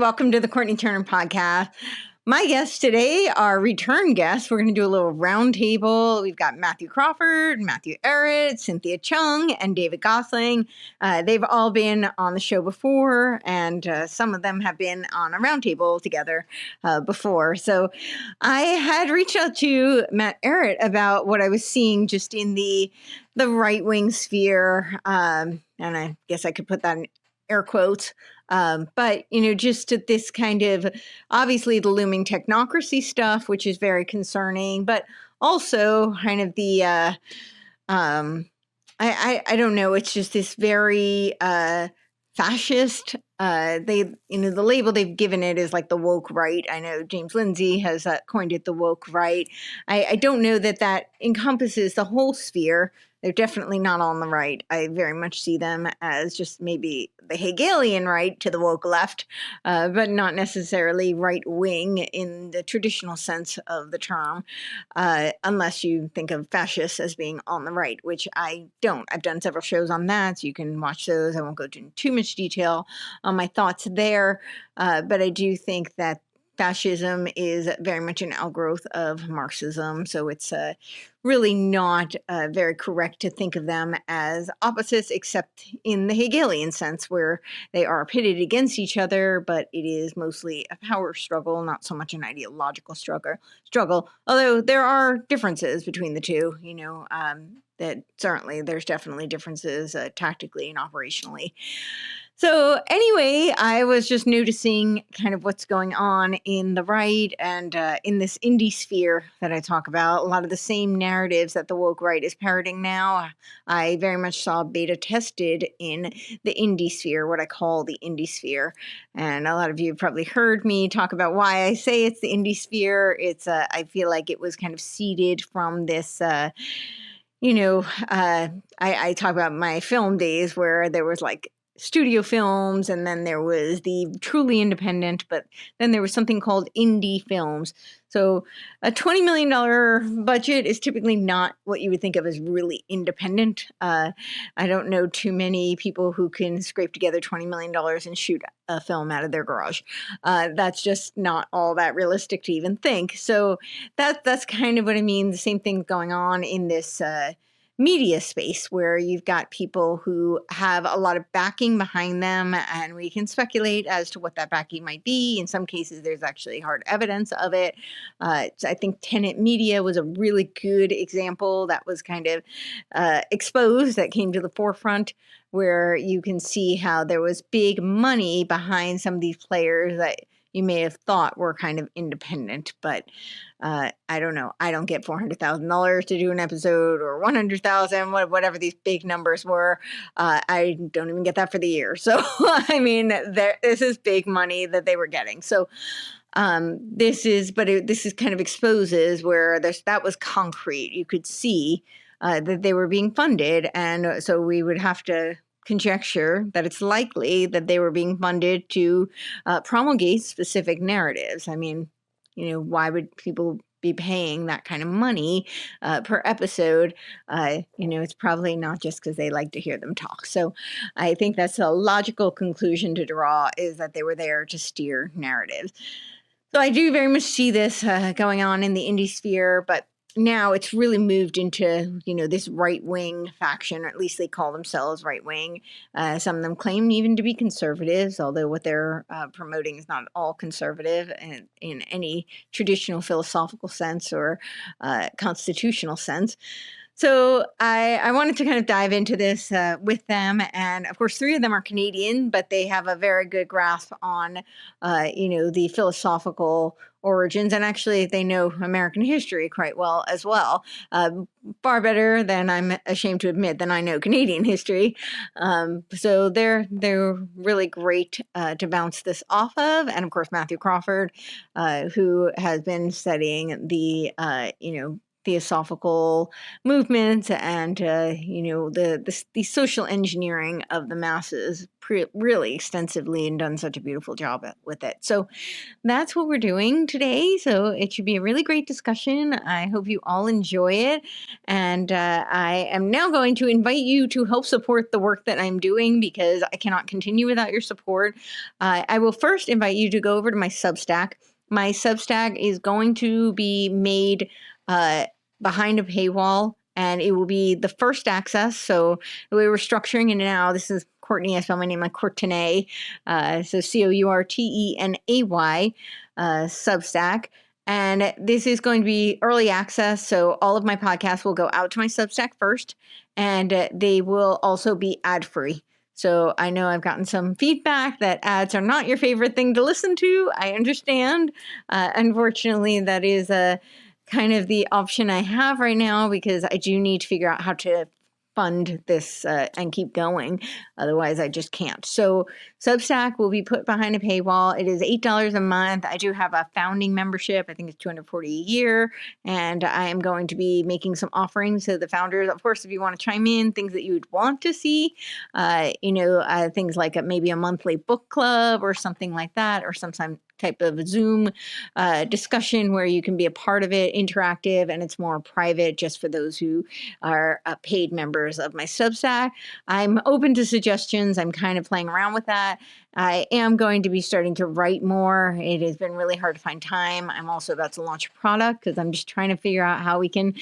welcome to the Courtenay Turner podcast. My guests today are return guests. We're going to do a little roundtable. We've got Mathew Crawford, Matthew Ehret, Cynthia Chung, and David Gosselin. They've all been on the show before, and some of them have been on a roundtable together before. So I had reached out to Matt Ehret about what I was seeing just in the right-wing sphere, and I guess I could put that in air quotes. But, just this kind of, obviously the looming technocracy stuff, which is very concerning, but also kind of the, I don't know, it's just this very fascist. The label they've given it is like the woke right. I know James Lindsay has coined it the woke right. I don't know that encompasses the whole sphere. They're definitely not on the right. I very much see them as just maybe the Hegelian right to the woke left, but not necessarily right wing in the traditional sense of the term, unless you think of fascists as being on the right, which I don't. I've done several shows on that, so you can watch those. I won't go into too much detail on my thoughts there, but I do think that fascism is very much an outgrowth of Marxism, so it's really not very correct to think of them as opposites, except in the Hegelian sense, where they are pitted against each other, but it is mostly a power struggle, not so much an ideological struggle. Although there are differences between the two, that certainly there's definitely differences tactically and operationally. So anyway, I was just noticing kind of what's going on in the right and in this indie sphere that I talk about. A lot of the same narratives that the woke right is parroting now, I very much saw beta tested in the indie sphere, what I call the indie sphere. And a lot of you have probably heard me talk about why I say it's the indie sphere. It's I feel like it was kind of seeded from this I talk about my film days where there was like studio films, and then there was the truly independent, but then there was something called indie films. So a $20 million budget is typically not what you would think of as really independent. I don't know too many people who can scrape together $20 million and shoot a film out of their garage. That's just not all that realistic to even think. So that's kind of what I mean. The same thing going on in this media space, where you've got people who have a lot of backing behind them, and we can speculate as to what that backing might be. In some cases, there's actually hard evidence of it. I think Tenet Media was a really good example that was kind of exposed, that came to the forefront, where you can see how there was big money behind some of these players that you may have thought were kind of independent, but I don't know. I don't get $400,000 to do an episode, or 100,000, whatever these big numbers were. I don't even get that for the year. So, I mean, this is big money that they were getting. So, this is kind of exposes where that was concrete. You could see that they were being funded. And so we would have to conjecture that it's likely that they were being funded to promulgate specific narratives. I mean, why would people be paying that kind of money per episode? It's probably not just because they like to hear them talk. So I think that's a logical conclusion to draw, is that they were there to steer narratives. So I do very much see this going on in the indie sphere, but now it's really moved into, this right-wing faction, or at least they call themselves right-wing. Some of them claim even to be conservatives, although what they're promoting is not all conservative in any traditional philosophical sense or constitutional sense. So I wanted to kind of dive into this with them. And of course, 3 of them are Canadian, but they have a very good grasp on, the philosophical origins. And actually, they know American history quite well as well. Far better than, I'm ashamed to admit, than I know Canadian history. So they're really great to bounce this off of. And of course, Mathew Crawford, who has been studying the, theosophical movements and the social engineering of the masses really extensively, and done such a beautiful job with it. So that's what we're doing today. So it should be a really great discussion. I hope you all enjoy it. And I am now going to invite you to help support the work that I'm doing, because I cannot continue without your support. I will first invite you to go over to my Substack. My Substack is going to be made behind a paywall, and it will be the first access. So the way we're structuring it now, this is Courtenay. I spell my name like Courtenay. So Courtenay, Substack. And this is going to be early access. So all of my podcasts will go out to my Substack first, and they will also be ad-free. So I know I've gotten some feedback that ads are not your favorite thing to listen to. I understand. Unfortunately, that is kind of the option I have right now, because I do need to figure out how to fund this and keep going. Otherwise, I just can't. So Substack will be put behind a paywall. It is $8 a month. I do have a founding membership. I think it's $240 a year. And I am going to be making some offerings to the founders. Of course, if you want to chime in, things that you would want to see, things like maybe a monthly book club or something like that, or some type of Zoom discussion where you can be a part of it, interactive, and it's more private just for those who are paid members of my Substack. I'm open to suggestions. I'm kind of playing around with that. I am going to be starting to write more. It has been really hard to find time. I'm also about to launch a product because I'm just trying to figure out how we can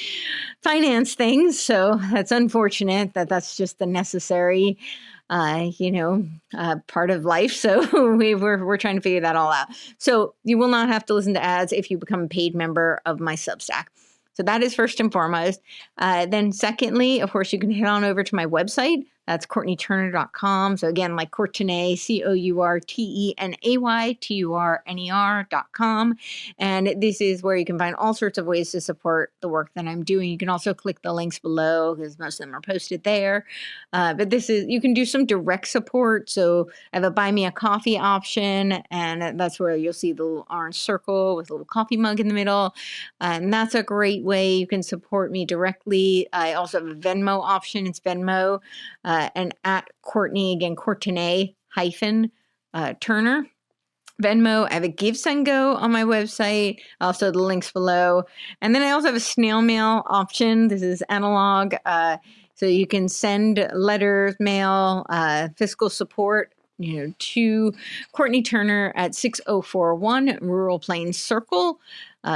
finance things. So that's unfortunate that that's just the necessary part of life. So we're trying to figure that all out. So you will not have to listen to ads if you become a paid member of my Substack. So that is first and foremost. Then secondly, of course, you can head on over to my website. That's CourtenayTurner.com. So again, like Courtenay, CourtenayTurner.com. And this is where you can find all sorts of ways to support the work that I'm doing. You can also click the links below because most of them are posted there. But you can do some direct support. So I have a buy me a coffee option, and that's where you'll see the little orange circle with a little coffee mug in the middle. And that's a great way you can support me directly. I also have a Venmo option. It's Venmo. And at Courtenay, again, Courtenay Turner. Venmo. I have a Give Send Go on my website. Also, the links below. And then I also have a snail mail option. This is analog. So you can send letters, mail, fiscal support, to Courtenay Turner at 6041 Rural Plains Circle,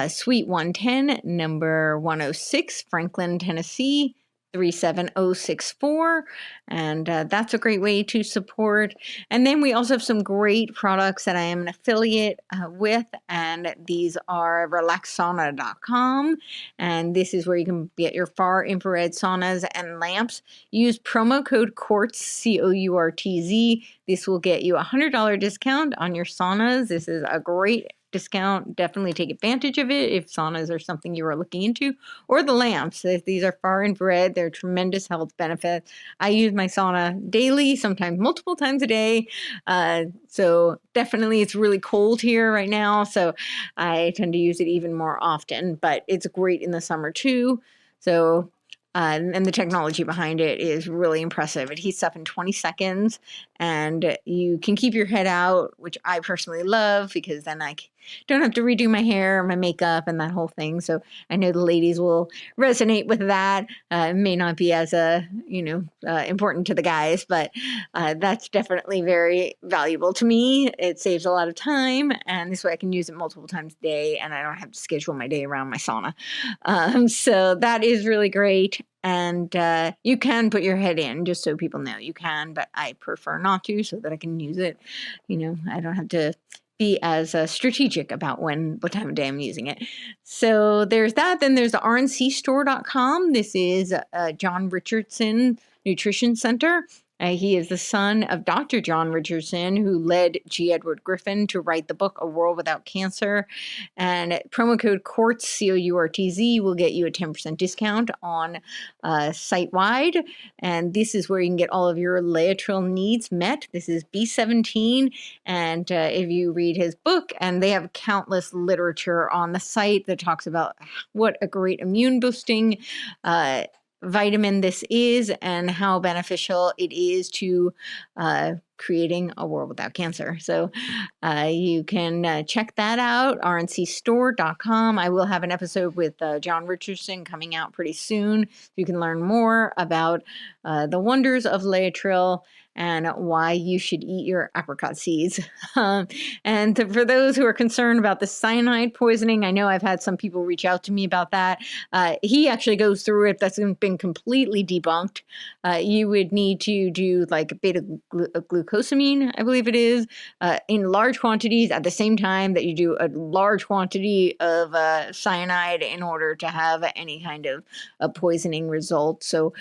Suite 110, number 106, Franklin, Tennessee, 37064. And that's a great way to support. And then we also have some great products that I am an affiliate with, and these are relaxsauna.com. And this is where you can get your far infrared saunas and lamps. Use promo code COURTZ, COURTZ. This will get you a $100 discount on your saunas. This is a great discount. Definitely take advantage of it if saunas are something you are looking into, or the lamps. These are far infrared. They're tremendous health benefits. I use my sauna daily, sometimes multiple times a day. So definitely it's really cold here right now, so I tend to use it even more often, but it's great in the summer too. So and the technology behind it is really impressive. It heats up in 20 seconds, and you can keep your head out, which I personally love because then I don't have to redo my hair, my makeup, and that whole thing. So I know the ladies will resonate with that. It may not be as important to the guys, but that's definitely very valuable to me. It saves a lot of time, and this way I can use it multiple times a day, and I don't have to schedule my day around my sauna. So that is really great. And you can put your head in, just so people know you can, but I prefer not to, so that I can use it. I don't have to be as strategic about what time of day I'm using it. So there's that. Then there's the rncstore.com. This is John Richardson Nutrition Center. He is the son of Dr. John Richardson, who led G. Edward Griffin to write the book A World Without Cancer. And promo code COURTZ, COURTZ, will get you a 10% discount on site-wide. And this is where you can get all of your Laetrile needs met. This is B17. And if you read his book, and they have countless literature on the site that talks about what a great immune boosting vitamin this is and how beneficial it is to creating a world without cancer. So you can check that out, rncstore.com. I will have an episode with John Richardson coming out pretty soon. You can learn more about the wonders of Laetrile and why you should eat your apricot seeds. And for those who are concerned about the cyanide poisoning, I know I've had some people reach out to me about that. He actually goes through it. That's been completely debunked. You would need to do like beta-glucosamine, I believe it is, in large quantities at the same time that you do a large quantity of cyanide in order to have any kind of a poisoning result. So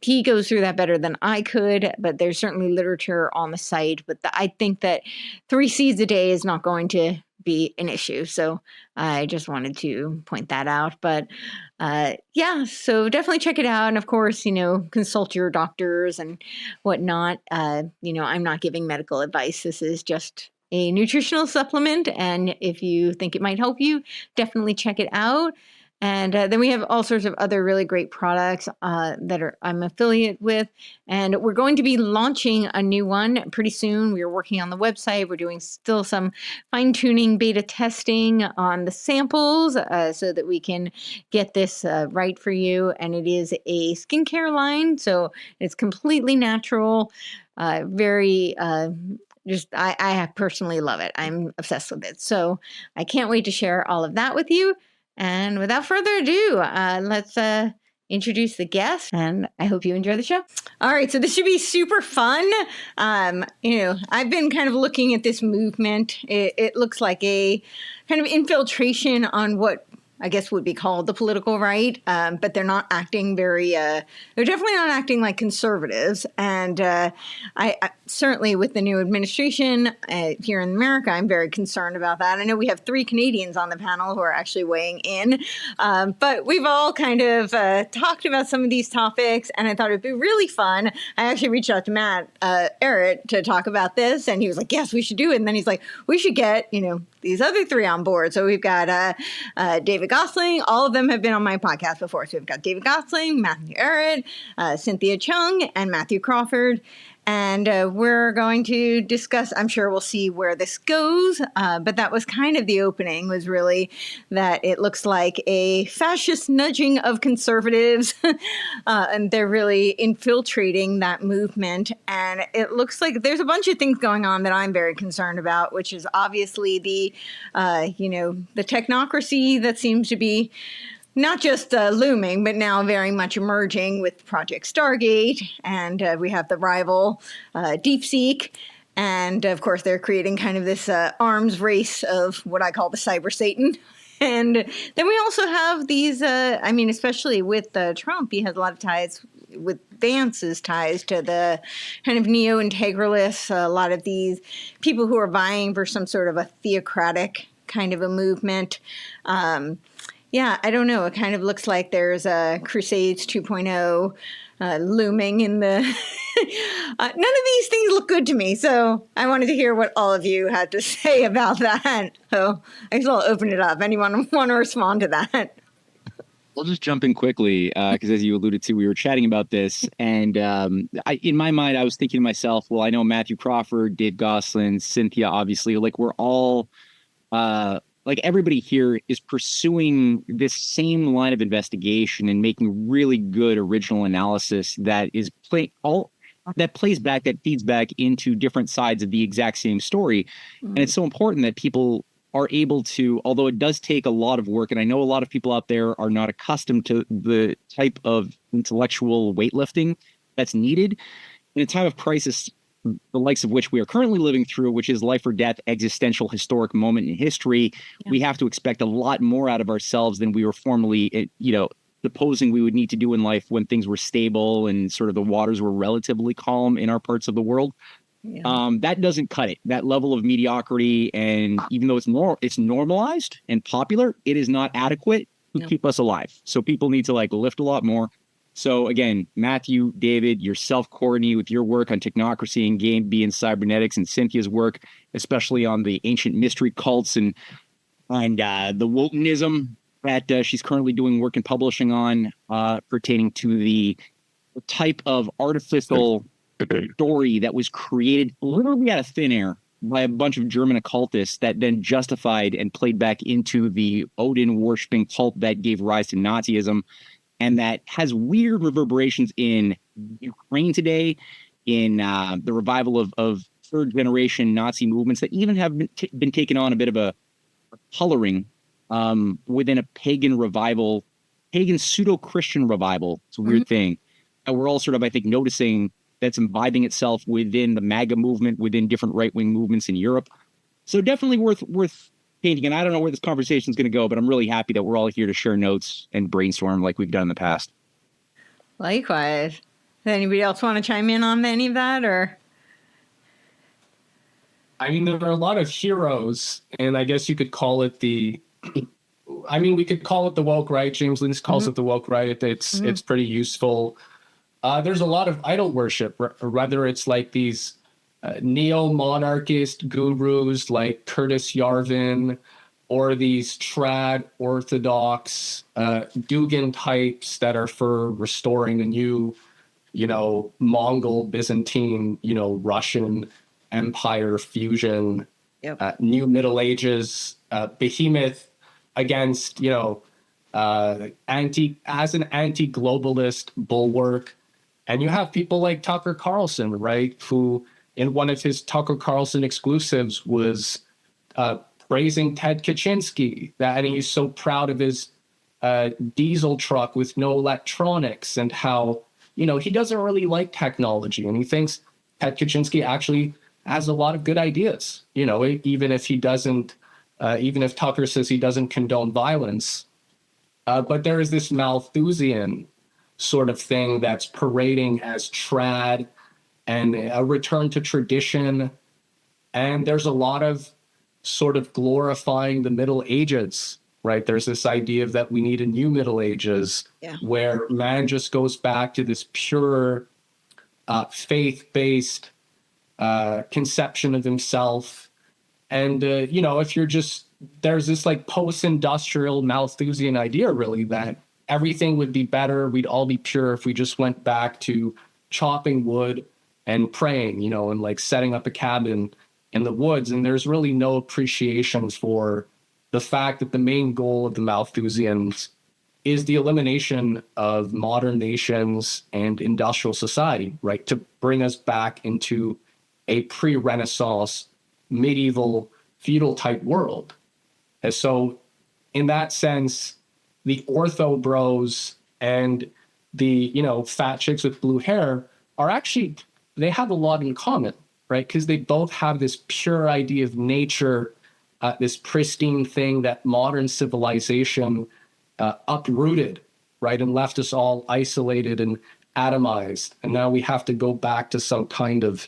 he goes through that better than I could, but there's certainly literature on the site. But I think that 3 seeds a day is not going to be an issue. So I just wanted to point that out. But yeah, so definitely check it out. And of course, consult your doctors and whatnot. I'm not giving medical advice. This is just a nutritional supplement. And if you think it might help you, definitely check it out. And then we have all sorts of other really great products that I'm affiliate with. And we're going to be launching a new one pretty soon. We are working on the website. We're doing still some fine-tuning beta testing on the samples so that we can get this right for you. And it is a skincare line. So it's completely natural, very I personally love it. I'm obsessed with it. So I can't wait to share all of that with you. And without further ado, let's introduce the guest, and I hope you enjoy the show. All right, so this should be super fun. I've been kind of looking at this movement. It looks like a kind of infiltration on what I guess would be called the political right, but they're not acting very, they're definitely not acting like conservatives. And I certainly with the new administration here in America, I'm very concerned about that. I know we have 3 Canadians on the panel who are actually weighing in, but we've all kind of talked about some of these topics, and I thought it'd be really fun. I actually reached out to Matt Ehret to talk about this, and he was like, yes, we should do it. And then he's like, we should get, these other 3 on board. So we've got David Gosselin. All of them have been on my podcast before. So we've got David Gosselin, Mathew Ehret, Cynthia Chung, and Mathew Crawford. And we're going to discuss, I'm sure we'll see where this goes, but that was kind of the opening, was really that it looks like a fascist nudging of conservatives, and they're really infiltrating that movement. And it looks like there's a bunch of things going on that I'm very concerned about, which is obviously the technocracy that seems to be not just looming, but now very much emerging with Project Stargate, and we have the rival DeepSeek, and of course they're creating kind of this arms race of what I call the cyber Satan. And then we also have these, especially with Trump, he has a lot of ties with Vance's ties to the kind of neo-integralists, a lot of these people who are vying for some sort of a theocratic kind of a movement. Yeah, I don't know. It kind of looks like there's a Crusades 2.0 looming in the... none of these things look good to me, so I wanted to hear what all of you had to say about that. So I guess I'll open it up. Anyone want to respond to that? I'll just jump in quickly because, as you alluded to, we were chatting about this, and in my mind, I was thinking to myself, well, I know Mathew Crawford, Dave Gosselin, Cynthia, obviously, like we're all... like everybody here is pursuing this same line of investigation and making really good original analysis that is that feeds back into different sides of the exact same story. And it's so important that people are able to, although it does take a lot of work, and I know a lot of people out there are not accustomed to the type of intellectual weightlifting that's needed in a time of crisis, the likes of which we are currently living through, which is life or death, existential, historic moment in history. Yeah. We have to expect a lot more out of ourselves than we were formerly, supposing we would need to do in life when things were stable and sort of the waters were relatively calm in our parts of the world. That doesn't cut it. That level of mediocrity, and even though it's normalized and popular, it is not adequate to keep us alive. So people need to like lift a lot more. So again, Mathew, David, yourself, Courtenay, with your work on technocracy and game B and cybernetics, and Cynthia's work, especially on the ancient mystery cults and the Wotanism that she's currently doing work and publishing on, pertaining to the type of artificial story that was created literally out of thin air by a bunch of German occultists that then justified and played back into the Odin worshipping cult that gave rise to Nazism, and that has weird reverberations in Ukraine today, in the revival of third generation Nazi movements that even have been taken on a bit of a coloring within a pagan revival, pagan pseudo-Christian revival. It's a weird thing. And we're all sort of, I think, noticing that's imbibing itself within the MAGA movement, within different right-wing movements in Europe. So definitely worth painting. And I don't know where this conversation is going to go, but I'm really happy that we're all here to share notes and brainstorm like we've done in the past. Likewise. Does anybody else want to chime in on any of that, or? I mean, there are a lot of heroes, and I guess you could call it we could call it the woke right. James Lindsay calls it the woke right. It's pretty useful. There's a lot of idol worship, whether it's like these neo-monarchist gurus like Curtis Yarvin, or these trad orthodox Dugin types that are for restoring a new, Mongol, Byzantine, Russian empire fusion, new Middle Ages, behemoth against, as an anti-globalist bulwark. And you have people like Tucker Carlson, right, who in one of his Tucker Carlson exclusives was praising Ted Kaczynski, and he's so proud of his diesel truck with no electronics, and how, he doesn't really like technology, and he thinks Ted Kaczynski actually has a lot of good ideas, even if he doesn't, even if Tucker says he doesn't condone violence. But there is this Malthusian sort of thing that's parading as trad and a return to tradition. And there's a lot of sort of glorifying the Middle Ages, right? There's this idea that we need a new Middle Ages where man just goes back to this pure faith-based conception of himself. And, if you're just, there's this like post-industrial Malthusian idea really that everything would be better. We'd all be pure if we just went back to chopping wood and praying, and like setting up a cabin in the woods. And there's really no appreciation for the fact that the main goal of the Malthusians is the elimination of modern nations and industrial society, right? To bring us back into a pre-Renaissance, medieval, feudal type world. And so in that sense, the ortho bros and the, fat chicks with blue hair are actually, they have a lot in common, right? Because they both have this pure idea of nature, this pristine thing that modern civilization uprooted, right? And left us all isolated and atomized. And now we have to go back to some kind of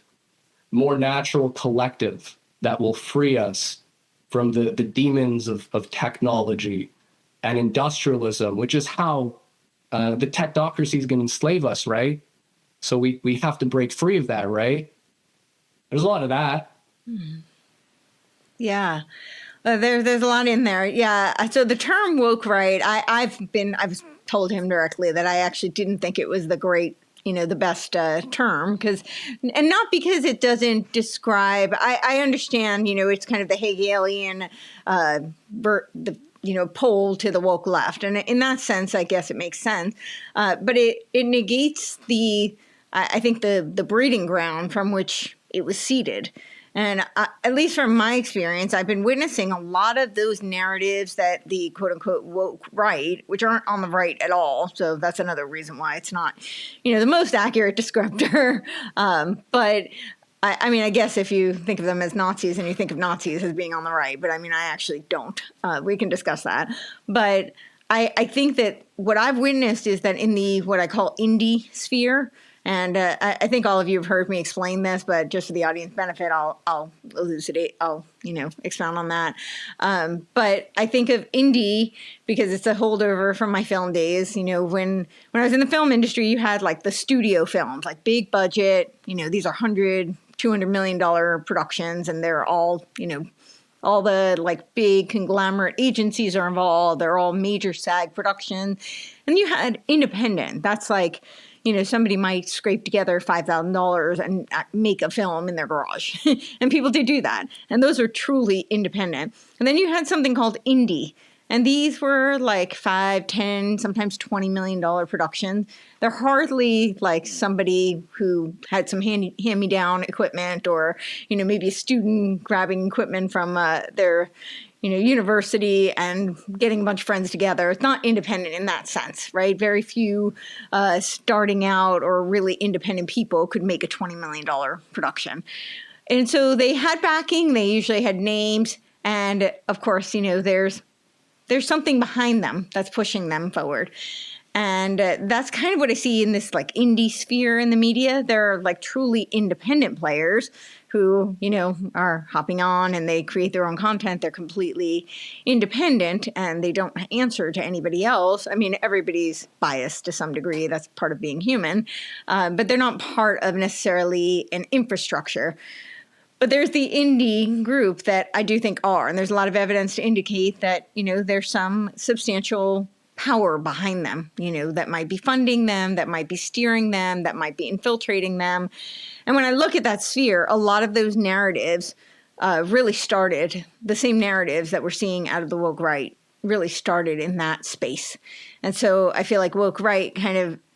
more natural collective that will free us from the demons of technology and industrialism, which is how the technocracy is going to enslave us, right? So we have to break free of that, right? There's a lot of that. Yeah. There's a lot in there. Yeah. So the term woke right, I've told him directly that I actually didn't think it was the best term, and not because it doesn't describe, I understand, it's kind of the Hegelian, pole to the woke left. And in that sense, I guess it makes sense. But it negates I think the breeding ground from which it was seeded. And at least from my experience, I've been witnessing a lot of those narratives that the quote unquote woke right, which aren't on the right at all. So that's another reason why it's not, the most accurate descriptor. But I guess if you think of them as Nazis and you think of Nazis as being on the right, but I actually don't. We can discuss that. But I think that what I've witnessed is that in the what I call indie sphere, and I think all of you have heard me explain this, but just for the audience benefit, I'll elucidate. I'll expound on that. But I think of indie because it's a holdover from my film days. When I was in the film industry, you had like the studio films, like big budget. These are $200 million productions, and they're all all the like big conglomerate agencies are involved. They're all major SAG production. And you had independent. That's like, somebody might scrape together $5,000 and make a film in their garage. And people do that. And those are truly independent. And then you had something called indie. And these were like $5, $10, sometimes $20 million productions. They're hardly like somebody who had some hand-me-down equipment or, maybe a student grabbing equipment from their, university and getting a bunch of friends together. It's not independent in that sense, right? Very few starting out or really independent people could make a $20 million production. And so they had backing. They usually had names. And of course, there's something behind them that's pushing them forward. And that's kind of what I see in this like indie sphere in the media. They're like truly independent players who, are hopping on and they create their own content. They're completely independent and they don't answer to anybody else. I mean, everybody's biased to some degree. That's part of being human. But they're not part of necessarily an infrastructure. But there's the indie group that I do think are, and there's a lot of evidence to indicate that, there's some substantial power behind them, that might be funding them, that might be steering them, that might be infiltrating them. And when I look at that sphere, a lot of those narratives really started, the same narratives that we're seeing out of the woke right really started in that space. And so I feel like woke right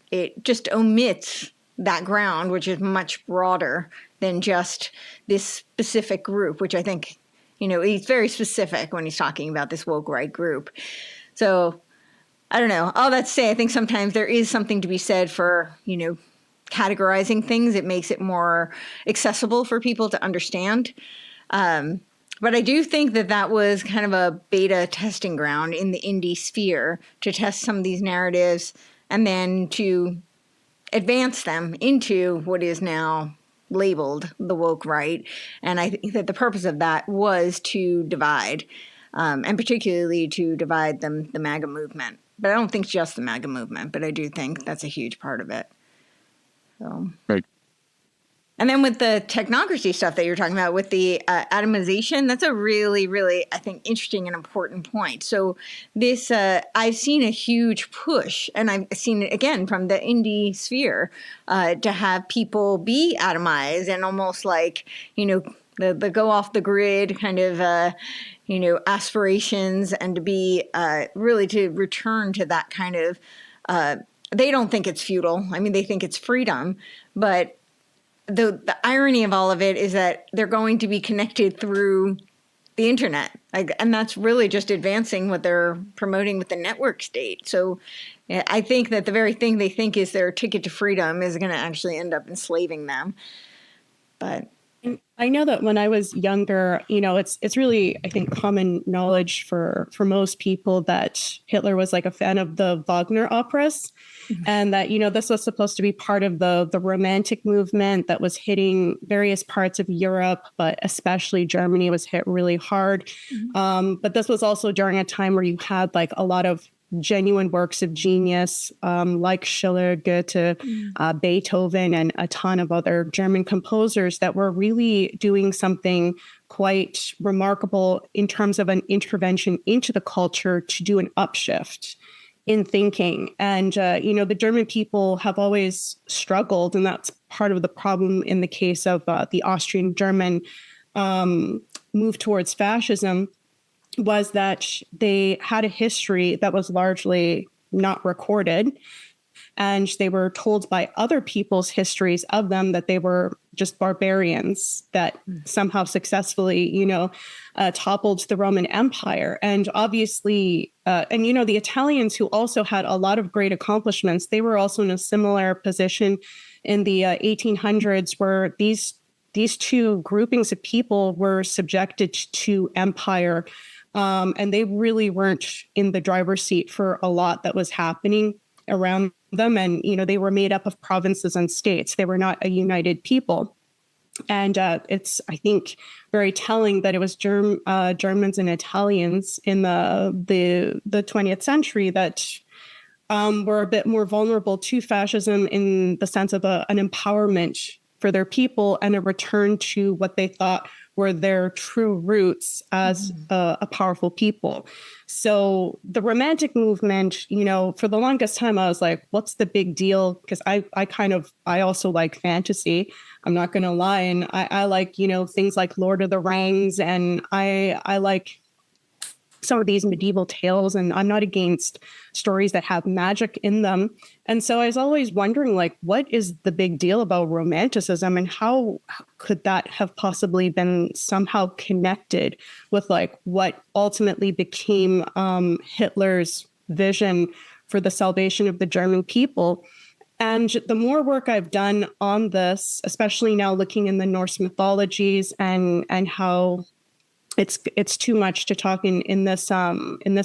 it just omits that ground, which is much broader than just this specific group, which I think, he's very specific when he's talking about this woke right group. So I don't know. All that to say, I think sometimes there is something to be said for, categorizing things. It makes it more accessible for people to understand. But I do think that was kind of a beta testing ground in the indie sphere to test some of these narratives and then to advance them into what is now labeled the woke right. And I think that the purpose of that was to divide, and particularly to divide the MAGA movement. But I don't think just the MAGA movement, but I do think that's a huge part of it. So. Right. And then with the technocracy stuff that you're talking about, with the atomization, that's a really, really, I think, interesting and important point. So this, I've seen a huge push, and I've seen it again from the indie sphere, to have people be atomized and almost like, the go off the grid kind of, aspirations, and to be really to return to that kind of, they don't think it's feudal. I mean, they think it's freedom, but the irony of all of it is that they're going to be connected through the internet. And that's really just advancing what they're promoting with the network state. So I think that the very thing they think is their ticket to freedom is going to actually end up enslaving them. But I know that when I was younger, it's really, I think, common knowledge for most people that Hitler was like a fan of the Wagner operas, and that, this was supposed to be part of the Romantic movement that was hitting various parts of Europe, but especially Germany was hit really hard. But this was also during a time where you had like a lot of genuine works of genius, like Schiller, Goethe, Beethoven, and a ton of other German composers that were really doing something quite remarkable in terms of an intervention into the culture to do an upshift in thinking. And, the German people have always struggled, and that's part of the problem in the case of the Austrian-German move towards fascism, was that they had a history that was largely not recorded. And they were told by other people's histories of them that they were just barbarians that somehow successfully, toppled the Roman Empire. And obviously, the Italians, who also had a lot of great accomplishments, they were also in a similar position in the 1800s, where these these two groupings of people were subjected to empire, and they really weren't in the driver's seat for a lot that was happening around them. And, they were made up of provinces and states. They were not a united people. And it's, I think, very telling that it was Germans and Italians in the 20th century that were a bit more vulnerable to fascism in the sense of an empowerment for their people and a return to what they thought were their true roots as a powerful people. So the Romantic movement, for the longest time, I was like, what's the big deal? Because I also like fantasy. I'm not going to lie. And I like, things like Lord of the Rings, and I like some of these medieval tales, and I'm not against stories that have magic in them. And so I was always wondering, like, what is the big deal about Romanticism, and how could that have possibly been somehow connected with like what ultimately became Hitler's vision for the salvation of the German people? And the more work I've done on this, especially now looking in the Norse mythologies and how it's too much to talk in this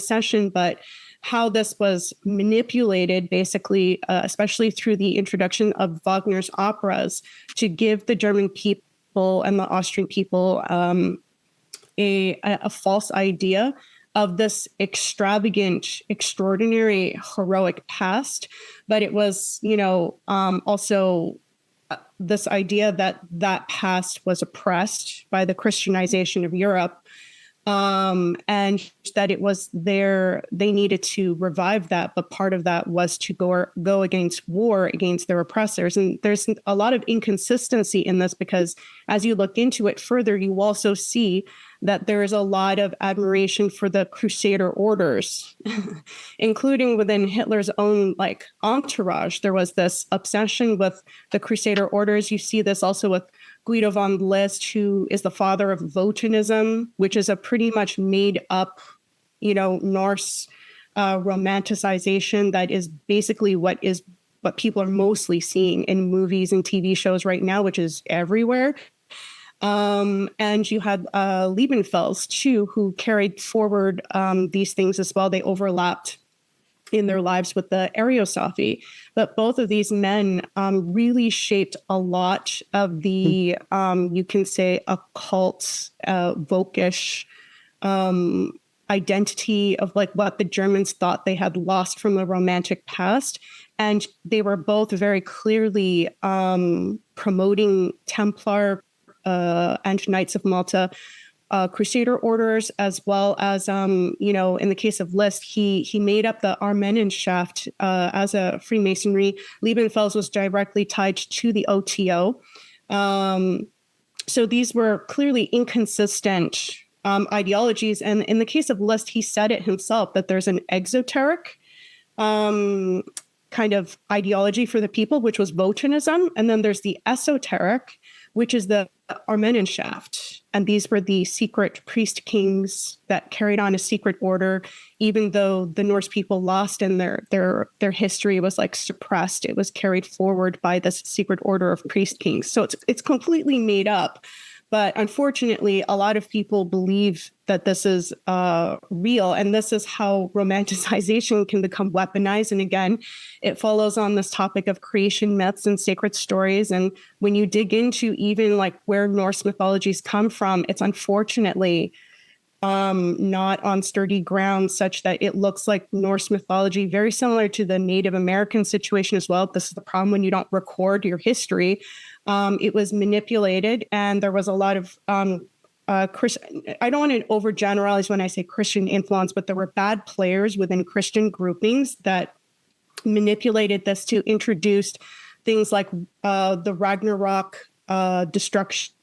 session, but how this was manipulated, basically, especially through the introduction of Wagner's operas, to give the German people and the Austrian people a false idea of this extravagant, extraordinary, heroic past. But it was, also this idea that past was oppressed by the Christianization of Europe, and that it was they needed to revive that. But part of that was to go against war against their oppressors. And there's a lot of inconsistency in this, because as you look into it further, you also see that there is a lot of admiration for the Crusader orders, including within Hitler's own entourage. There was this obsession with the Crusader orders. You see this also with Guido von List, who is the father of Wotanism, which is a pretty much made up, Norse romanticization that is basically what people are mostly seeing in movies and TV shows right now, which is everywhere. And you had Liebenfels, too, who carried forward these things as well. They overlapped in their lives with the Ariosophy. But both of these men really shaped a lot of the, you can say, occult, Volkish identity of what the Germans thought they had lost from the Romantic past. And they were both very clearly promoting Templar and Knights of Malta Crusader orders, as well as, in the case of List, he made up the Armenenschaft as a Freemasonry. Liebenfels was directly tied to the OTO. So these were clearly inconsistent ideologies. And in the case of List, he said it himself, that there's an exoteric kind of ideology for the people, which was Wotanism. And then there's the esoteric, which is the Armenenschaft. And these were the secret priest kings that carried on a secret order, even though the Norse people lost and their history was suppressed. It was carried forward by this secret order of priest kings. So it's completely made up. But unfortunately, a lot of people believe that this is real, and this is how romanticization can become weaponized. And again, it follows on this topic of creation myths and sacred stories. And when you dig into even where Norse mythologies come from, it's unfortunately not on sturdy ground, such that it looks like Norse mythology, very similar to the Native American situation as well. This is the problem when you don't record your history. It was manipulated, and there was a lot of I don't want to overgeneralize when I say Christian influence, but there were bad players within Christian groupings that manipulated this to introduce things like the Ragnarok destruction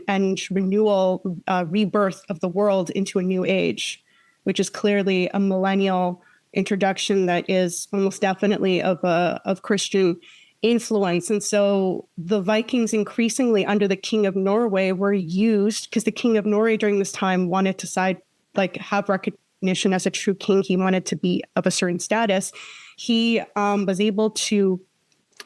and renewal, rebirth of the world into a new age, which is clearly a millennial introduction that is almost definitely of Christian influence. And so the Vikings increasingly under the King of Norway were used, because the King of Norway during this time wanted to have recognition as a true king. He wanted to be of a certain status. He was able to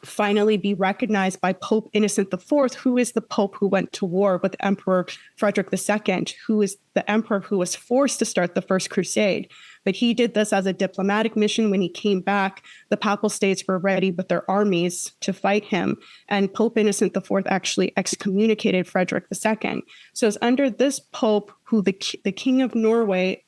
finally be recognized by Pope Innocent IV, who is the Pope who went to war with Emperor Frederick II, who is the emperor who was forced to start the First Crusade. But he did this as a diplomatic mission. When he came back, the Papal States were ready with their armies to fight him. And Pope Innocent IV actually excommunicated Frederick II. So it's under this Pope who the King of Norway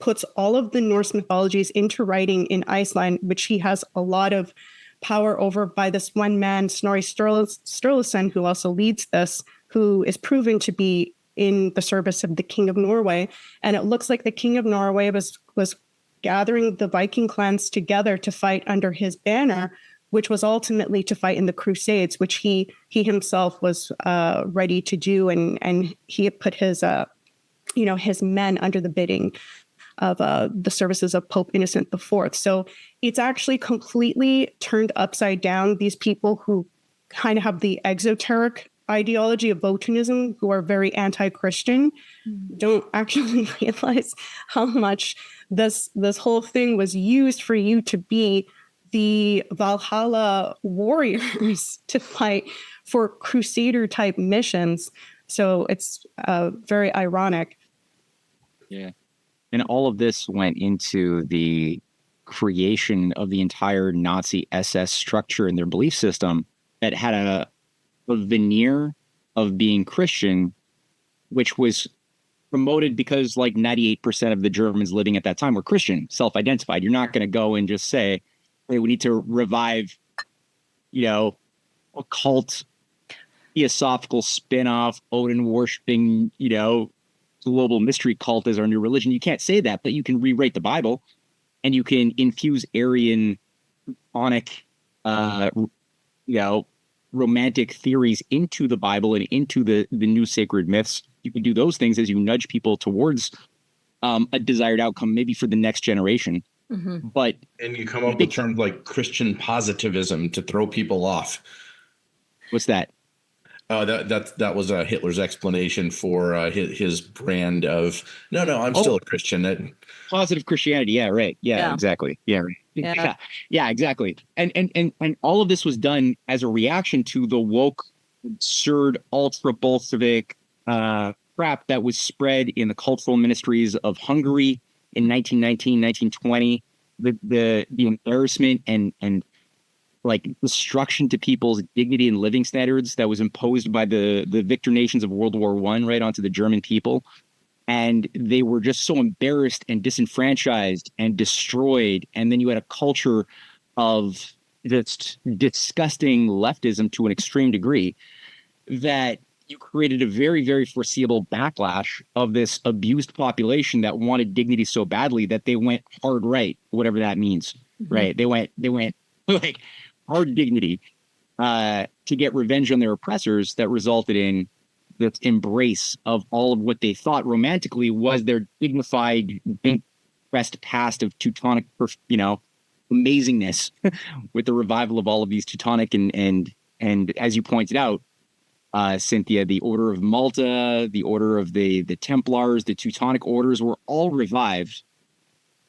puts all of the Norse mythologies into writing in Iceland, which he has a lot of power over, by this one man, Snorri Sturluson, who also leads this, who is proven to be in the service of the King of Norway. And it looks like the King of Norway was gathering the Viking clans together to fight under his banner, which was ultimately to fight in the Crusades, which he himself was ready to do. And he had put his men under the bidding of the services of Pope Innocent IV. So it's actually completely turned upside down. These people who kind of have the exoteric ideology of Wotanism, who are very anti-Christian, don't actually realize how much this whole thing was used for you to be the Valhalla warriors to fight for crusader type missions. So it's very ironic. Yeah. And all of this went into the creation of the entire Nazi SS structure and their belief system that had a veneer of being Christian, which was promoted because like 98% of the Germans living at that time were Christian, self-identified. You're not going to go and just say, hey, we need to revive, occult, theosophical spin-off, Odin worshiping, global mystery cult as our new religion. You can't say that, but you can rewrite the Bible and you can infuse Aryan, Teutonic, romantic theories into the Bible and into the new sacred myths. You can do those things as you nudge people towards a desired outcome, maybe for the next generation. Mm-hmm. And you come up with terms like Christian positivism to throw people off. What's that? That was Hitler's explanation for his brand of I'm still a Christian. Positive Christianity. Yeah, right. Yeah, exactly. Yeah, right. Yeah, exactly. And all of this was done as a reaction to the woke, absurd, ultra Bolshevik crap that was spread in the cultural ministries of Hungary in 1919, 1920. The embarrassment and like destruction to people's dignity and living standards that was imposed by the victor nations of World War I right onto the German people. And they were just so embarrassed and disenfranchised and destroyed. And then you had a culture of just disgusting leftism to an extreme degree that you created a very, very foreseeable backlash of this abused population that wanted dignity so badly that they went hard right, whatever that means, right? They went like hard dignity to get revenge on their oppressors that resulted in this embrace of all of what they thought romantically was their dignified, big-breast past of Teutonic, amazingness with the revival of all of these Teutonic and as you pointed out, Cynthia, the Order of Malta, the Order of the Templars, the Teutonic orders were all revived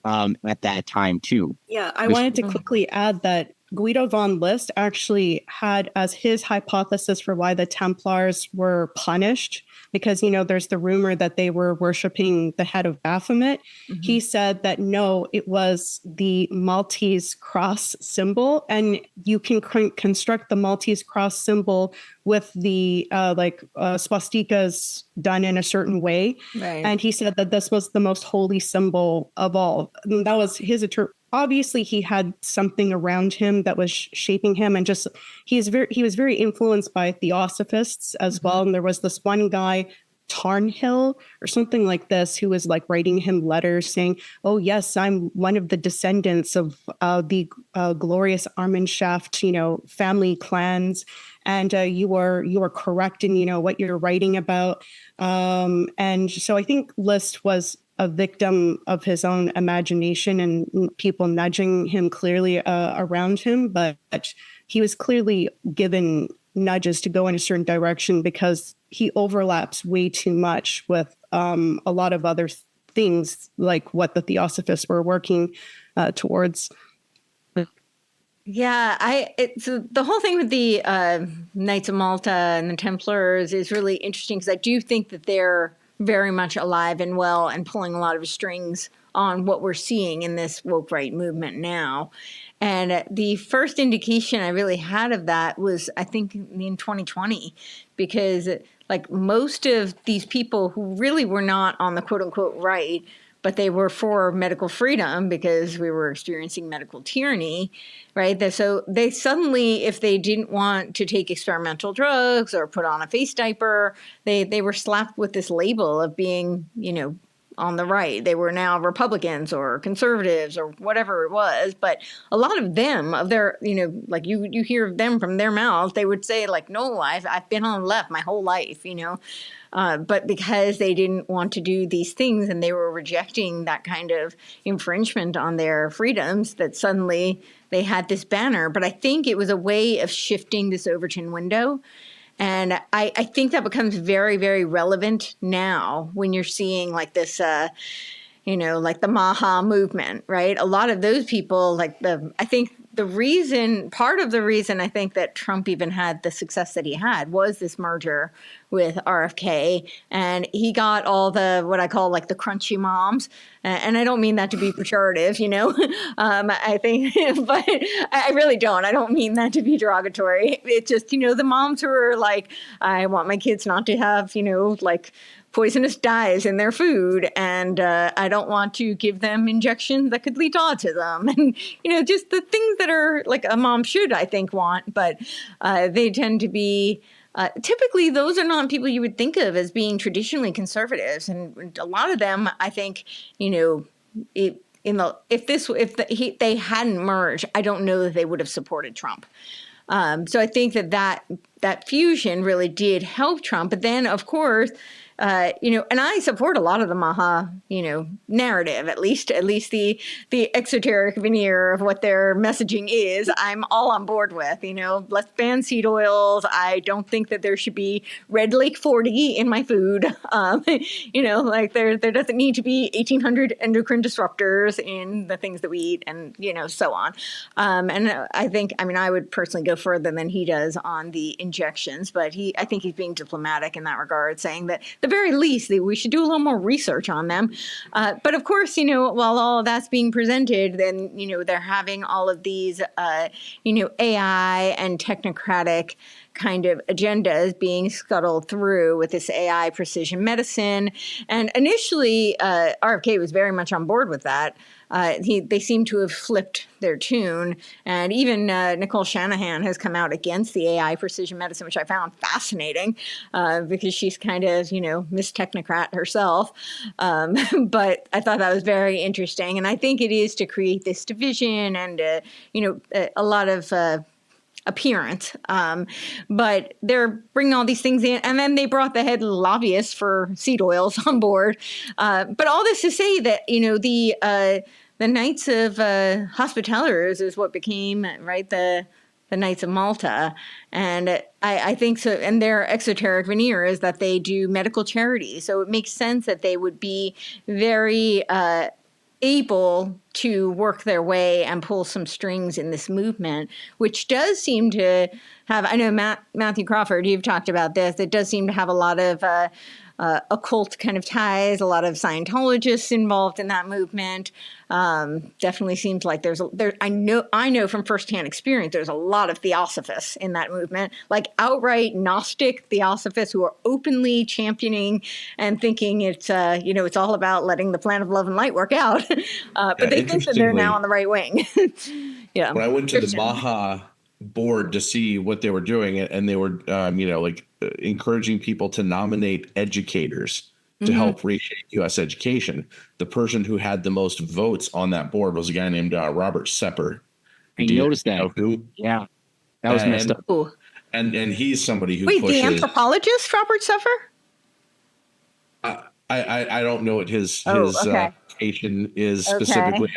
at that time too. Yeah, I wanted to quickly add that Guido von List actually had as his hypothesis for why the Templars were punished, because, there's the rumor that they were worshiping the head of Baphomet. Mm-hmm. He said that, no, it was the Maltese cross symbol. And you can construct the Maltese cross symbol with the swastikas done in a certain way. Right. And he said that this was the most holy symbol of all. And that was his obviously he had something around him that was shaping him, and just he was very influenced by theosophists as well. And there was this one guy, Tarnhill or something like this, who was like writing him letters saying, oh yes, I'm one of the descendants of the glorious Armenschaft, family clans, and you are correct in what you're writing about. And so I think List was a victim of his own imagination and people nudging him clearly around him, but he was clearly given nudges to go in a certain direction because he overlaps way too much with a lot of other things, like what the Theosophists were working towards. Yeah, so the whole thing with the Knights of Malta and the Templars is really interesting because I do think that they're very much alive and well and pulling a lot of strings on what we're seeing in this woke right movement now. And the first indication I really had of that was, I think, in 2020, because like most of these people who really were not on the quote unquote right, but they were for medical freedom because we were experiencing medical tyranny, right? So they suddenly, if they didn't want to take experimental drugs or put on a face diaper, they were slapped with this label of being, on the right. They were now Republicans or conservatives or whatever it was. But a lot of them, of their, like you hear them from their mouths, they would say like, no, I've been on the left my whole life, but because they didn't want to do these things and they were rejecting that kind of infringement on their freedoms, that suddenly they had this banner. But I think it was a way of shifting this Overton window. And I think that becomes very, very relevant now when you're seeing like this, like the MAGA movement, right? A lot of those people, I think part of the reason I think that Trump even had the success that he had was this merger with RFK, and he got all the, what I call like the crunchy moms. And I don't mean that to be pejorative, I think, but I really don't. I don't mean that to be derogatory. It's just, the moms who are like, I want my kids not to have, like poisonous dyes in their food, and I don't want to give them injections that could lead to autism, and just the things that are like a mom should, I think, want, but they tend to be typically those are not people you would think of as being traditionally conservatives, and a lot of them, I think, if they hadn't merged, I don't know that they would have supported Trump. So I think that fusion really did help Trump, but then of course. And I support a lot of the MAGA, narrative, at least the exoteric veneer of what their messaging is. I'm all on board with, let's ban seed oils. I don't think that there should be Red Lake 40 in my food. Like there doesn't need to be 1,800 endocrine disruptors in the things that we eat, and, so on. And I think, I would personally go further than he does on the injections, but I think he's being diplomatic in that regard, saying that the very least that we should do a little more research on them. But of course, while all of that's being presented, then, they're having all of these, AI and technocratic kind of agendas being scuttled through with this AI precision medicine. And initially, RFK was very much on board with that. They seem to have flipped their tune. And even Nicole Shanahan has come out against the AI precision medicine, which I found fascinating because she's kind of, Miss Technocrat herself. But I thought that was very interesting. And I think it is to create this division and, a lot of appearance. But they're bringing all these things in. And then they brought the head lobbyist for seed oils on board. But all this to say that, the Knights of Hospitallers is what became, right, the Knights of Malta. And I think so. And their exoteric veneer is that they do medical charity. So it makes sense that they would be very able to work their way and pull some strings in this movement, which does seem to have, I know Mathew Crawford, you've talked about this, it does seem to have a lot of occult kind of ties, a lot of Scientologists involved in that movement. Definitely seems like I know from firsthand experience, there's a lot of theosophists in that movement, like outright Gnostic theosophists who are openly championing and thinking it's all about letting the plan of love and light work out. But they think that they're now on the right wing. Yeah. When I went to the MAGA board to see what they were doing, and they were, encouraging people to nominate educators to help reshape U.S. education. The person who had the most votes on that board was a guy named Robert Sepper. I noticed that. Who? Yeah, that was messed up. Ooh. And he's somebody who Wait, pushes. the anthropologist Robert Sepper? I don't know what his education is specifically.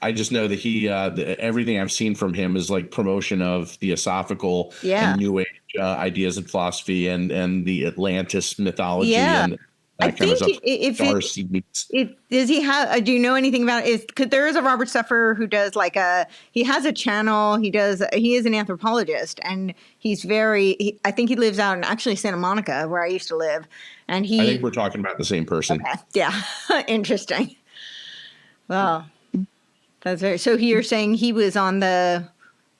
I just know that he everything I've seen from him is like promotion of theosophical and New Age ideas and philosophy and the Atlantis mythology and I kind of think stuff. if Darcy meets. does he have? Do you know anything about it? Because there is a Robert Suffer who does he has a channel. He is an anthropologist, and he's I think he lives out in actually Santa Monica, where I used to live, and I think we're talking about the same person. Okay, yeah, interesting. Well, that's very. So you're saying he was on the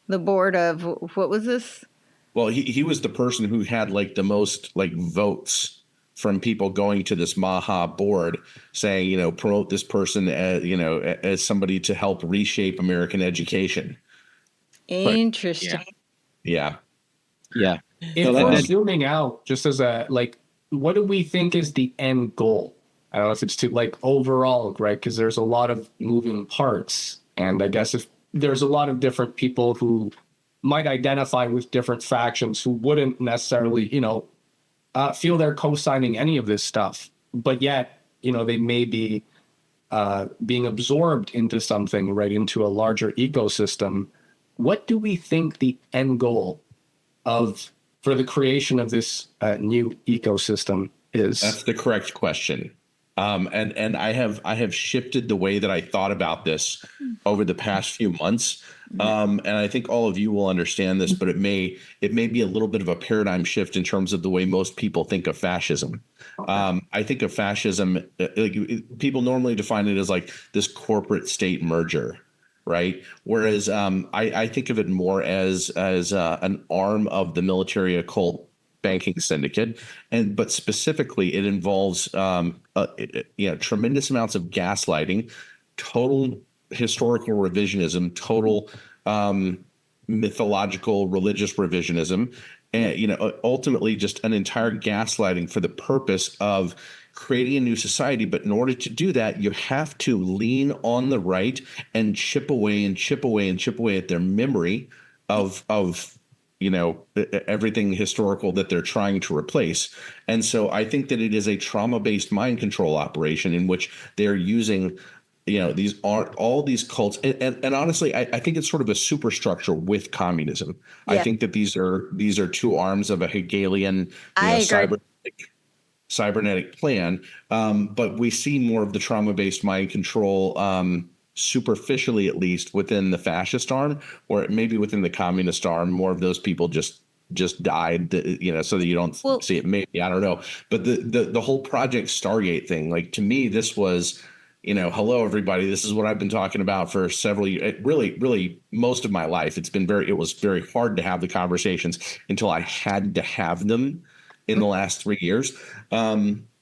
board of what was this? Well, he was the person who had like the most like votes from people going to this MAHA board saying, you know, promote this person as, you know, as somebody to help reshape American education. Interesting. Yeah. If we're zooming out, just as what do we think is the end goal? I don't know if it's to like overall, right? Because there's a lot of moving parts. And I guess if there's a lot of different people who might identify with different factions who wouldn't necessarily, you know, feel they're co-signing any of this stuff, but yet, you know, they may be being absorbed into something, right, into a larger ecosystem. What do we think the end goal for the creation of this new ecosystem is? That's the correct question. And I have shifted the way that I thought about this over the past few months. And I think all of you will understand this, but it may be a little bit of a paradigm shift in terms of the way most people think of fascism. I think of fascism, people normally define it as like this corporate state merger, right? Whereas I think of it more as an arm of the military occult banking syndicate, but specifically it involves tremendous amounts of gaslighting, total historical revisionism, total mythological religious revisionism, and ultimately just an entire gaslighting for the purpose of creating a new society. But in order to do that, you have to lean on the right and chip away at their memory of everything historical that they're trying to replace. And so I think that it is a trauma-based mind control operation in which they're using, all these cults. And honestly, I think it's sort of a superstructure with communism. Yeah. I think that these are two arms of a Hegelian cybernetic plan. But we see more of the trauma-based mind control superficially, at least within the fascist arm, or maybe within the communist arm. More of those people just died, so that you don't see it. Maybe, I don't know. But the whole Project Stargate thing, like, to me, this was, hello everybody, this is what I've been talking about for several years, really most of my life. It was very hard to have the conversations until I had to have them in the last 3 years.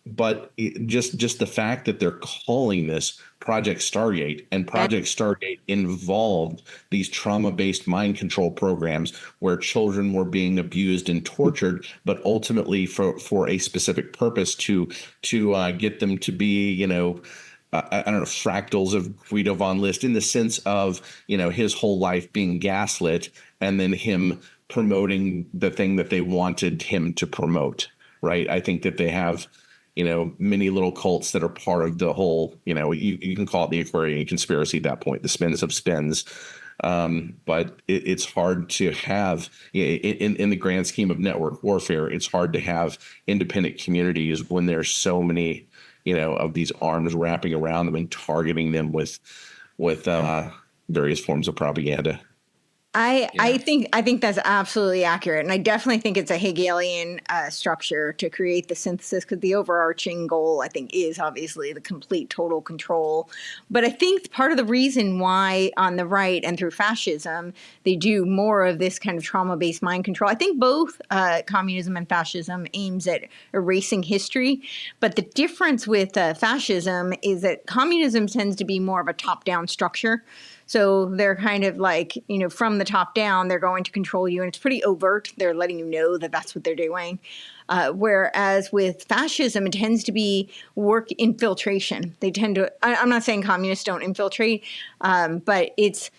But just the fact that they're calling this Project Stargate, and Project Stargate involved these trauma-based mind control programs where children were being abused and tortured, but ultimately for a specific purpose to get them to be, I don't know, fractals of Guido von List, in the sense of, his whole life being gaslit and then him promoting the thing that they wanted him to promote, right? I think that they have, many little cults that are part of the whole, you can call it the Aquarian conspiracy at that point, the spins of spins. But it's hard to have, in the grand scheme of network warfare, it's hard to have independent communities when there's so many, of these arms wrapping around them and targeting them with various forms of propaganda. I think that's absolutely accurate. And I definitely think it's a Hegelian structure to create the synthesis, because the overarching goal, I think, is obviously the complete total control. But I think part of the reason why on the right and through fascism, they do more of this kind of trauma-based mind control. I think both communism and fascism aims at erasing history. But the difference with fascism is that communism tends to be more of a top-down structure. So they're kind of like, from the top down, they're going to control you. And it's pretty overt. They're letting you know that that's what they're doing. Whereas with fascism, it tends to be work infiltration. They tend to, I'm not saying communists don't infiltrate, but it's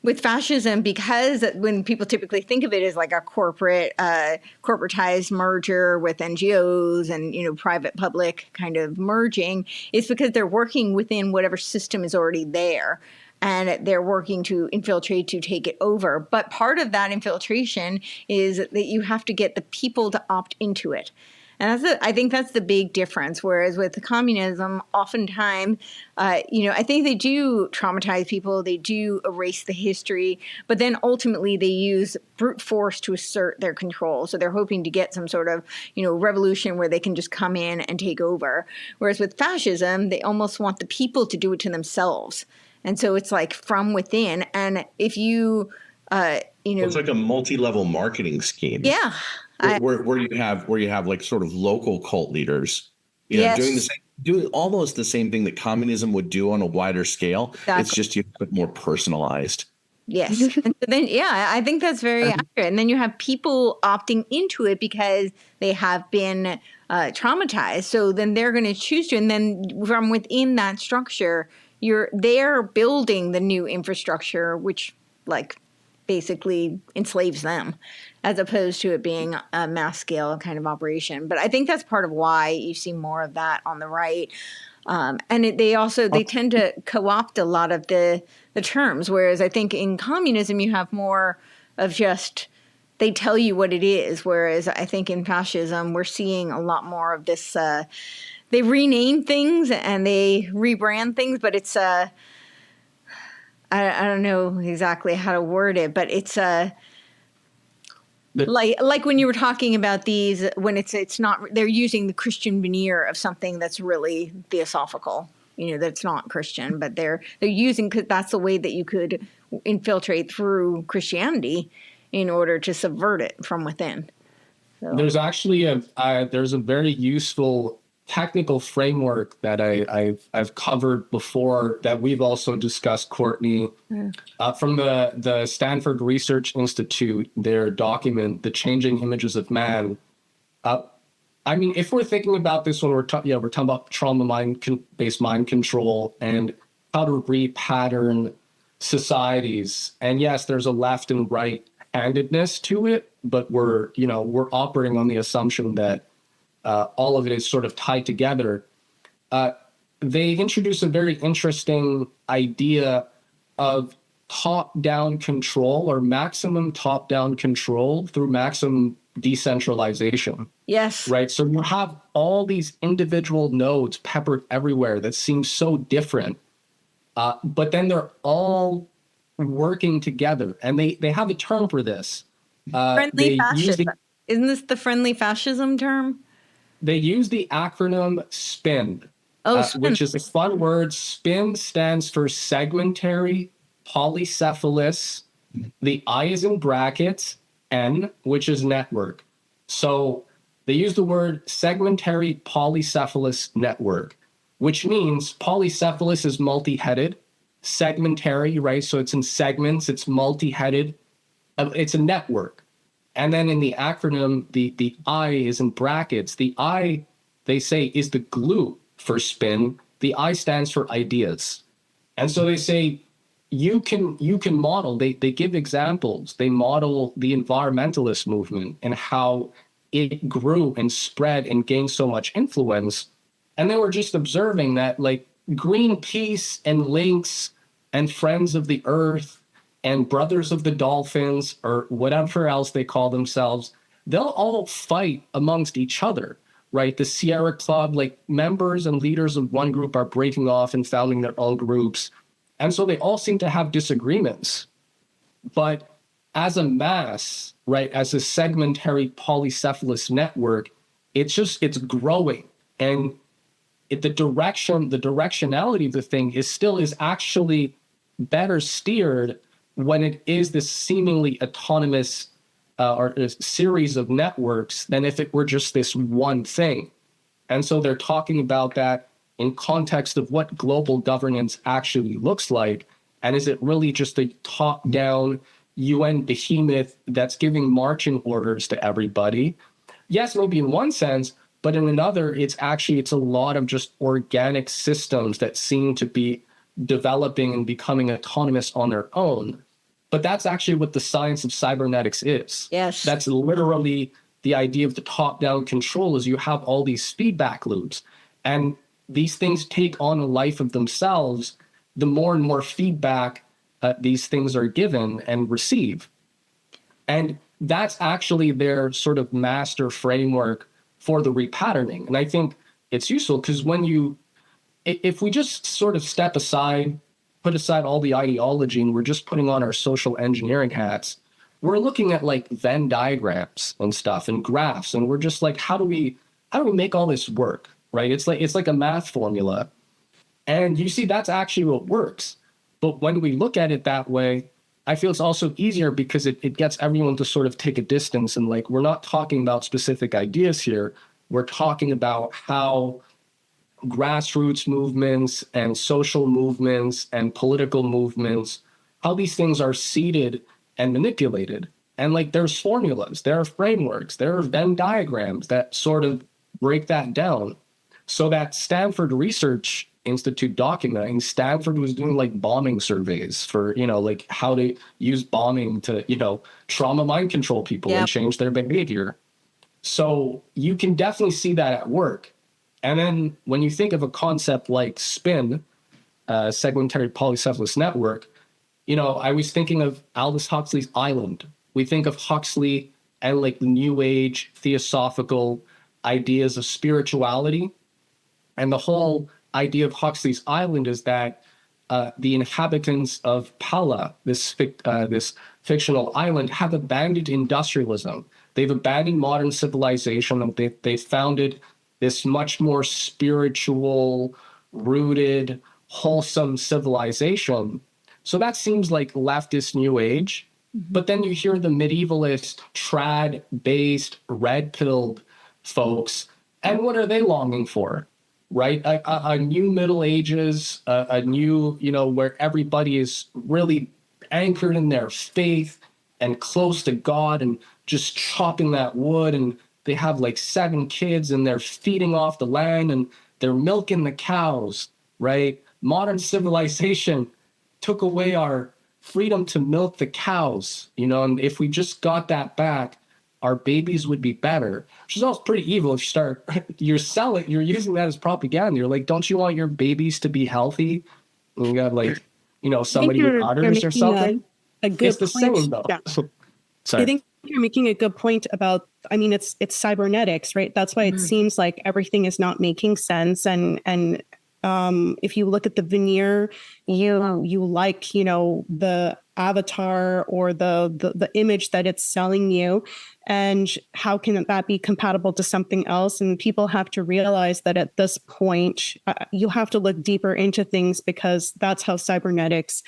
with fascism, because when people typically think of it as like a corporatized merger with NGOs and, private public kind of merging, it's because they're working within whatever system is already there. And they're working to infiltrate, to take it over. But part of that infiltration is that you have to get the people to opt into it. And I think that's the big difference. Whereas with the communism, oftentimes, I think they do traumatize people. They do erase the history, but then ultimately they use brute force to assert their control. So they're hoping to get some sort of, revolution where they can just come in and take over. Whereas with fascism, they almost want the people to do it to themselves. And so it's like from within. And if you, it's like a multi-level marketing scheme. Yeah. Where you have like sort of local cult leaders, Yes. doing almost the same thing that communism would do on a wider scale. Exactly. It's just you have it more personalized. Yes. And so then, I think that's very accurate. And then you have people opting into it because they have been traumatized. So then they're going to choose to. And then from within that structure, they're building the new infrastructure, which basically enslaves them, as opposed to it being a mass scale kind of operation. But I think that's part of why you see more of that on the right. And they tend to co-opt a lot of the terms, whereas I think in communism you have more of just they tell you what it is, whereas I think in fascism we're seeing a lot more of this. They rename things and they rebrand things, but it's I don't know exactly how to word it, but it's like when you were talking about these, when it's not, they're using the Christian veneer of something that's really theosophical, that's not Christian, but they're using, because that's the way that you could infiltrate through Christianity in order to subvert it from within. So. There's actually there's a very useful technical framework that I've covered before that we've also discussed, Courtney, from the Stanford Research Institute, their document, The Changing Images of Man. If we're thinking about this when we're talking about trauma-based mind control and how to repattern societies, and yes, there's a left and right handedness to it, but we're operating on the assumption that all of it is sort of tied together. They introduce a very interesting idea of top-down control or maximum top-down control through maximum decentralization. Yes. Right. So you have all these individual nodes peppered everywhere that seem so different, but then they're all working together, and they have a term for this. Friendly fascism. Isn't this the friendly fascism term? They use the acronym SPIN, which is a fun word. SPIN stands for segmentary polycephalous. The I is in brackets, N, which is network. So they use the word segmentary polycephalous network, which means polycephalous is multi-headed, segmentary, right? So it's in segments, it's multi-headed, it's a network. And then in the acronym, the I is in brackets. The I, they say, is the glue for SPIN. The I stands for ideas. And so they say, you can model, they give examples. They model the environmentalist movement and how it grew and spread and gained so much influence. And they were just observing that Greenpeace and Lynx and Friends of the Earth and Brothers of the Dolphins, or whatever else they call themselves, they'll all fight amongst each other, right? The Sierra Club, members and leaders of one group are breaking off and founding their own groups. And so they all seem to have disagreements. But as a mass, right, as a segmentary polycephalous network, it's growing. And the directionality of the thing is actually better steered when it is this seemingly autonomous or a series of networks than if it were just this one thing. And so they're talking about that in context of what global governance actually looks like. And is it really just a top-down UN behemoth that's giving marching orders to everybody? Yes, maybe in one sense, but in another, it's a lot of just organic systems that seem to be developing and becoming autonomous on their own. But that's actually what the science of cybernetics is. Yes. That's literally the idea of the top-down control, is you have all these feedback loops. And these things take on a life of themselves the more and more feedback these things are given and receive. And that's actually their sort of master framework for the repatterning. And I think it's useful because if we just sort of step aside, put aside all the ideology, and we're just putting on our social engineering hats, we're looking at like Venn diagrams and stuff and graphs, and we're just like, how do we make all this work, right? It's like a math formula. And you see, that's actually what works. But when we look at it that way, I feel it's also easier because it gets everyone to sort of take a distance, and like, we're not talking about specific ideas here. We're talking about how grassroots movements and social movements and political movements, how these things are seeded and manipulated. And like, there's formulas, there are frameworks, there are Venn diagrams that sort of break that down. So that Stanford Research Institute documenting, Stanford was doing like bombing surveys for, like how to use bombing to, trauma mind control people and change their behavior. So you can definitely see that at work. And then when you think of a concept like spin, segmentary polycephalous network, I was thinking of Aldous Huxley's Island. We think of Huxley and like the New Age theosophical ideas of spirituality. And the whole idea of Huxley's Island is that the inhabitants of Pala, this fictional island, have abandoned industrialism. They've abandoned modern civilization, and they founded this much more spiritual, rooted, wholesome civilization. So that seems like leftist New Age. But then you hear the medievalist, trad-based, red-pilled folks, and what are they longing for? Right? A new Middle Ages, a new, where everybody is really anchored in their faith and close to God and just chopping that wood, and they have like 7 kids and they're feeding off the land and they're milking the cows, right? Modern civilization took away our freedom to milk the cows, and if we just got that back, our babies would be better, which is also pretty evil. If you're using that as propaganda. You're like, don't you want your babies to be healthy? And you got like, somebody with udders or something. A good it's the point. same though. Yeah. Sorry. I think you're making a good point about, it's cybernetics, right? That's why it seems like everything is not making sense. And if you look at the veneer, you like, the avatar or the image that it's selling you, and how can that be compatible to something else? And people have to realize that at this point, you have to look deeper into things, because that's how cybernetics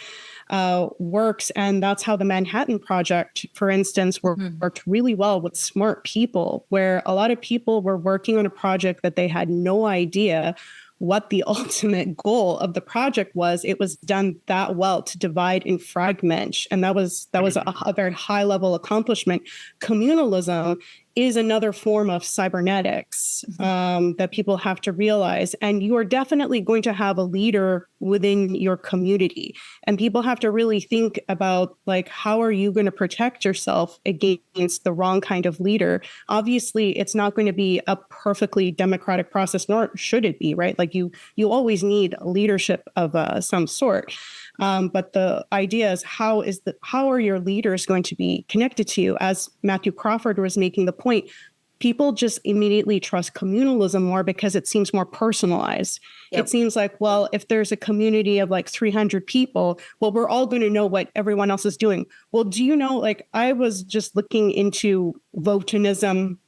works. And that's how the Manhattan Project, for instance, worked really well with smart people, where a lot of people were working on a project that they had no idea what the ultimate goal of the project was. It was done that well to divide and fragment. And that was a very high level accomplishment. Communalism is another form of cybernetics that people have to realize. And you are definitely going to have a leader within your community. And people have to really think about, like, how are you going to protect yourself against the wrong kind of leader? Obviously, it's not going to be a perfectly democratic process, nor should it be, right? Like you always need leadership of some sort. But the idea is how are your leaders going to be connected to you? As Mathew Crawford was making the point, people just immediately trust communalism more because it seems more personalized. Yep. It seems like, well, if there's a community of like 300 people, well, we're all going to know what everyone else is doing. Well, do you know, like, I was just looking into votinism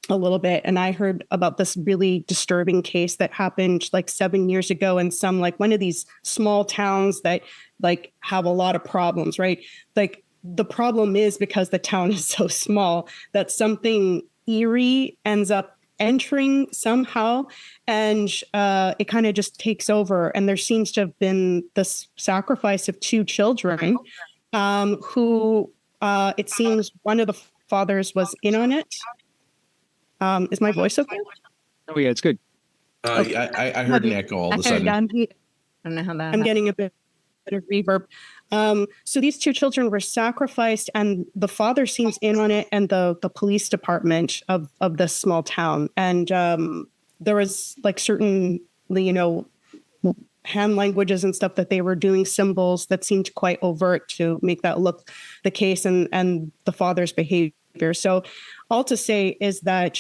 a little bit, and I heard about this really disturbing case that happened like 7 years ago in some, like, one of these small towns that like have a lot of problems, right? Like, the problem is because the town is so small that something eerie ends up entering somehow, and it kind of just takes over. And there seems to have been this sacrifice of 2 children who it seems one of the fathers was in on it. Is my voice okay? Oh yeah, it's good. Okay. I heard an echo all of a sudden. I don't know how that I'm getting a bit of reverb. So these 2 children were sacrificed, and the father seems in on it, and the police department of this small town. And there was like certainly, hand languages and stuff that they were doing, symbols that seemed quite overt to make that look the case, and the father's behavior So all to say is that,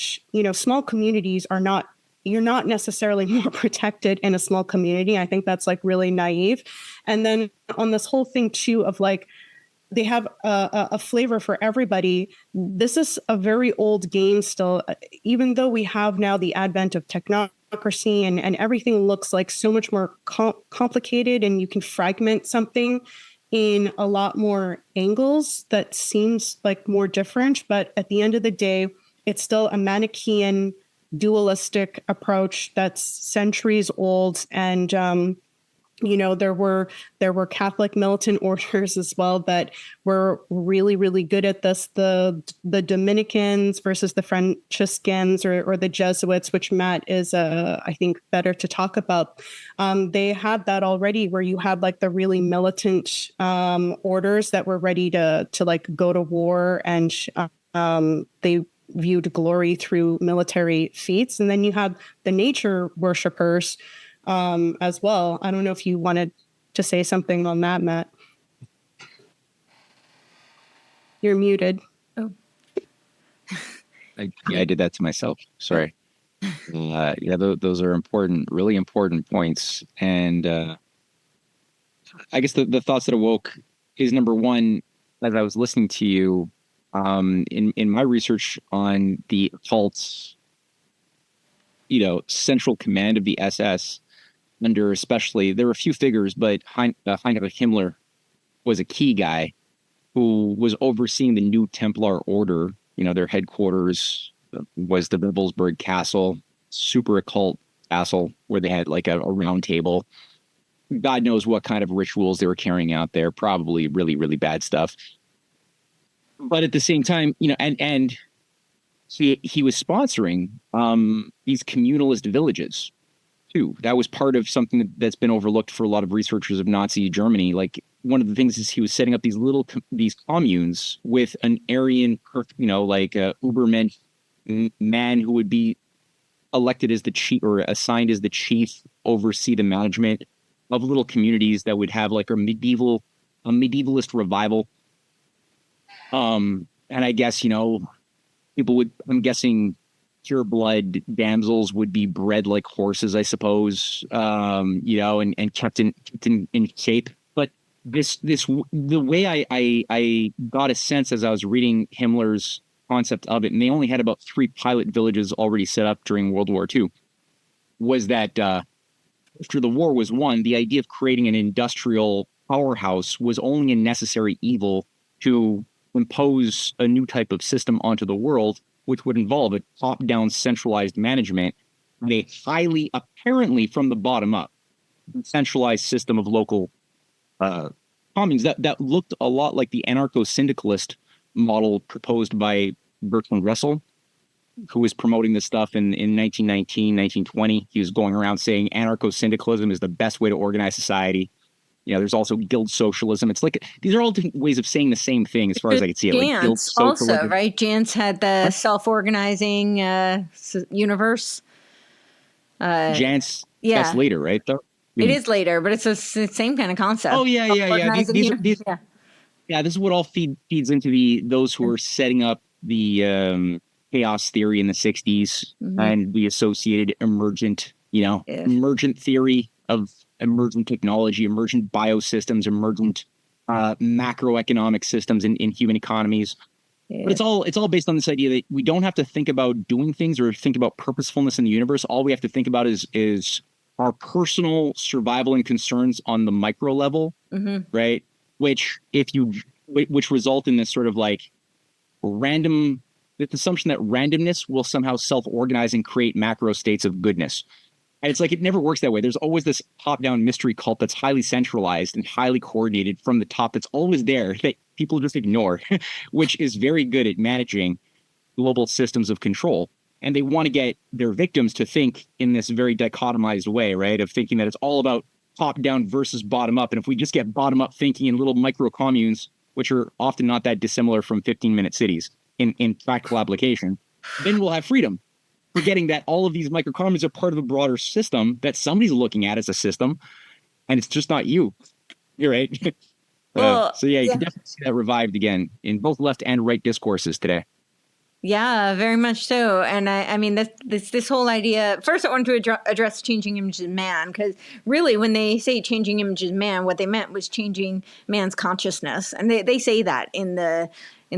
small communities you're not necessarily more protected in a small community. I think that's like really naive. And then on this whole thing too of like, they have a flavor for everybody. This is a very old game still, even though we have now the advent of technocracy and everything looks like so much more complicated, and you can fragment something in a lot more angles that seems like more different. But at the end of the day, it's still a Manichaean dualistic approach that's centuries old. And, there were Catholic militant orders as well that were really, really good at this. The Dominicans versus the Franciscans or the Jesuits, which Matt is, I think, better to talk about. They had that already, where you had like the really militant orders that were ready to like go to war, and they viewed glory through military feats. And then you had the nature worshipers as well. I don't know if you wanted to say something on that, Matt. You're muted. Oh. I did that to myself. Sorry. Those are important, really important points. And I guess the thoughts that awoke is, number one, as I was listening to you, in my research on the occult's, central command of the SS, under especially, there were a few figures, but Heinrich Himmler was a key guy who was overseeing the new Templar order. Their headquarters was the Wibbelsburg Castle, super occult castle, where they had like a round table. God knows what kind of rituals they were carrying out there, probably really, really bad stuff. But at the same time, and he was sponsoring these communalist villages too. That was part of something that's been overlooked for a lot of researchers of Nazi Germany. Like, one of the things is he was setting up these communes with an Aryan, like a Ubermensch man who would be elected as the chief, or assigned as the chief, oversee the management of little communities that would have like a medievalist revival. And I guess, people would, I'm guessing, pure blood damsels would be bred like horses, I suppose, and kept in shape. But the way I got a sense as I was reading Himmler's concept of it, and they only had about 3 pilot villages already set up during World War II, was that after the war was won, the idea of creating an industrial powerhouse was only a necessary evil to impose a new type of system onto the world, which would involve a top-down centralized management and a highly, apparently from the bottom up, centralized system of local communes that looked a lot like the anarcho-syndicalist model proposed by Bertrand Russell, who was promoting this stuff in 1919, 1920. He was going around saying anarcho-syndicalism is the best way to organize society. There's also guild socialism. It's like, these are all different ways of saying the same thing as far as I can see it. Like guild socialism. Also, right? Jantz had the self-organizing universe. Jantz, that's later, right? Though it is later, but it's the same kind of concept. Oh, yeah. This is what all feeds into those who are setting up the chaos theory in the 60s, and the associated emergent theory of emergent technology, emergent biosystems, emergent macroeconomic systems in human economies. Yeah. But it's all based on this idea that we don't have to think about doing things or think about purposefulness in the universe. All we have to think about is our personal survival and concerns on the micro level, right? Which result in this sort of like random, this assumption that randomness will somehow self-organize and create macro states of goodness. And it's like, it never works that way. There's always this top-down mystery cult that's highly centralized and highly coordinated from the top. That's always there that people just ignore, which is very good at managing global systems of control. And they want to get their victims to think in this very dichotomized way, right? Of thinking that it's all about top-down versus bottom-up. And if we just get bottom-up thinking in little micro communes, which are often not that dissimilar from 15-minute cities in practical application, then we'll have freedom. Forgetting that all of these microcommunes are part of a broader system that somebody's looking at as a system, and it's just not you. You're right. Well, you can definitely see that revived again in both left and right discourses today. Yeah, very much so. And I mean, this whole idea. First, I wanted to address changing images of man, because really, when they say changing images of man, what they meant was changing man's consciousness, and they say that in the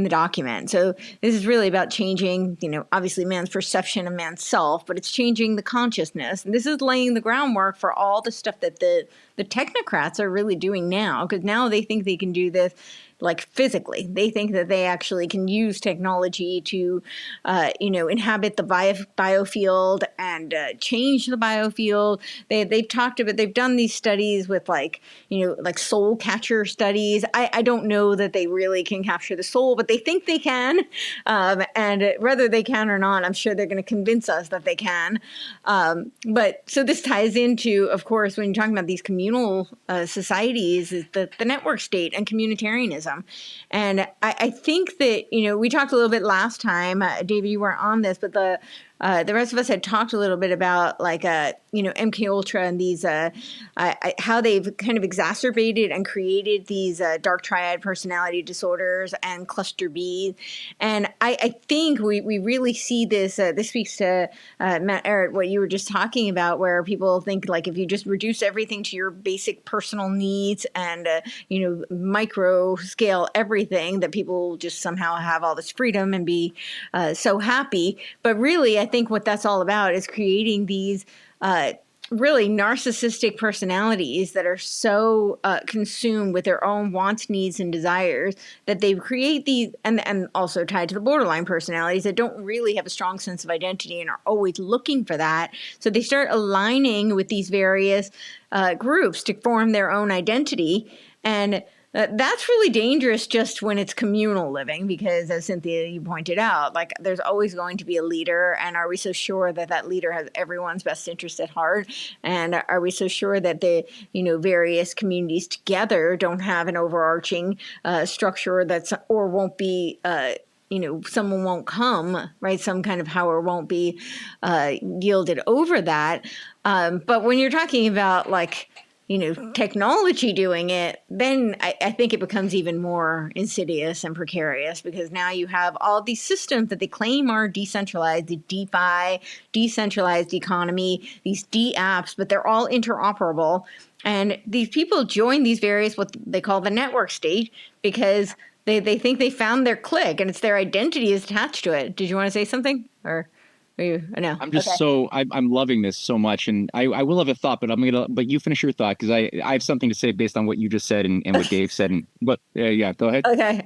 document. So this is really about changing, obviously man's perception of man's self, but it's changing the consciousness. And this is laying the groundwork for all the stuff that the technocrats are really doing now, because now they think they can do this like physically. They think that they actually can use technology to, inhabit the biofield and change the biofield. They've talked about, they've done these studies with like soul catcher studies. I don't know that they really can capture the soul, but they think they can. And whether they can or not, I'm sure they're going to convince us that they can. But so this ties into, of course, when you're talking about these communal societies, is the network state and communitarianism. And I think that, we talked a little bit last time, David, you weren't on this, but the rest of us had talked a little bit about like, MK Ultra and these, how they've kind of exacerbated and created these dark triad personality disorders and cluster B. And I think we really see this, this speaks to Matt Ehret, what you were just talking about, where people think like if you just reduce everything to your basic personal needs and, micro scale everything, that people will just somehow have all this freedom and be so happy. But really, I think what that's all about is creating these really narcissistic personalities that are so consumed with their own wants, needs, and desires that they create these, and also tied to the borderline personalities that don't really have a strong sense of identity and are always looking for that. So they start aligning with these various groups to form their own identity. And that's really dangerous just when it's communal living, because as Cynthia, you pointed out, like there's always going to be a leader. And are we so sure that that leader has everyone's best interest at heart? And are we so sure that the, various communities together don't have an overarching structure that's, or won't be, someone won't come, right? Some kind of power won't be yielded over that. But when you're talking about like, technology doing it, then I think it becomes even more insidious and precarious, because now you have all these systems that they claim are decentralized, the DeFi, decentralized economy, these D-apps, but they're all interoperable. And these people join these various, what they call the network state, because they think they found their clique and it's their identity is attached to it. Did you want to say something? Or... No. I'm just I'm loving this so much, and I will have a thought, but but you finish your thought, because I have something to say based on what you just said and what Dave said. But yeah, go ahead. Okay,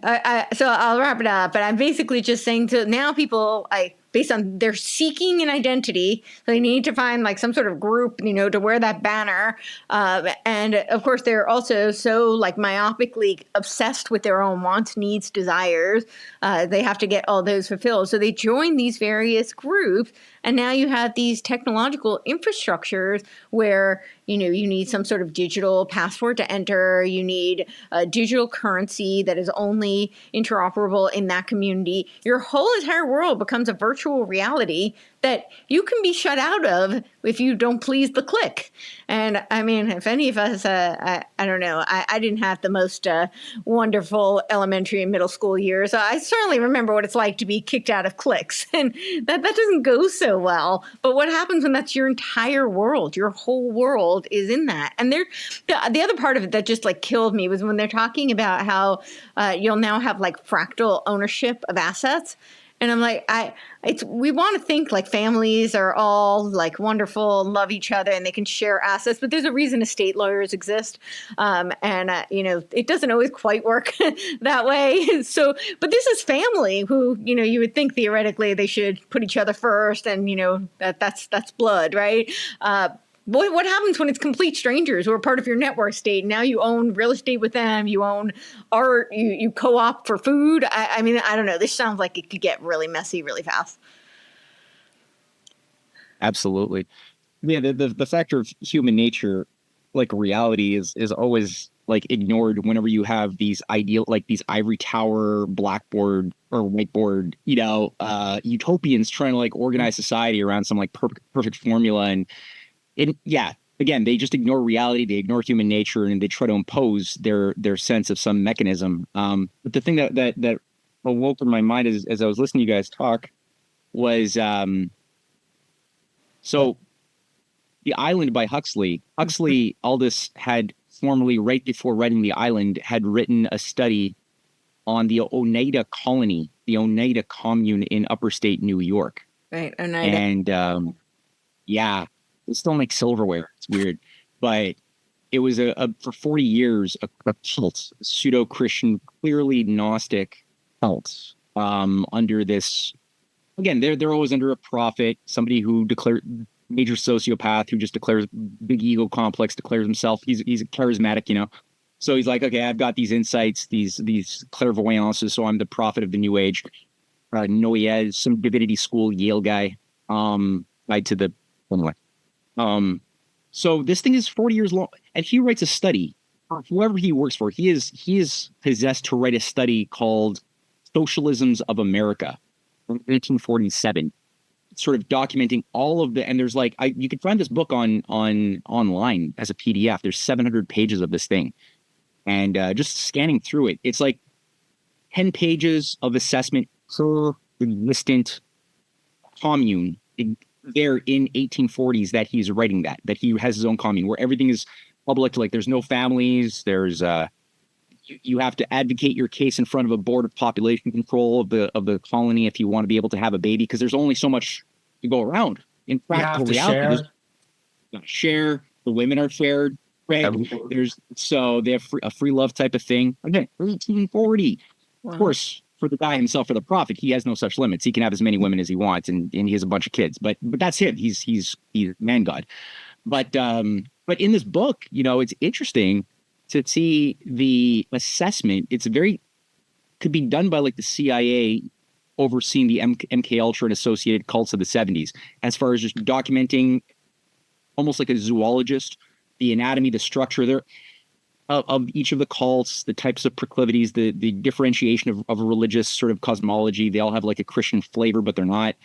so I'll wrap it up. But I'm basically just saying, to now people, based on they're seeking an identity, they need to find like some sort of group, to wear that banner. And of course, they're also so like myopically obsessed with their own wants, needs, desires. They have to get all those fulfilled. So they join these various groups. And now you have these technological infrastructures where, you need some sort of digital passport to enter. You need a digital currency that is only interoperable in that community. Your whole entire world becomes a virtual reality that you can be shut out of if you don't please the clique. And I mean, if any of us, I don't know, I didn't have the most wonderful elementary and middle school years. I certainly remember what it's like to be kicked out of cliques, and that doesn't go so well. But what happens when that's your entire world? Your whole world is in that. And the other part of it that just like killed me was when they're talking about how you'll now have like fractal ownership of assets. And I'm like, we want to think like families are all like wonderful, love each other, and they can share assets. But there's a reason estate lawyers exist, and it doesn't always quite work that way. So, but this is family who you would think theoretically they should put each other first, and that's blood, right? What happens when it's complete strangers who are part of your network state? Now you own real estate with them, you own art, you co-op for food. I mean, I don't know. This sounds like it could get really messy really fast. Absolutely. Yeah, the factor of human nature, like reality, is always like ignored whenever you have these ideal, like these ivory tower, blackboard or whiteboard, utopians trying to like organize society around some like perfect formula. And again, they just ignore reality, they ignore human nature, and they try to impose their sense of some mechanism. But the thing that awoke in my mind as I was listening to you guys talk was so The Island by Huxley. Huxley, Aldous had formerly, right before writing The Island, had written a study on the Oneida colony, the Oneida commune in upper state New York. Right, Oneida. And yeah, they still make silverware. It's weird. But it was for 40 years, a cult, a pseudo-Christian, clearly Gnostic cult under this. Again, they're always under a prophet, somebody who declared major sociopath who just declares big ego complex, declares himself. He's charismatic, you know. So he's like, okay, I've got these insights, these clairvoyances, so I'm the prophet of the new age. Noyes, some divinity school Yale guy, tied to the anyway. So this thing is 40 years long, and he writes a study. Whoever he works for, he is possessed to write a study called Socialisms of America in 1847, sort of documenting all of the, and there's like, you can find this book online as a PDF. There's 700 pages of this thing. And just scanning through it, it's like 10 pages of assessment per existent commune there in 1840s that he's writing that he has his own commune where everything is public. Like there's no families. There's you have to advocate your case in front of a board of population control of the colony if you want to be able to have a baby, because there's only so much to go around. In practical reality, share. The women are shared. Right. They have a free love type of thing. Again, 1840. Wow. Of course, for the guy himself, for the prophet, he has no such limits. He can have as many women as he wants, and he has a bunch of kids. But that's him. He's man god. But in this book, you know, it's interesting to see the assessment. It's could be done by like the CIA overseeing the MK Ultra and associated cults of the 70s, as far as just documenting almost like a zoologist, the anatomy, the structure of each of the cults, the types of proclivities, the differentiation of a religious sort of cosmology. They all have like a Christian flavor, but they're not.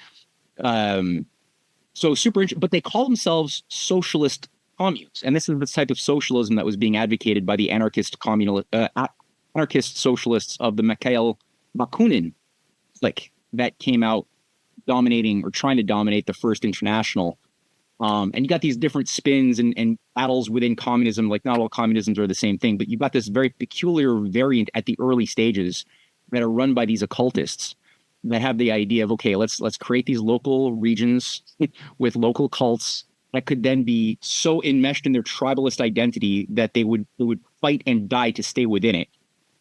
So super interesting, but they call themselves socialist communes. And this is the type of socialism that was being advocated by the anarchist socialists of the Mikhail Bakunin clique that came out dominating or trying to dominate the First International. And you got these different spins and battles within communism. Like not all communisms are the same thing, but you've got this very peculiar variant at the early stages that are run by these occultists that have the idea of, okay, let's create these local regions with local cults that could then be so enmeshed in their tribalist identity that they would fight and die to stay within it.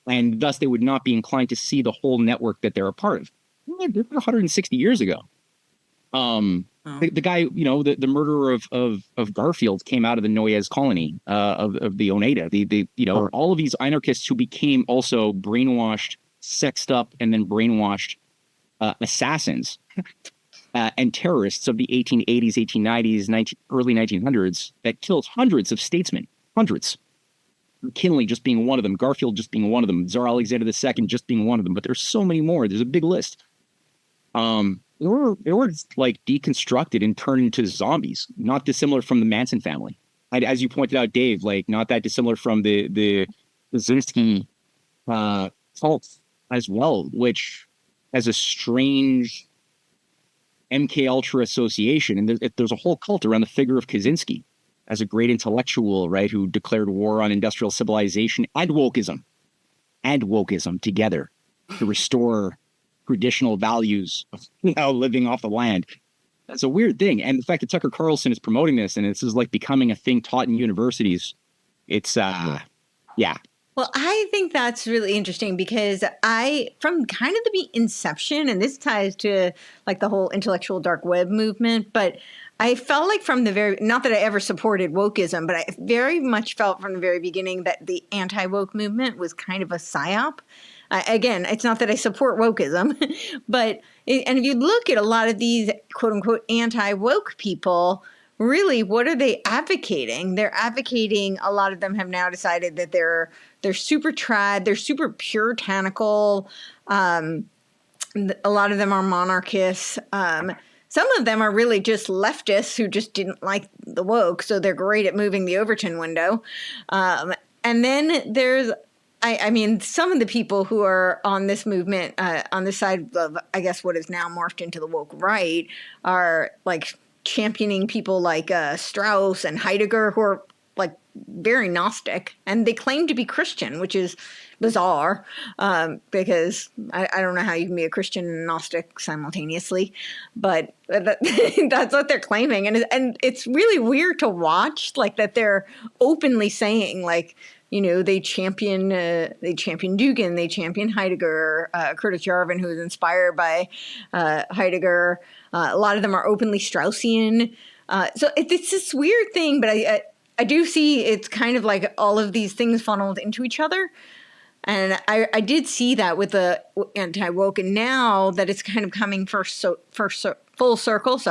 And thus they would not be inclined to see the whole network that they're a part of. 160 years ago. The guy, you know, the murderer of Garfield came out of the Noyes colony of the Oneida. All of these anarchists who became also brainwashed, sexed up, and then brainwashed assassins and terrorists of the 1880s, 1890s, early 1900s that killed hundreds of statesmen, hundreds. McKinley just being one of them, Garfield just being one of them, Tsar Alexander II just being one of them. But there's so many more. There's a big list. They were like deconstructed and turned into zombies, not dissimilar from the Manson family. As you pointed out, Dave, like not that dissimilar from the Brzezinski cult as well, which has a strange MK Ultra association. And there's a whole cult around the figure of Kaczynski as a great intellectual, right, who declared war on industrial civilization and wokeism together to restore traditional values of living off the land. That's a weird thing. And the fact that Tucker Carlson is promoting this and this is like becoming a thing taught in universities, it's yeah. Well, I think that's really interesting because from kind of the inception, and this ties to like the whole intellectual dark web movement, but I felt like from the not that I ever supported wokeism, but I very much felt from the very beginning that the anti-woke movement was kind of a psyop. Again, it's not that I support wokeism, but and if you look at a lot of these quote unquote anti-woke people, really, what are they advocating? They're advocating, a lot of them have now decided that they're super trad, they're super puritanical. A lot of them are monarchists. Some of them are really just leftists who just didn't like the woke, so they're great at moving the Overton window. And then there's I mean, some of the people who are on this movement, on this side of, I guess, what is now morphed into the woke right, are like championing people like Strauss and Heidegger, who are like very Gnostic, and they claim to be Christian, which is bizarre, because I don't know how you can be a Christian and Gnostic simultaneously, but that's what they're claiming, and it's really weird to watch, like that they're openly saying like, you know, they champion Dugin, they champion Heidegger, Curtis Yarvin, who is inspired by Heidegger. A lot of them are openly Straussian. So it's this weird thing, but I do see it's kind of like all of these things funneled into each other. And I did see that with the anti-woke, and now that it's kind of coming full circle,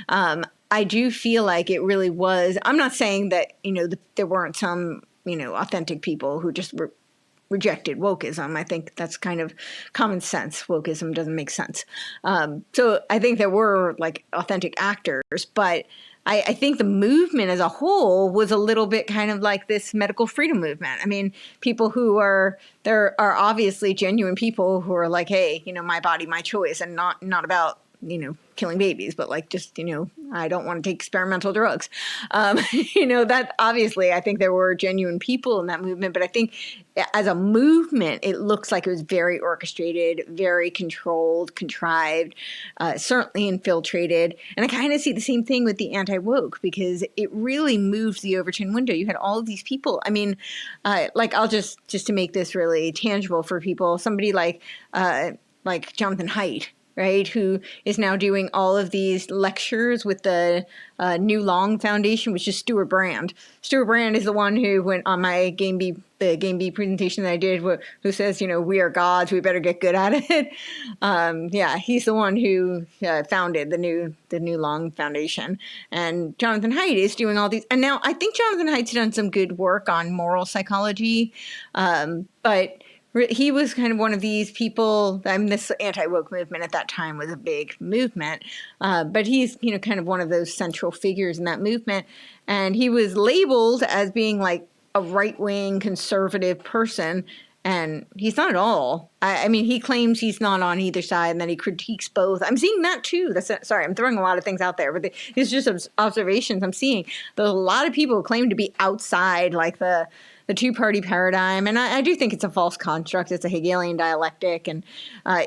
I do feel like it really was. I'm not saying that, you know, there weren't some, you know, authentic people who just rejected wokeism. I think that's kind of common sense. Wokeism doesn't make sense. So I think there were like authentic actors, but I think the movement as a whole was a little bit kind of like this medical freedom movement. I mean, people there are obviously genuine people who are like, hey, you know, my body, my choice, and not about, you know, killing babies, but like just, you know, I don't want to take experimental drugs. You know, that obviously I think there were genuine people in that movement, but I think as a movement, it looks like it was very orchestrated, very controlled, contrived, certainly infiltrated. And I kind of see the same thing with the anti-woke, because it really moved the Overton window. You had all of these people. I mean, like I'll just to make this really tangible for people, somebody like Jonathan Haidt, right, who is now doing all of these lectures with the New Long Foundation, which is Stuart Brand. Stuart Brand is the one who went on my the Game B presentation that I did, who says, you know, we are gods, we better get good at it. Yeah, he's the one who founded the New Long Foundation. And Jonathan Haidt is doing all these. And now I think Jonathan Haidt's done some good work on moral psychology, but he was kind of one of these people. I mean, this anti-woke movement at that time was a big movement, but he's, you know, kind of one of those central figures in that movement. And he was labeled as being like a right-wing conservative person, and he's not at all. I mean, he claims he's not on either side, and then he critiques both. I'm seeing that too. Sorry, I'm throwing a lot of things out there, but it's just observations I'm seeing. There's a lot of people who claim to be outside, like the two-party paradigm, and I do think it's a false construct. It's a Hegelian dialectic, and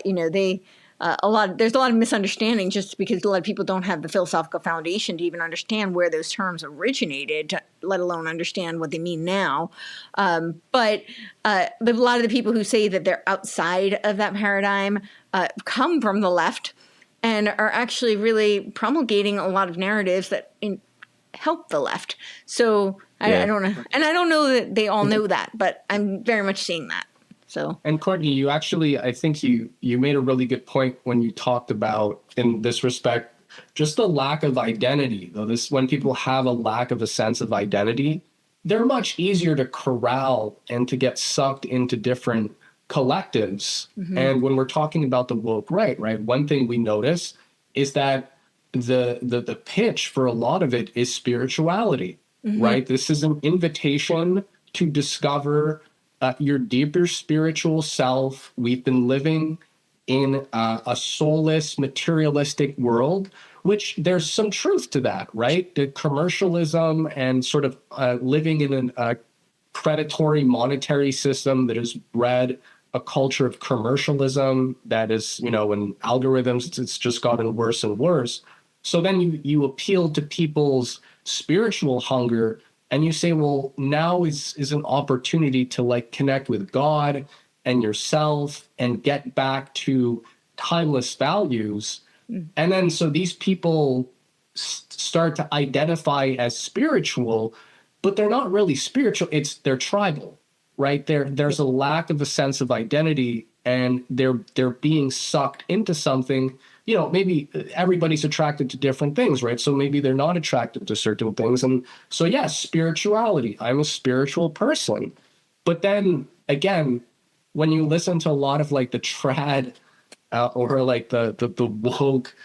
you know, there's a lot of misunderstanding just because a lot of people don't have the philosophical foundation to even understand where those terms originated, let alone understand what they mean now. But a lot of the people who say that they're outside of that paradigm come from the left and are actually really promulgating a lot of narratives that help the left. So I don't know. And I don't know that they all know that, but I'm very much seeing that. So. And Courtney, you actually, I think you made a really good point when you talked about, in this respect, just the lack of identity. Though when people have a lack of a sense of identity, they're much easier to corral and to get sucked into different collectives. Mm-hmm. And when we're talking about the woke right, one thing we notice is that the pitch for a lot of it is spirituality. Mm-hmm. Right? This is an invitation to discover your deeper spiritual self. We've been living in a soulless, materialistic world, which there's some truth to that, right? The commercialism and sort of living in a predatory monetary system that has bred a culture of commercialism that is, you know, in algorithms, it's just gotten worse and worse. So then you appeal to people's spiritual hunger, and you say, well, now is an opportunity to like connect with God and yourself and get back to timeless values. And then so these people start to identify as spiritual, but they're not really spiritual. They're tribal, right? There's a lack of a sense of identity, and they're being sucked into something. You know, maybe everybody's attracted to different things, right? So maybe they're not attracted to certain things. And so, yes, spirituality. I'm a spiritual person. But then again, when you listen to a lot of like the trad or like the woke,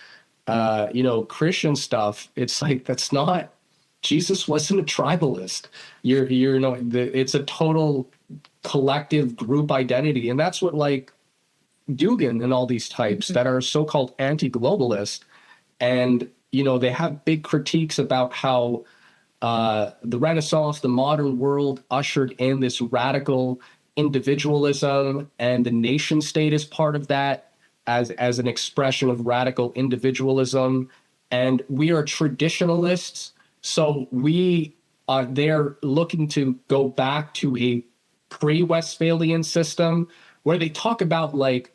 you know, Christian stuff, it's like, that's not, Jesus wasn't a tribalist. You know, it's a total collective group identity. And that's what like Dugan and all these types that are so-called anti-globalist. And, you know, they have big critiques about how the Renaissance, the modern world ushered in this radical individualism, and the nation state is part of that as an expression of radical individualism. And we are traditionalists, so they're looking to go back to a pre-Westphalian system where they talk about like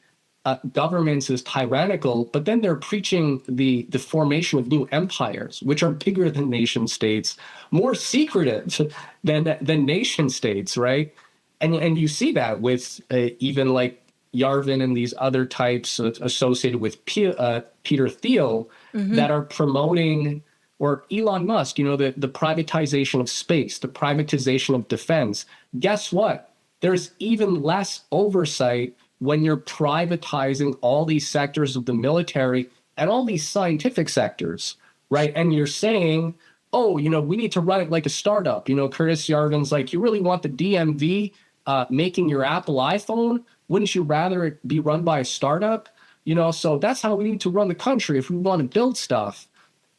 governments as tyrannical, but then they're preaching the formation of new empires, which are bigger than nation states, more secretive than nation states, right? And you see that with even like Yarvin and these other types associated with Peter Thiel that are promoting, or Elon Musk, you know, the privatization of space, the privatization of defense. Guess what? There's even less oversight when you're privatizing all these sectors of the military and all these scientific sectors, right? And you're saying, oh, you know, we need to run it like a startup. You know, Curtis Yarvin's like, you really want the DMV making your Apple iPhone? Wouldn't you rather it be run by a startup? You know, so that's how we need to run the country if we want to build stuff.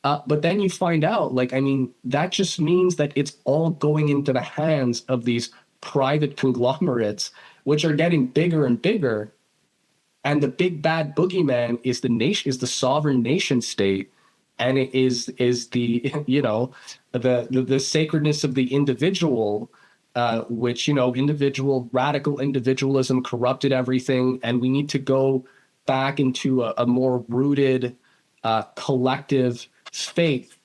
But then you find out, like, I mean, that just means that it's all going into the hands of these private conglomerates, which are getting bigger and bigger. And the big bad boogeyman is the sovereign nation state. And it is the, you know, the sacredness of the individual, which, you know, radical individualism corrupted everything. And we need to go back into a more rooted collective faith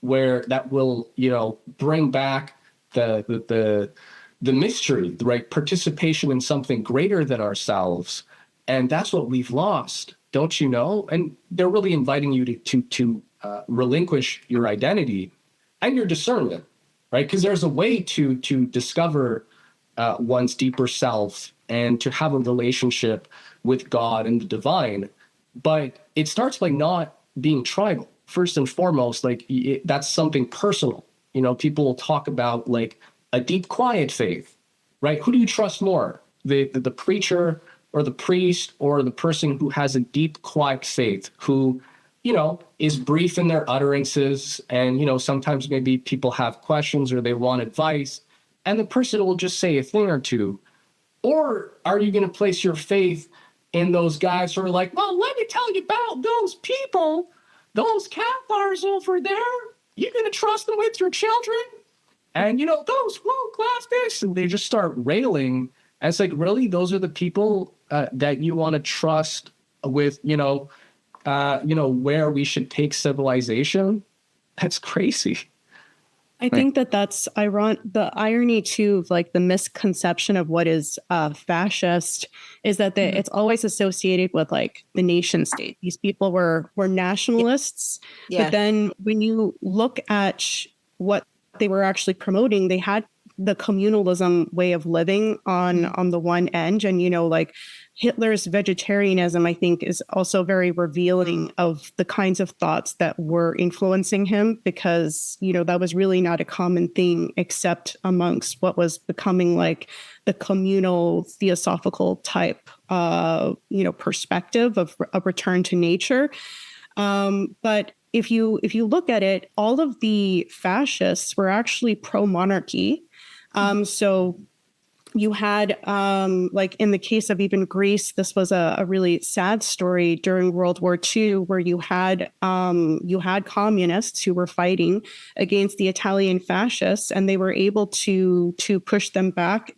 where that will, you know, bring back the mystery, the right participation in something greater than ourselves. And that's what we've lost, don't you know? And they're really inviting you to relinquish your identity and your discernment, right? Because there's a way to discover one's deeper self and to have a relationship with God and the divine. But it starts by not being tribal. First and foremost, like that's something personal. You know, people will talk about like a deep, quiet faith, right? Who do you trust more? The preacher or the priest, or the person who has a deep, quiet faith, who, you know, is brief in their utterances. And, you know, sometimes maybe people have questions or they want advice, and the person will just say a thing or two. Or are you going to place your faith in those guys who are like, well, let me tell you about those people, those Cathars over there. You're going to trust them with your children? And, you know, those woke leftists, and they just start railing. And it's like, really, those are the people that you want to trust with, you know, where we should take civilization? That's crazy. I think that's ironic. The irony too, of like the misconception of what is fascist, is that it's always associated with like the nation state. These people were nationalists, but then when you look at what they were actually promoting, they had the communalism way of living on the one end, and you know, like Hitler's vegetarianism, I think, is also very revealing of the kinds of thoughts that were influencing him, because, you know, that was really not a common thing except amongst what was becoming like the communal theosophical type, perspective of a return to nature. But if you look at it, all of the fascists were actually pro-monarchy. So you had, like in the case of even Greece, this was a really sad story during World War II, where you had communists who were fighting against the Italian fascists, and they were able to push them back.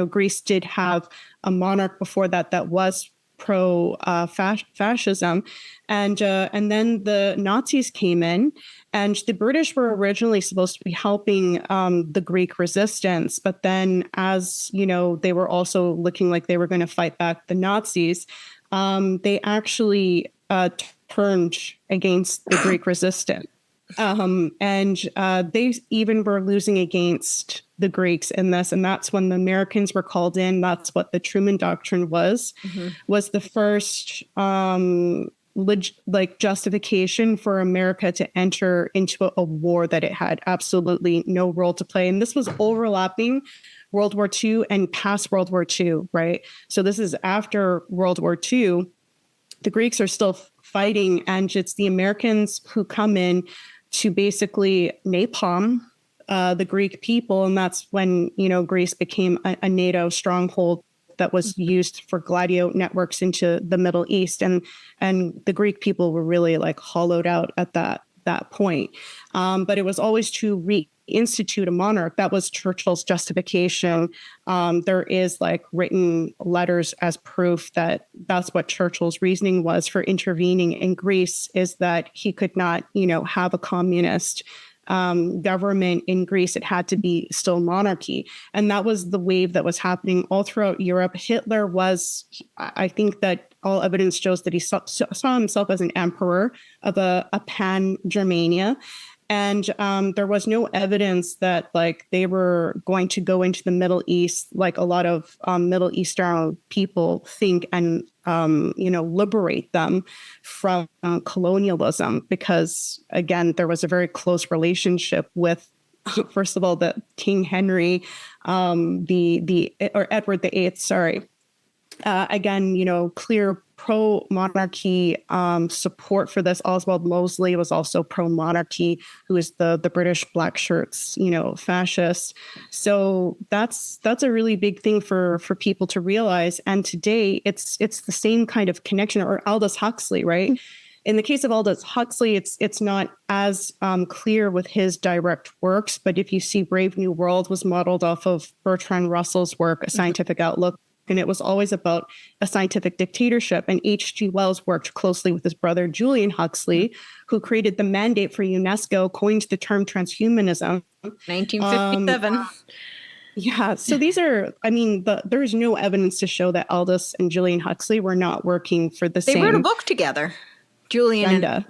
Greece did have a monarch before that was pro-fascism, and then the Nazis came in. And the British were originally supposed to be helping the Greek resistance, but then, as you know, they were also looking like they were going to fight back the Nazis. They actually turned against the Greek resistance, and they even were losing against the Greeks in this. And that's when the Americans were called in. That's what the Truman Doctrine was the first like justification for America to enter into a war that it had absolutely no role to play. And this was overlapping World War II and past World War II, right? So this is after World War II. The Greeks are still fighting, and it's the Americans who come in to basically napalm the Greek people. And that's when, Greece became a NATO stronghold that was used for gladio networks into the Middle East. And the Greek people were really like hollowed out at that point. But it was always to reinstitute a monarch. That was Churchill's justification. There is like written letters as proof that that's what Churchill's reasoning was for intervening in Greece, is that he could not, have a communist government in Greece. It had to be still monarchy. And that was the wave that was happening all throughout Europe. Hitler was, I think that all evidence shows that he saw himself as an emperor of a pan-Germania. And there was no evidence that like they were going to go into the Middle East, like a lot of Middle Eastern people think, and liberate them from colonialism, because again, there was a very close relationship with, first of all, the King Henry, or Edward VIII, sorry. Again, clear pro-monarchy support for this. Oswald Mosley was also pro-monarchy, who is the British black shirts, fascist. So that's a really big thing for people to realize. And today it's the same kind of connection. Or Aldous Huxley, right? In the case of Aldous Huxley, it's not as clear with his direct works, but if you see Brave New World was modeled off of Bertrand Russell's work, A Scientific Outlook, and it was always about a scientific dictatorship. And H.G. Wells worked closely with his brother, Julian Huxley, who created the mandate for UNESCO, coined the term transhumanism. 1957. Yeah. So these are, there is no evidence to show that Aldous and Julian Huxley were not working for the same. They wrote a book together. Julian agenda.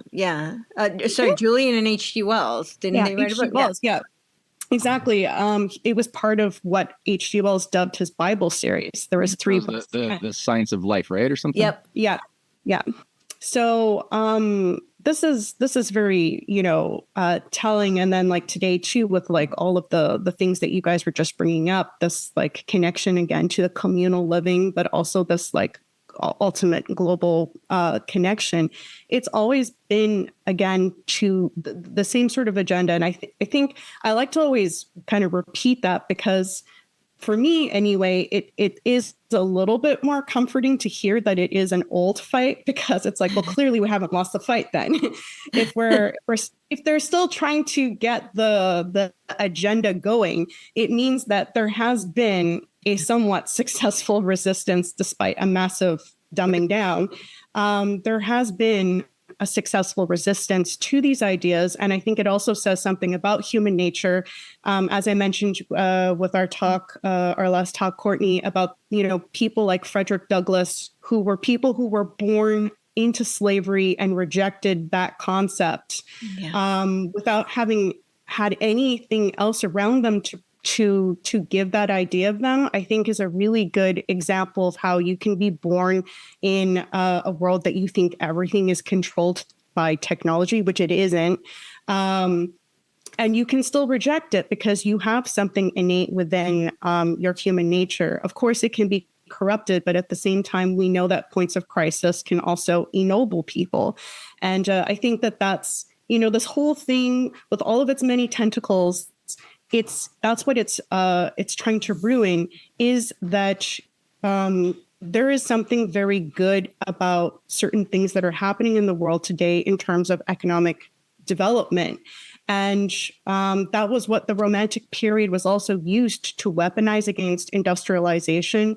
Julian and H.G. Wells. Didn't they write a book? Wells, yeah. Exactly. It was part of what H.G. Wells dubbed his Bible series. There was 3 books. The Science of Life, right? Or something? Yep. Yeah. So this is very, telling. And then like today too, with like all of the things that you guys were just bringing up, this like connection again to the communal living, but also this like ultimate global connection. It's always been, again, to the same sort of agenda. And I think I like to always kind of repeat that, because for me anyway, it is a little bit more comforting to hear that it is an old fight, because it's like, well, clearly we haven't lost the fight then. If they're still trying to get the agenda going, it means that there has been a somewhat successful resistance despite a massive dumbing down. There has been a successful resistance to these ideas. And I think it also says something about human nature. As I mentioned with our last talk, Courtney, about, people like Frederick Douglass, who were people who were born into slavery and rejected that concept without having had anything else around them to give that idea of them, I think is a really good example of how you can be born in a world that you think everything is controlled by technology, which it isn't. And you can still reject it because you have something innate within your human nature. Of course, it can be corrupted, but at the same time, we know that points of crisis can also ennoble people. And I think that's, this whole thing with all of its many tentacles, that's what it's trying to ruin, is that there is something very good about certain things that are happening in the world today in terms of economic development. And that was what the Romantic period was also used to weaponize against industrialization,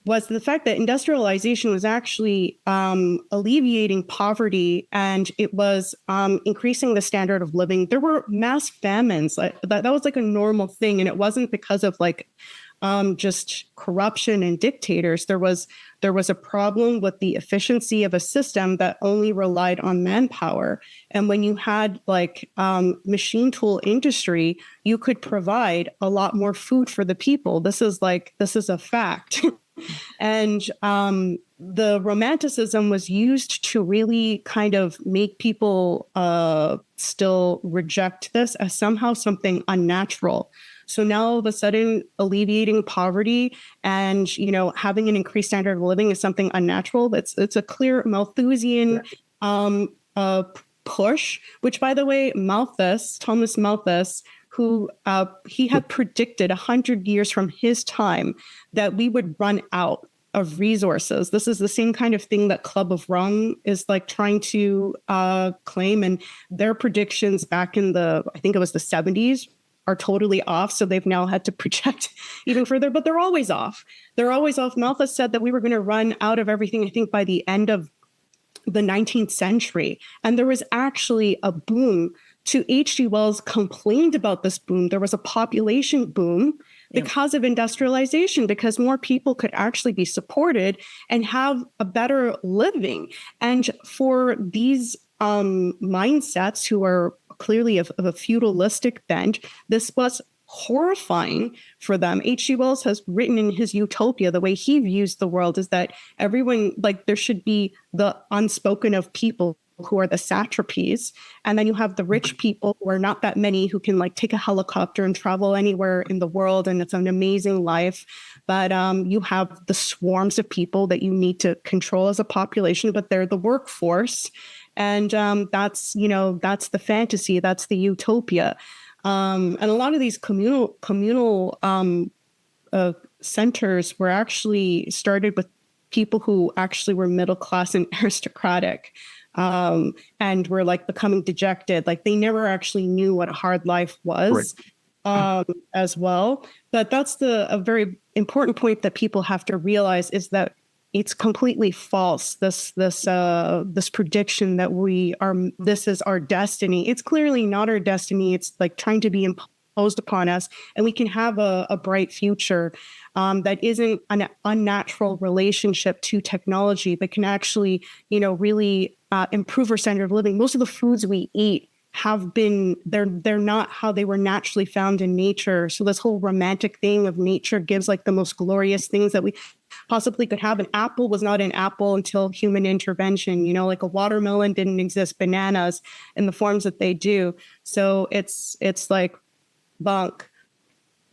was the fact that industrialization was actually alleviating poverty, and it was increasing the standard of living. There were mass famines. That was like a normal thing. And it wasn't because of like just corruption and dictators. There was a problem with the efficiency of a system that only relied on manpower. And when you had like machine tool industry, you could provide a lot more food for the people. This is a fact. And the Romanticism was used to really kind of make people still reject this as somehow something unnatural. So now all of a sudden, alleviating poverty and, you know, having an increased standard of living is something unnatural. It's a clear Malthusian push, which, by the way, Thomas Malthus, who he had predicted 100 years from his time that we would run out of resources. This is the same kind of thing that Club of Rome is like trying to claim, and their predictions back in I think it was the 70s, are totally off. So they've now had to project even further, but they're always off. They're always off. Malthus said that we were going to run out of everything, I think, by the end of the 19th century. And there was actually a boom. To H.G. Wells complained about this boom. There was a population boom because of industrialization, because more people could actually be supported and have a better living. And for these mindsets who are clearly of a feudalistic bent, this was horrifying for them. H.G. Wells has written in his Utopia, the way he views the world is that everyone, like, there should be the unspoken of people who are the satrapies. And then you have the rich people, who are not that many, who can like take a helicopter and travel anywhere in the world. And it's an amazing life. But you have the swarms of people that you need to control as a population, but they're the workforce. And that's the fantasy, that's the utopia. And a lot of these communal centers were actually started with people who actually were middle class and aristocratic, and were like becoming dejected. Like they never actually knew what a hard life was, as well. But that's a very important point that people have to realize, is that it's completely false. This prediction that this is our destiny. It's clearly not our destiny. It's like trying to be imposed upon us, and we can have a bright future that isn't an unnatural relationship to technology, but can actually, really improve our standard of living. Most of the foods we eat they're not how they were naturally found in nature. So this whole romantic thing of nature gives like the most glorious things that we possibly could have. An apple was not an apple until human intervention, like a watermelon didn't exist, bananas in the forms that they do. So it's like bunk.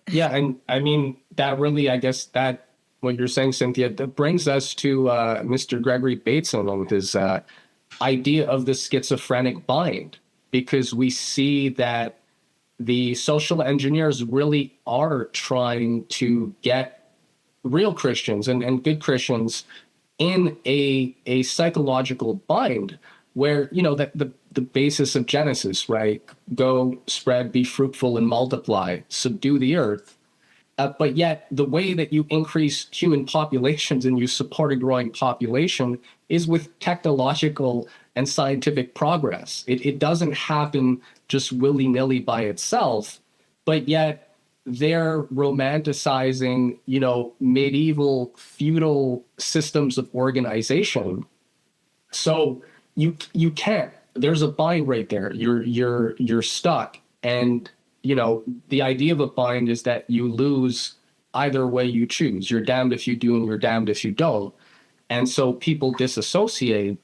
Yeah. And I mean, that really, I guess that what you're saying, Cynthia, that brings us to Mr. Gregory Bateson on his idea of the schizophrenic mind, because we see that the social engineers really are trying to get real Christians and good Christians in a psychological bind where, that the basis of Genesis, right? Go, spread, be fruitful, and multiply, subdue the earth. But yet the way that you increase human populations and you support a growing population is with technological and scientific progress. It doesn't happen just willy-nilly by itself, but yet they're romanticizing, medieval feudal systems of organization. So you can't. There's a bind right there. You're stuck. And the idea of a bind is that you lose either way you choose. You're damned if you do and you're damned if you don't. And so people disassociate.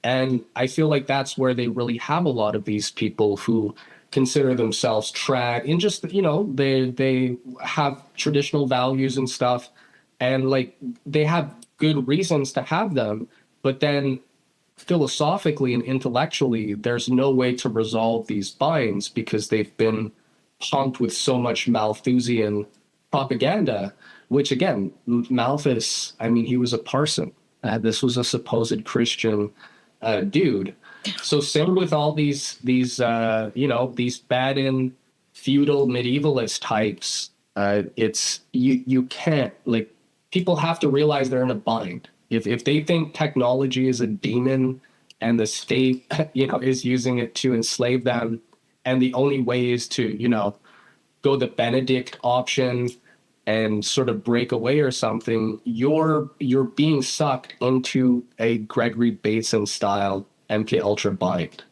And I feel like that's where they really have a lot of these people who consider themselves trad and just, they have traditional values and stuff. And like they have good reasons to have them. But then philosophically and intellectually, there's no way to resolve these binds because they've been pumped with so much Malthusian propaganda, which again, Malthus, I mean, he was a parson. This was a supposed Christian dude. So same with all these these bad in feudal medievalist types. It's you can't, like, people have to realize they're in a bind. If they think technology is a demon and the state, is using it to enslave them, and the only way is to, go the Benedict option and sort of break away or something, you're being sucked into a Gregory Bateson style MK Ultra bind.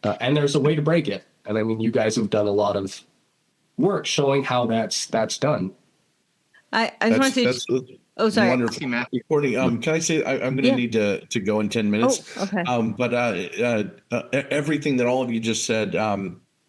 And there's a way to break it. And I mean, you guys have done a lot of work showing how that's done. I just want to say, Oh, sorry. Wonderful, Matthew. Courtney, can I say I'm going to need to go in 10 minutes? Oh, okay. But everything that all of you just said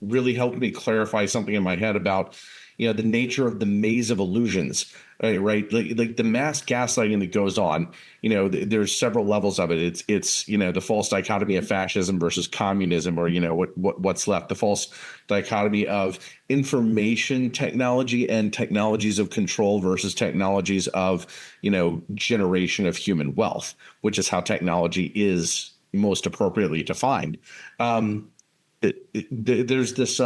really helped me clarify something in my head about, the nature of the maze of illusions, right? Like the mass gaslighting that goes on. There's several levels of it. It's the false dichotomy of fascism versus communism, or what's left, the false dichotomy of information technology and technologies of control versus technologies of generation of human wealth, which is how technology is most appropriately defined. There's this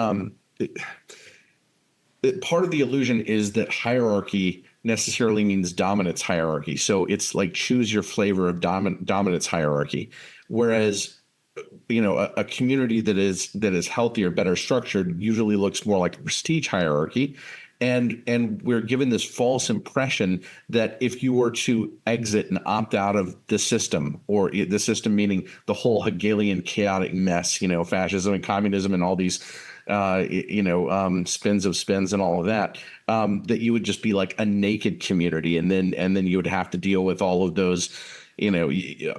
part of the illusion is that hierarchy necessarily means dominance hierarchy. So it's like choose your flavor of dominance hierarchy. Whereas, a community that is healthier, better structured usually looks more like a prestige hierarchy. And we're given this false impression that if you were to exit and opt out of the system, or the system meaning the whole Hegelian chaotic mess, fascism and communism and all these spins of spins and all of that, that you would just be like a naked community, and then you would have to deal with all of those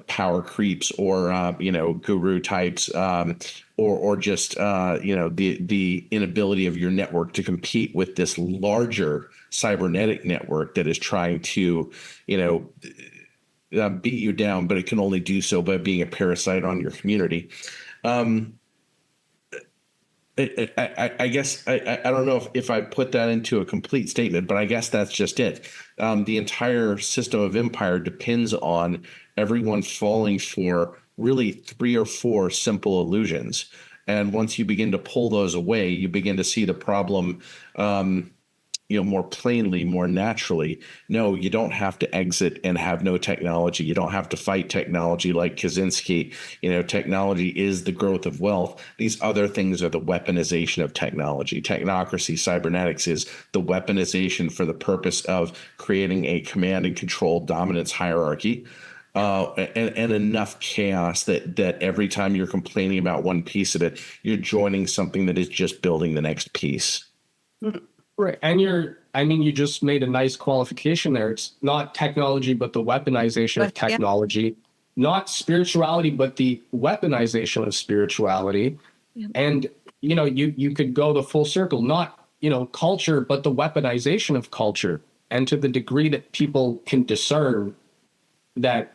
power creeps, or guru types, or just the inability of your network to compete with this larger cybernetic network that is trying to beat you down, but it can only do so by being a parasite on your community. I guess I don't know if I put that into a complete statement, but I guess that's just it. The entire system of empire depends on everyone falling for really 3 or 4 simple illusions. And once you begin to pull those away, you begin to see the problem more plainly, more naturally. No, you don't have to exit and have no technology. You don't have to fight technology like Kaczynski. Technology is the growth of wealth. These other things are the weaponization of technology. Technocracy, cybernetics is the weaponization for the purpose of creating a command and control dominance hierarchy. And enough chaos that every time you're complaining about one piece of it, you're joining something that is just building the next piece. Right. And you just made a nice qualification there. It's not technology, but the weaponization of technology, not spirituality, but the weaponization of spirituality. Yeah. And, you could go the full circle, not, culture, but the weaponization of culture. And to the degree that people can discern that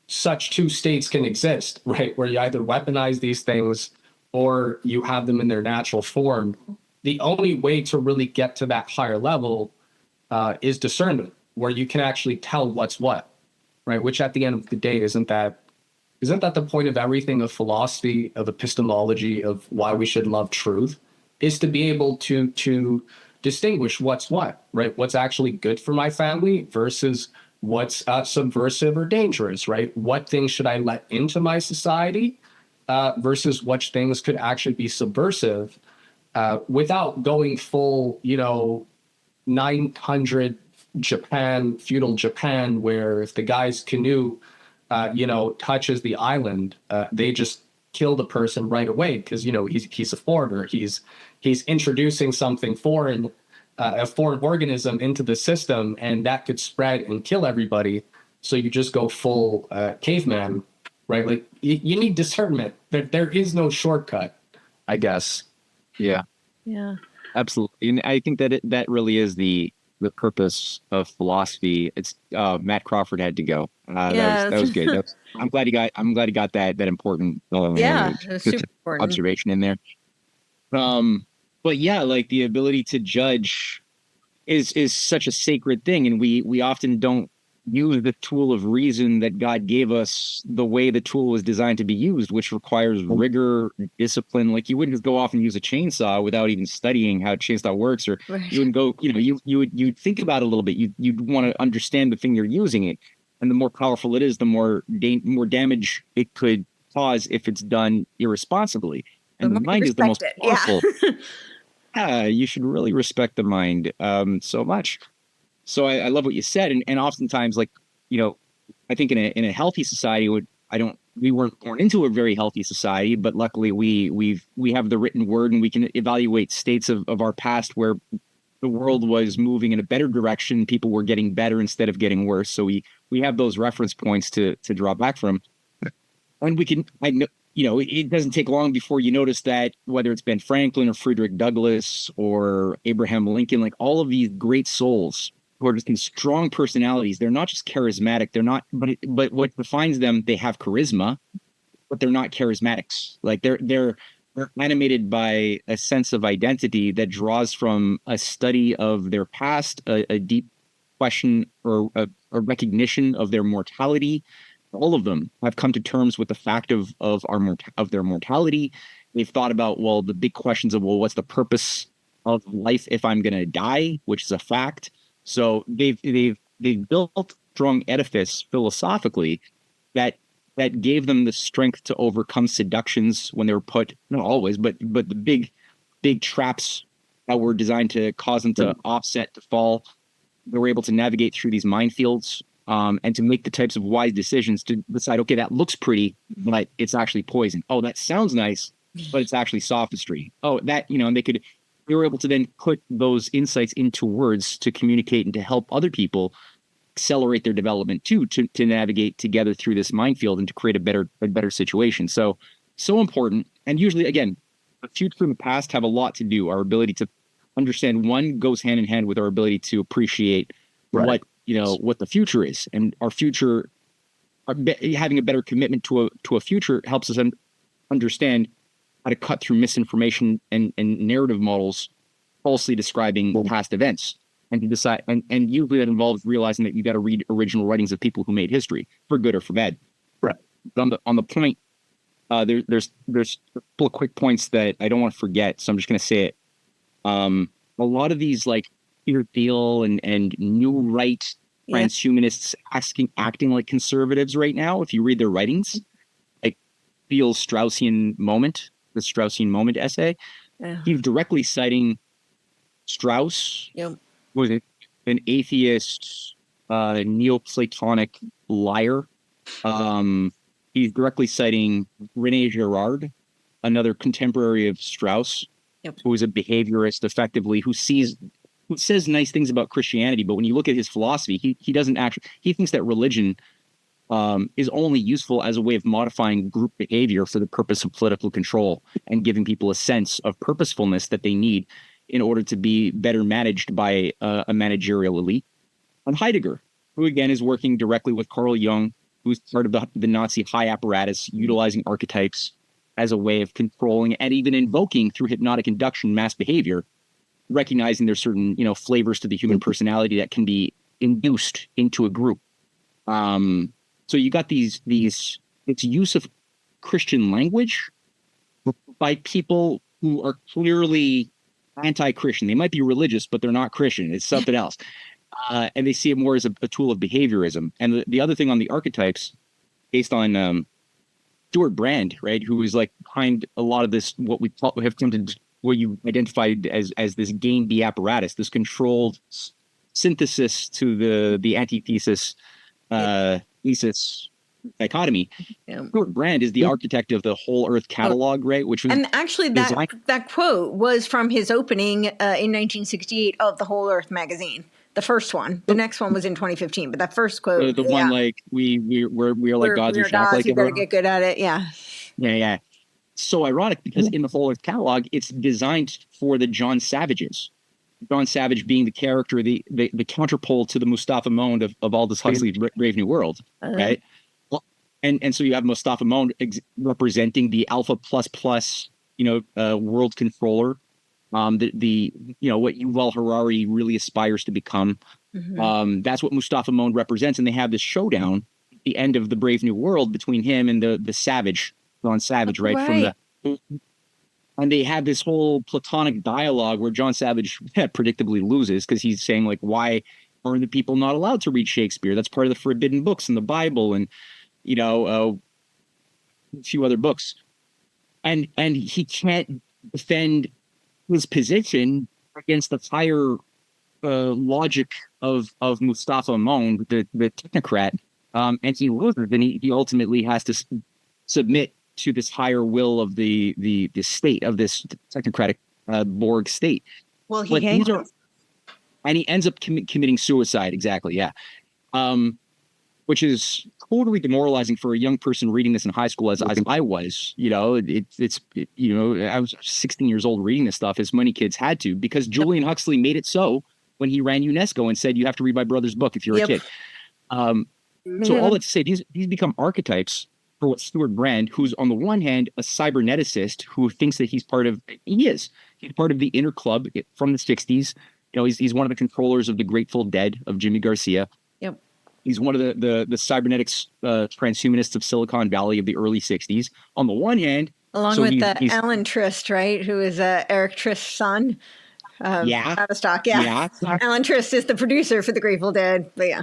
such two states can exist, right, where you either weaponize these things or you have them in their natural form, the only way to really get to that higher level is discernment, where you can actually tell what's what, right? Which at the end of the day, isn't that the point of everything, of philosophy, of epistemology, of why we should love truth, is to be able to distinguish what's what, right? What's actually good for my family versus what's subversive or dangerous, right? What things should I let into my society versus which things could actually be subversive, without going full, 900 Japan, feudal Japan, where if the guy's canoe, touches the island, they just kill the person right away because, he's a foreigner. He's introducing something foreign, a foreign organism into the system, and that could spread and kill everybody. So you just go full caveman, right? Like you need discernment. There is no shortcut, I guess. Yeah. Yeah. Absolutely. And I think that really is the purpose of philosophy. It's Matt Crawford had to go. That was good. I'm glad he got that important super important observation in there. But yeah, like the ability to judge is such a sacred thing, and we often don't use the tool of reason that God gave us the way the tool was designed to be used, which requires rigor, discipline. Like you wouldn't just go off and use a chainsaw without even studying how a chainsaw works, or you wouldn't go, you'd think about it a little bit. You'd want to understand the thing you're using it. And the more powerful it is, the more damage it could cause if it's done irresponsibly. And the mind is the most powerful. Yeah, you should really respect the mind so much. So I love what you said, and oftentimes, like, I think in a healthy society, we weren't born into a very healthy society, but luckily we have the written word, and we can evaluate states of our past where the world was moving in a better direction. People were getting better instead of getting worse. So we have those reference points to draw back from. And we can, it doesn't take long before you notice that whether it's Ben Franklin or Frederick Douglass or Abraham Lincoln, like all of these great souls who are just these strong personalities, they're not just charismatic. They're not, but what defines them, they have charisma, but they're not charismatics. Like they're animated by a sense of identity that draws from a study of their past, a deep question or a recognition of their mortality. All of them have come to terms with the fact of their mortality. They've thought about, well, the big questions of, well, what's the purpose of life if I'm going to die, which is a fact. So they've built a strong edifice philosophically that gave them the strength to overcome seductions when they were put, not always, but the big traps that were designed to cause them to offset, to fall. They were able to navigate through these minefields and to make the types of wise decisions to decide, okay, that looks pretty, but it's actually poison. Oh, that sounds nice, but it's actually sophistry. Oh, that, and they were able to then put those insights into words to communicate and to help other people accelerate their development too, to navigate together through this minefield and to create a better situation. So important. And usually, again, the future and the past have a lot to do. Our ability to understand one goes hand in hand with our ability to appreciate what the future is, and our future, having a better commitment to a future helps us understand how to cut through misinformation and narrative models falsely describing past events. And to decide, and usually that involves realizing that you got to read original writings of people who made history, for good or for bad. Right. On the point, there's a couple of quick points that I don't want to forget, so I'm just going to say it. A lot of these like Peter Thiel and new right transhumanists acting like conservatives right now. If you read their writings, like Thiel's Straussian moment, the Straussian moment essay, he's directly citing Strauss. Yep. Was it an atheist, Neoplatonic liar? He's directly citing René Girard, another contemporary of Strauss, who is a behaviorist, effectively, who says nice things about Christianity, but when you look at his philosophy, he doesn't actually. He thinks that religion is only useful as a way of modifying group behavior for the purpose of political control and giving people a sense of purposefulness that they need in order to be better managed by a managerial elite. And Heidegger, who again is working directly with Carl Jung, who's part of the Nazi high apparatus, utilizing archetypes as a way of controlling and even invoking through hypnotic induction mass behavior, recognizing there's certain flavors to the human personality that can be induced into a group. So you got these it's use of Christian language by people who are clearly anti-Christian. They might be religious, but they're not Christian. It's something else. And they see it more as a tool of behaviorism. And the other thing on the archetypes, based on Stuart Brand, right, who is like behind a lot of this, what we have come to, what you identified as this gain B apparatus, this controlled synthesis to the antithesis thesis dichotomy. Stuart Brand is the architect of the Whole Earth catalog, right? Which was, and actually that quote was from his opening in 1968 of the Whole Earth magazine, the first one. The next one was in 2015, but that first quote, the one like we are like gods, we're gods, you better get good at it. Yeah. So ironic because in the Whole Earth catalog, it's designed for the John Savages. John Savage being the character, the counterpole to the Mustafa Mond of Aldous Huxley's Brave New World, right? And so you have Mustafa Mond representing the alpha plus world controller, what Yuval Harari really aspires to become. That's what Mustafa Mond represents, and they have this showdown at the end of the Brave New World between him and the Savage, John Savage, right? And they have this whole platonic dialogue where John Savage predictably loses because he's saying like, why are the people not allowed to read Shakespeare? That's part of the forbidden books in the Bible, and a few other books, and he can't defend his position against the higher logic of Mustafa Mond, the technocrat, and he loses, and he ultimately has to submit to this higher will of the state of this technocratic Borg state. Well, And he ends up committing suicide. Exactly. Yeah. Which is totally demoralizing for a young person reading this in high school, as I was. You know, I was 16 years old reading this stuff, as many kids had to, because Julian Huxley made it so when he ran UNESCO and said, you have to read my brother's book if you're a kid. So all that to say, these become archetypes for what Stuart Brand, who's on the one hand a cyberneticist who thinks that he's part of the inner club from the 60s. You know, he's one of the controllers of the Grateful Dead of Jimmy Garcia. Yep. He's one of the cybernetics transhumanists of Silicon Valley of the early 60s. On the one hand, along with Alan Trist, right, who is Eric Trist's son. Tavistock, yeah. Alan Trist is the producer for the Grateful Dead, but yeah.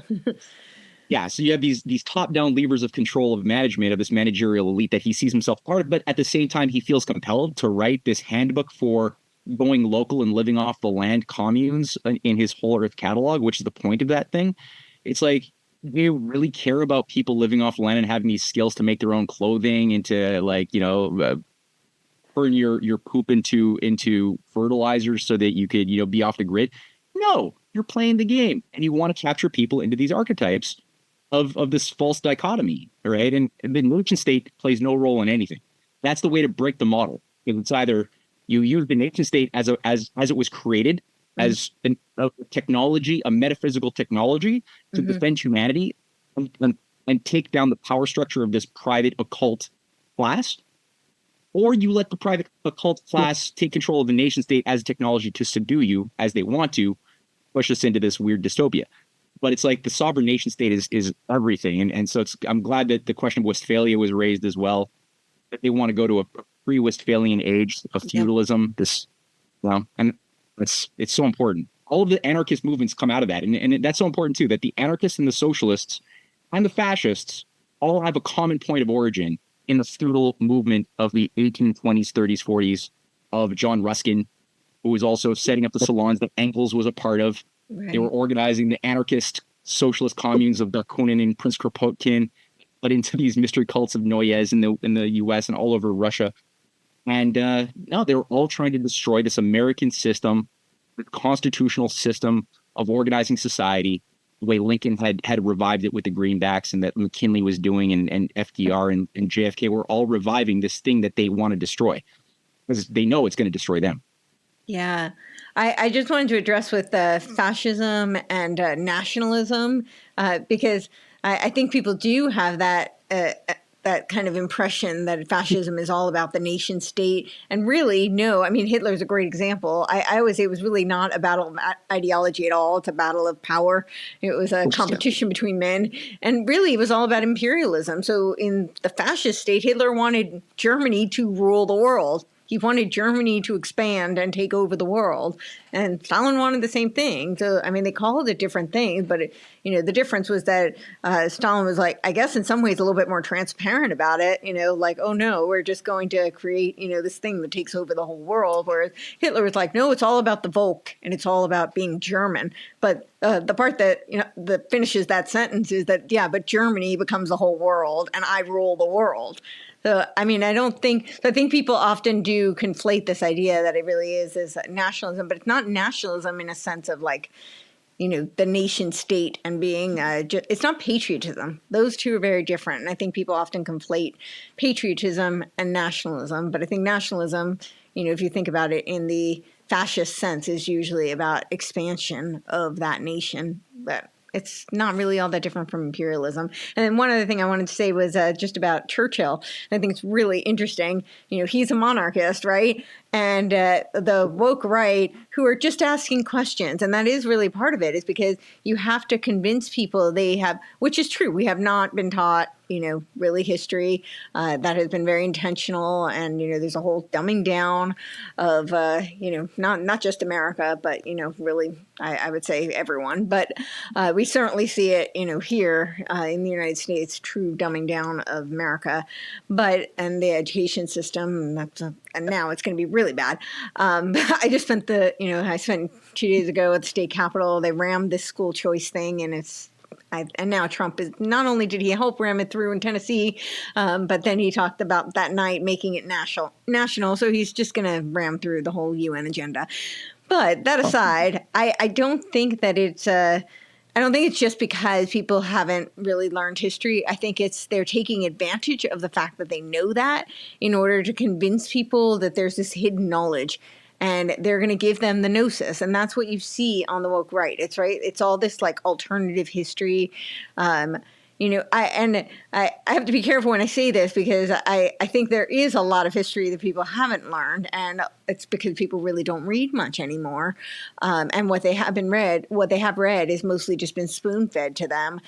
Yeah, so you have these top-down levers of control of management of this managerial elite that he sees himself part of, but at the same time, he feels compelled to write this handbook for going local and living off the land communes in his Whole Earth catalog, which is the point of that thing. It's like, do you really care about people living off land and having these skills to make their own clothing and to, like, you know, turn your poop into fertilizer so that you could, you know, be off the grid? No, you're playing the game and you want to capture people into these archetypes of this false dichotomy, right? And the nation state plays no role in anything. That's the way to break the model. It's either you use the nation state as it was created, as a technology, a metaphysical technology to defend humanity and take down the power structure of this private occult class, or you let the private occult class take control of the nation state as a technology to subdue you as they want to, push us into this weird dystopia. But it's like the sovereign nation state is everything. And so I'm glad that the question of Westphalia was raised as well, that they want to go to a pre-Westphalian age of feudalism. This, and it's so important. All of the anarchist movements come out of that. And that's so important too, that the anarchists and the socialists and the fascists all have a common point of origin in the feudal movement of the 1820s, 30s, 40s of John Ruskin, who was also setting up the salons that Engels was a part of. Right. They were organizing the anarchist socialist communes of Bakunin and Prince Kropotkin, but into these mystery cults of Noyes in the U.S. and all over Russia. And no, they were all trying to destroy this American system, the constitutional system of organizing society, the way Lincoln had revived it with the Greenbacks, and that McKinley was doing, and FDR and JFK were all reviving this thing that they want to destroy because they know it's going to destroy them. Yeah. I just wanted to address with fascism and nationalism, because I think people do have that kind of impression that fascism is all about the nation state. And really, no, I mean, Hitler's a great example. I always say it was really not a battle of ideology at all. It's a battle of power. It was a competition between men. And really, it was all about imperialism. So in the fascist state, Hitler wanted Germany to rule the world. He wanted Germany to expand and take over the world, and Stalin wanted the same thing. So, I mean, they called it different things, but the difference was that Stalin was like, I guess in some ways a little bit more transparent about it, like, oh no, we're just going to create, this thing that takes over the whole world. Whereas Hitler was like, no, it's all about the Volk and it's all about being German. But the part that, that finishes that sentence is that, yeah, but Germany becomes the whole world and I rule the world. So, I mean, I think people often do conflate this idea that it really is nationalism, but it's not nationalism in a sense of like, the nation state and being, it's not patriotism. Those two are very different. And I think people often conflate patriotism and nationalism. But I think nationalism, if you think about it in the fascist sense, is usually about expansion of that nation. But it's not really all that different from imperialism. And then one other thing I wanted to say was just about Churchill. I think it's really interesting. He's a monarchist, right? And the woke right, who are just asking questions. And that is really part of it, is because you have to convince people they have, which is true. We have not been taught, really history. That has been very intentional. And, there's a whole dumbing down of, not just America, but, really, I would say everyone. But we certainly see it, here in the United States, true dumbing down of America. And the education system, and now it's going to be really bad. I just spent I spent 2 days ago at the state capitol. They rammed this school choice thing, and and now Trump is, not only did he help ram it through in Tennessee, but then he talked about that night making it national. So he's just going to ram through the whole UN agenda. But that aside, I don't think that it's I don't think it's just because people haven't really learned history. I think it's they're taking advantage of the fact that they know that in order to convince people that there's this hidden knowledge, and they're going to give them the gnosis. And that's what you see on the woke right. It's all this like alternative history. I have to be careful when I say this because I think there is a lot of history that people haven't learned, and it's because people really don't read much anymore. And what they have read is mostly just been spoon fed to them.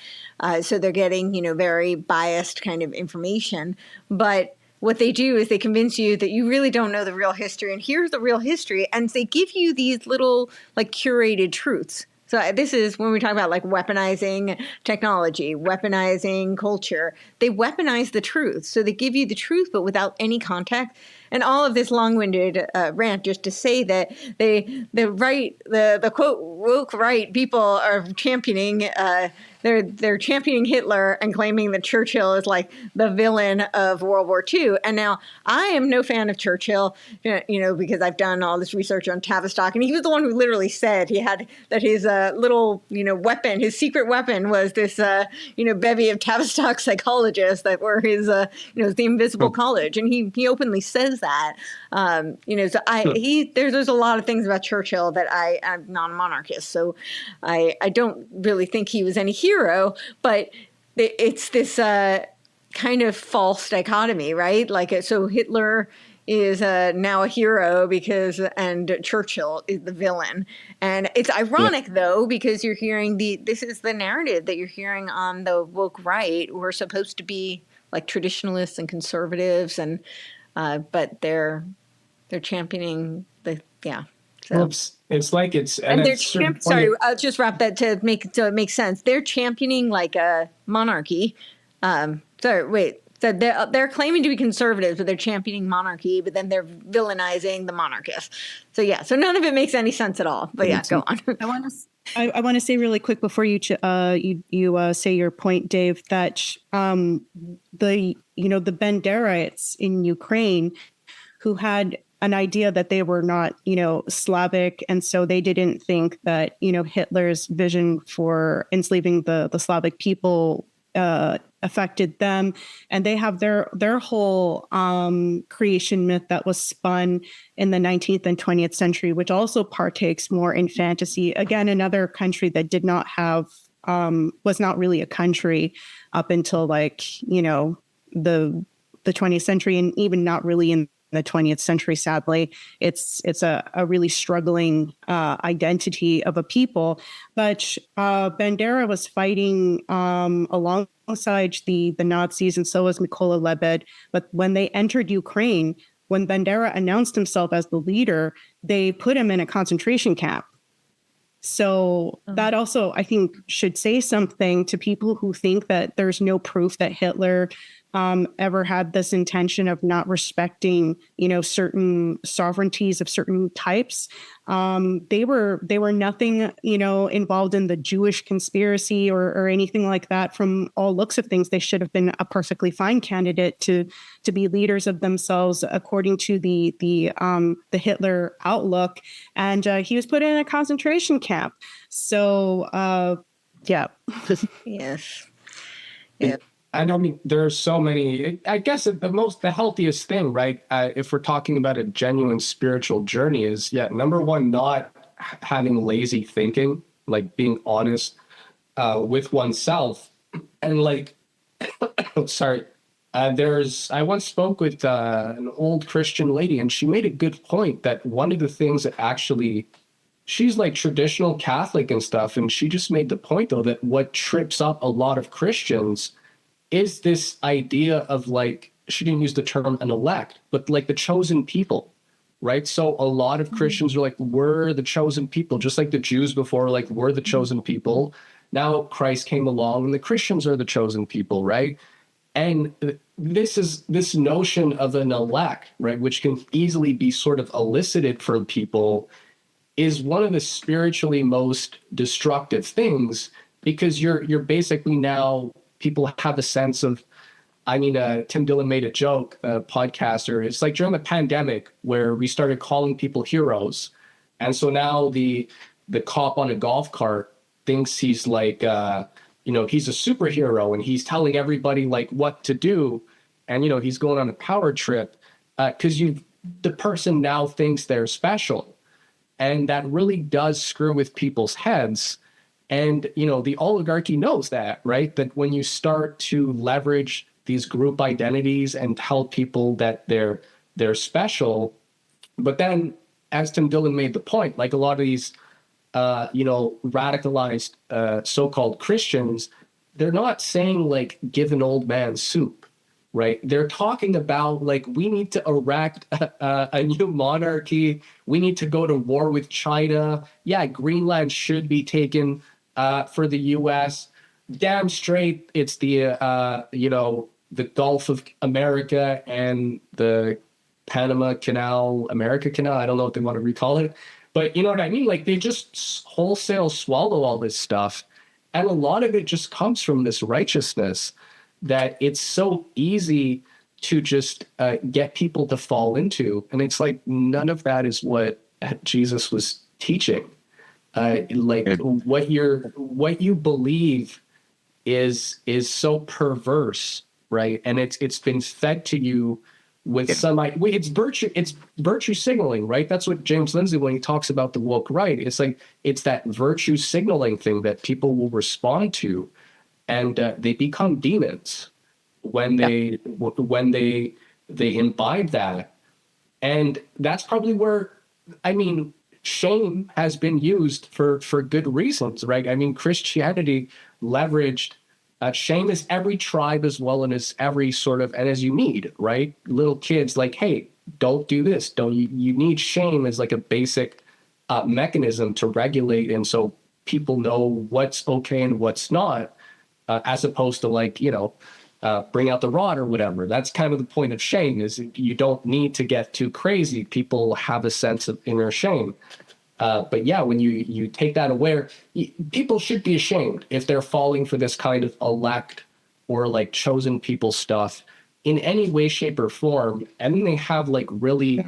So they're getting, very biased kind of information. But what they do is they convince you that you really don't know the real history, and here's the real history, and they give you these little like curated truths. So this is when we talk about like weaponizing technology, weaponizing culture. They weaponize the truth. So they give you the truth, but without any context. And all of this long-winded rant just to say that the quote woke right people are championing they're championing Hitler and claiming that Churchill is like the villain of World War II. And now I am no fan of Churchill, because I've done all this research on Tavistock, and he was the one who literally said he had that his little weapon, his secret weapon was this bevy of Tavistock psychologists that were his the invisible college, and he openly says that. There's a lot of things about Churchill that I'm not a monarchist, so I don't really think he was any hero, but it's this kind of false dichotomy, right? Like, so Hitler is now a hero and Churchill is the villain. And it's ironic though, because you're hearing this is the narrative that you're hearing on the woke right. We're supposed to be like traditionalists and conservatives, and but they're championing So. It's like sorry, I'll just wrap that to make sense. They're championing like a monarchy. So they're claiming to be conservatives, but they're championing monarchy, but then they're villainizing the monarchists. So so none of it makes any sense at all. But go on. I want to say really quick before you say your point, Dave, that the Banderites in Ukraine who had an idea that they were not, Slavic. And so they didn't think that, Hitler's vision for enslaving the Slavic people affected them. And they have their whole creation myth that was spun in the 19th and 20th century, which also partakes more in fantasy. Again, another country that did not have, was not really a country up until the 20th century, and even not really in the 20th century, sadly. It's a really struggling identity of a people. But Bandera was fighting alongside the Nazis, and so was Mykola Lebed. But when they entered Ukraine, when Bandera announced himself as the leader, they put him in a concentration camp. So that also, I think, should say something to people who think that there's no proof that Hitler ever had this intention of not respecting, certain sovereignties of certain types. They were nothing, involved in the Jewish conspiracy or anything like that. From all looks of things, they should have been a perfectly fine candidate to be leaders of themselves, according to the Hitler outlook. And he was put in a concentration camp. So, yeah. Yes. Yeah. And I mean, there are so many. I guess the healthiest thing, right? If we're talking about a genuine spiritual journey, is number one, not having lazy thinking, like being honest with oneself, and sorry. I once spoke with an old Christian lady, and she made a good point that one of the things that actually, she's like traditional Catholic and stuff, and she just made the point though that what trips up a lot of Christians is this idea of she didn't use the term an elect, but like the chosen people, right? So a lot of Christians are like, we're the chosen people, just like the Jews before, like we're the chosen people. Now Christ came along and the Christians are the chosen people, right? And this notion of an elect, right, which can easily be sort of elicited from people, is one of the spiritually most destructive things, because you're basically now, people have a sense of, Tim Dillon made a joke, a podcaster. It's like during the pandemic where we started calling people heroes. And so now the cop on a golf cart thinks he's like, he's a superhero and he's telling everybody like what to do. And, he's going on a power trip because the person now thinks they're special. And that really does screw with people's heads. And, the oligarchy knows that, right? That when you start to leverage these group identities and tell people that they're special, but then, as Tim Dillon made the point, like a lot of these, radicalized so-called Christians, they're not saying like, give an old man soup, right? They're talking about like, we need to erect a new monarchy. We need to go to war with China. Yeah, Greenland should be taken for the U.S. Damn straight, it's the Gulf of America and the Panama Canal, America Canal. I don't know what they want to recall it. But you know what I mean? Like they just wholesale swallow all this stuff. And a lot of it just comes from this righteousness that it's so easy to just get people to fall into. And it's like none of that is what Jesus was teaching. What you believe is so perverse, right? And it's been fed to you with it's virtue signaling, right? That's what James Lindsay, when he talks about the woke right, it's like it's that virtue signaling thing that people will respond to, and they become demons when they imbibe that. And that's probably where, shame has been used for good reasons, right? Christianity leveraged shame is every tribe as well, and as every sort of, and as you need, right? Little kids like, hey, don't do this. You need shame as like a basic mechanism to regulate. And so people know what's okay and what's not, as opposed to like, bring out the rod or whatever. That's kind of the point of shame, is you don't need to get too crazy. People have a sense of inner shame. But yeah, when you take that away, people should be ashamed if they're falling for this kind of elect or like chosen people stuff in any way, shape, or form. And then they have like really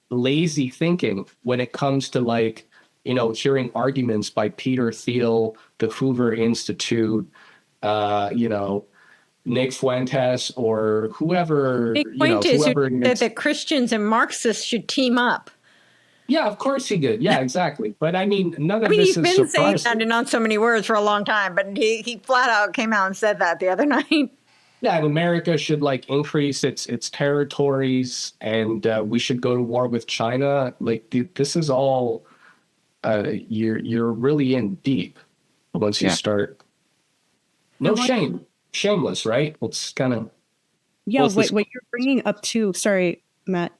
lazy thinking when it comes to like, hearing arguments by Peter Thiel, the Hoover Institute, Nick Fuentes, or whoever. Nick Fuentes, that Christians and Marxists should team up. Yeah, of course he did. Yeah, exactly. But none of this is surprising. He's been saying that in not so many words for a long time, but he flat out came out and said that the other night. Yeah, and America should like increase its territories, and we should go to war with China. Like this is all you're really in deep once you start. No shame, shameless, right? It's kind of what you're bringing up too. Sorry, Matt.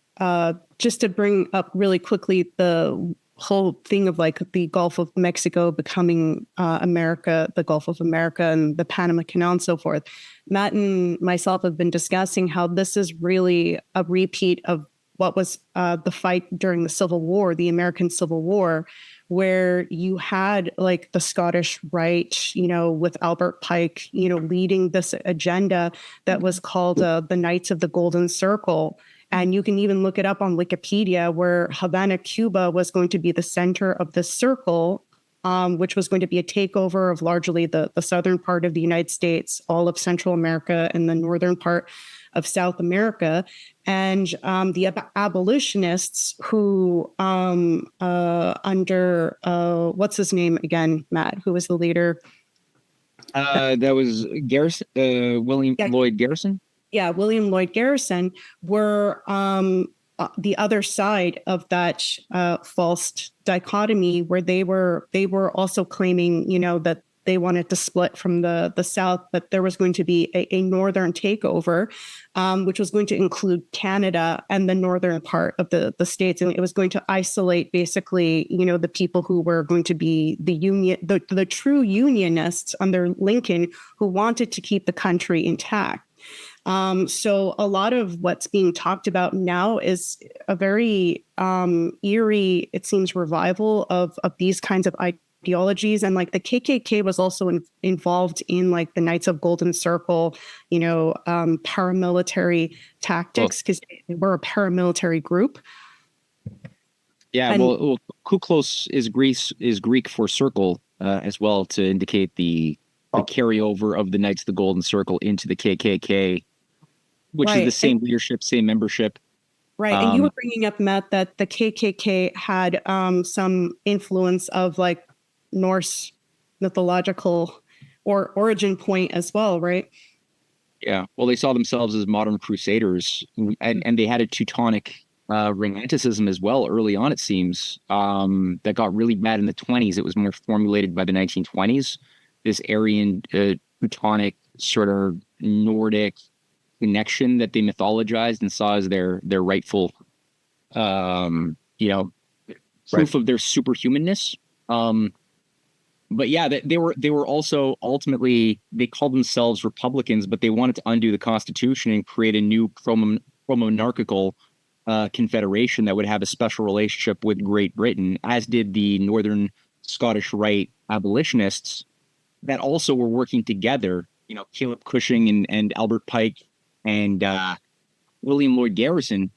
Just to bring up really quickly the whole thing of like the Gulf of Mexico becoming America, the Gulf of America, and the Panama Canal and so forth. Matt and myself have been discussing how this is really a repeat of what was the fight during the Civil War, the American Civil War, where you had like the Scottish Rite, with Albert Pike, leading this agenda that was called the Knights of the Golden Circle. And you can even look it up on Wikipedia, where Havana, Cuba was going to be the center of this circle, which was going to be a takeover of largely the southern part of the United States, all of Central America, and the northern part of South America. And the abolitionists who under, what's his name again, Matt, who was the leader? That was Garrison, William Lloyd Garrison. Yeah, William Lloyd Garrison were the other side of that false dichotomy, where they were also claiming, that they wanted to split from the South, but there was going to be a northern takeover, which was going to include Canada and the northern part of the states, and it was going to isolate basically, the people who were going to be the true unionists under Lincoln, who wanted to keep the country intact. So a lot of what's being talked about now is a very eerie, it seems, revival of these kinds of ideologies. And like the KKK was also involved in like the Knights of Golden Circle, paramilitary tactics, because they were a paramilitary group. Yeah, And well, kuklos is Greek for circle as well, to indicate the carryover of the Knights of the Golden Circle into the KKK, which is the right, same leadership, same membership. right. And you were bringing up, Matt, that the KKK had some influence of like Norse mythological or origin point as well, right? Yeah, well, they saw themselves as modern crusaders, and they had a Teutonic romanticism as well early on, it seems, that got really bad in the 20s. It was more formulated by the 1920s. This Aryan, Teutonic, sort of Nordic connection that they mythologized and saw as their rightful, you know, proof of their superhumanness. But yeah, they were also ultimately, they called themselves Republicans, but they wanted to undo the Constitution and create a new pro-monarchical confederation that would have a special relationship with Great Britain, as did the Northern Scottish Rite abolitionists that also were working together. You know, Caleb Cushing and Albert Pike and William Lloyd Garrison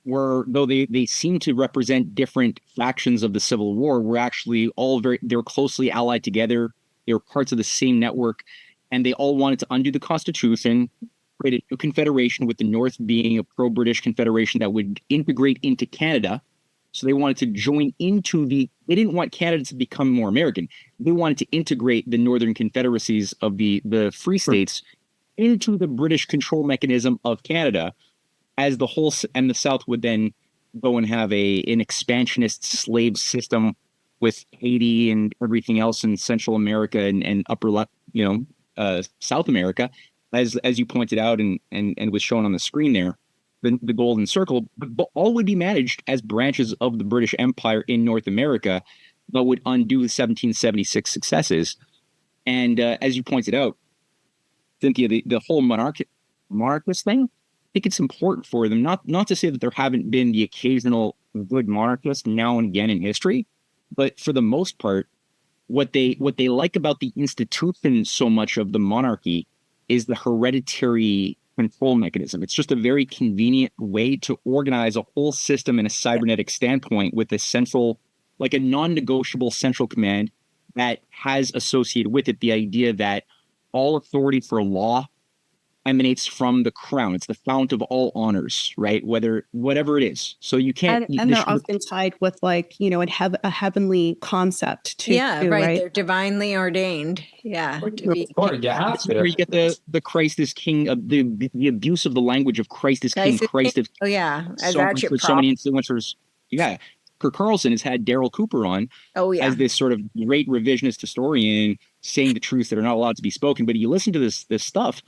were, though they seem to represent different factions of the Civil War, were actually all they were closely allied together. They were parts of the same network, and they all wanted to undo the Constitution, create a new confederation, with the North being a pro-British confederation that would integrate into Canada. So they wanted to join into they didn't want Canada to become more American. They wanted to integrate the Northern Confederacies of the Free States into the British control mechanism of Canada, as the whole, and the South would then go and have an expansionist slave system with Haiti and everything else in Central America and upper left, South America, as you pointed out and was shown on the screen there, the Golden Circle, but all would be managed as branches of the British Empire in North America, but would undo the 1776 successes. And as you pointed out, Cynthia, the whole monarchist thing, I think it's important for them, not to say that there haven't been the occasional good monarchist now and again in history, but for the most part, what they like about the institution so much of the monarchy is the hereditary control mechanism. It's just a very convenient way to organize a whole system in a cybernetic standpoint, with a central, like a non-negotiable central command that has associated with it the idea that all authority for law emanates from the crown. It's the fount of all honors, right? Whatever it is. So you can't. And they're often tied with a heavenly concept too. Yeah, too, right. They're divinely ordained. Yeah. That's where you get the Christ is King, of the abuse of the language of Christ is King, Christ is. Oh yeah, as so many influencers. Yeah, Kirk Carlson has had Daryl Cooper on. Oh yeah, as this sort of great revisionist historian saying the truths that are not allowed to be spoken. But you listen to this stuff,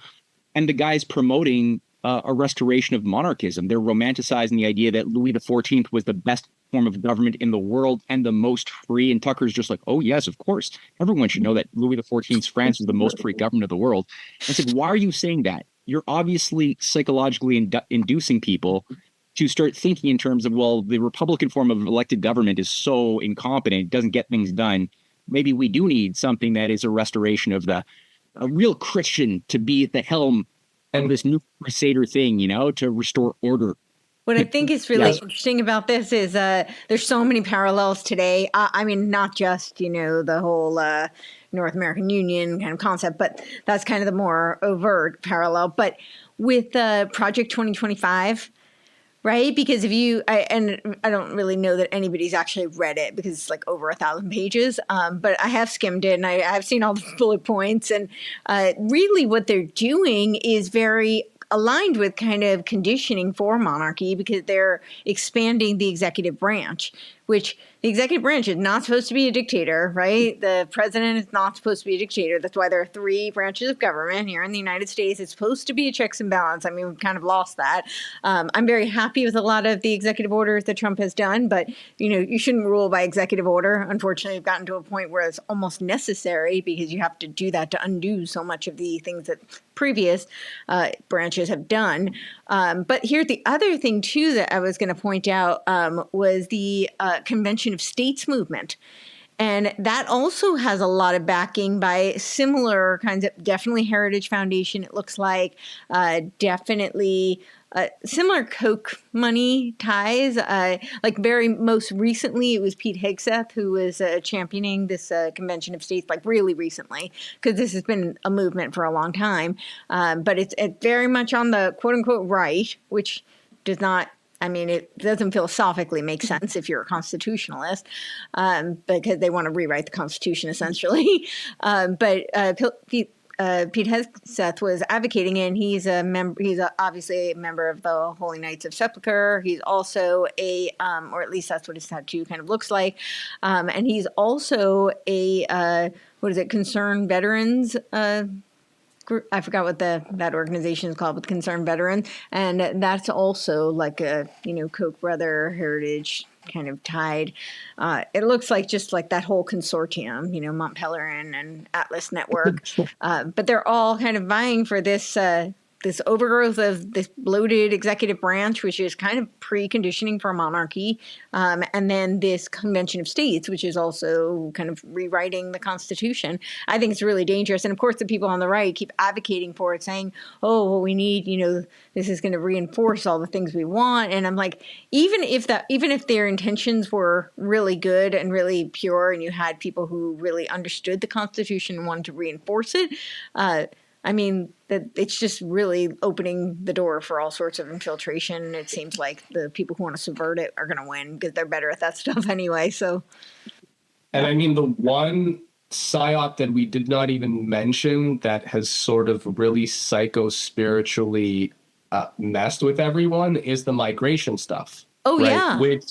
and the guy's promoting a restoration of monarchism. They're romanticizing the idea that Louis XIV was the best form of government in the world and the most free. And Tucker's just like, oh, yes, of course. Everyone should know that Louis XIV's France was the most free government of the world. And it's like, why are you saying that? You're obviously psychologically inducing people to start thinking in terms of, well, the Republican form of elected government is so incompetent, it doesn't get things done. Maybe we do need something that is a restoration of a real Christian to be at the helm of this new crusader thing, to restore order. What I think is really interesting about this is there's so many parallels today. I mean, not just, the whole North American Union kind of concept, but that's kind of the more overt parallel. But with Project 2025, right? Because I don't really know that anybody's actually read it because it's like over 1,000 pages. But I have skimmed it and I've seen all the bullet points. And really what they're doing is very aligned with kind of conditioning for monarchy, because they're expanding the executive branch, which the executive branch is not supposed to be a dictator, right? The president is not supposed to be a dictator. That's why there are 3 branches of government here in the United States. It's supposed to be a checks and balance. I mean, we've kind of lost that. I'm very happy with a lot of the executive orders that Trump has done, but, you shouldn't rule by executive order. Unfortunately, we've gotten to a point where it's almost necessary, because you have to do that to undo so much of the things that previous branches have done. But here, the other thing, too, that I was going to point out was the Convention of States movement. And that also has a lot of backing by similar kinds of, definitely Heritage Foundation, it looks like, definitely similar Koch money ties. Like very most recently, it was Pete Hegseth who was championing this Convention of States, like really recently, because this has been a movement for a long time. But it's very much on the quote unquote right, which does not, I mean, it doesn't philosophically make sense if you're a constitutionalist, because they want to rewrite the Constitution essentially. Pete Hegseth was advocating, and he's a member. He's obviously a member of the Holy Knights of Sepulchre. He's also or at least that's what his tattoo kind of looks like, and he's also a Concerned Veterans. I forgot what that organization is called, but Concerned Veterans, and that's also like a Koch brother heritage kind of tied. It looks like just like that whole consortium, Mont Pelerin and Atlas Network, but they're all kind of vying for this overgrowth of this bloated executive branch, which is kind of preconditioning for monarchy, and then this Convention of States, which is also kind of rewriting the Constitution. I think it's really dangerous. And of course, the people on the right keep advocating for it, saying, oh, well, we need, this is going to reinforce all the things we want. And I'm like, even if their intentions were really good and really pure, and you had people who really understood the Constitution and wanted to reinforce it, I mean, that it's just really opening the door for all sorts of infiltration. It seems like the people who want to subvert it are going to win because they're better at that stuff anyway. So, and I mean, the one psyop that we did not even mention that has sort of really psycho-spiritually messed with everyone is the migration stuff. Oh, right? yeah. Which,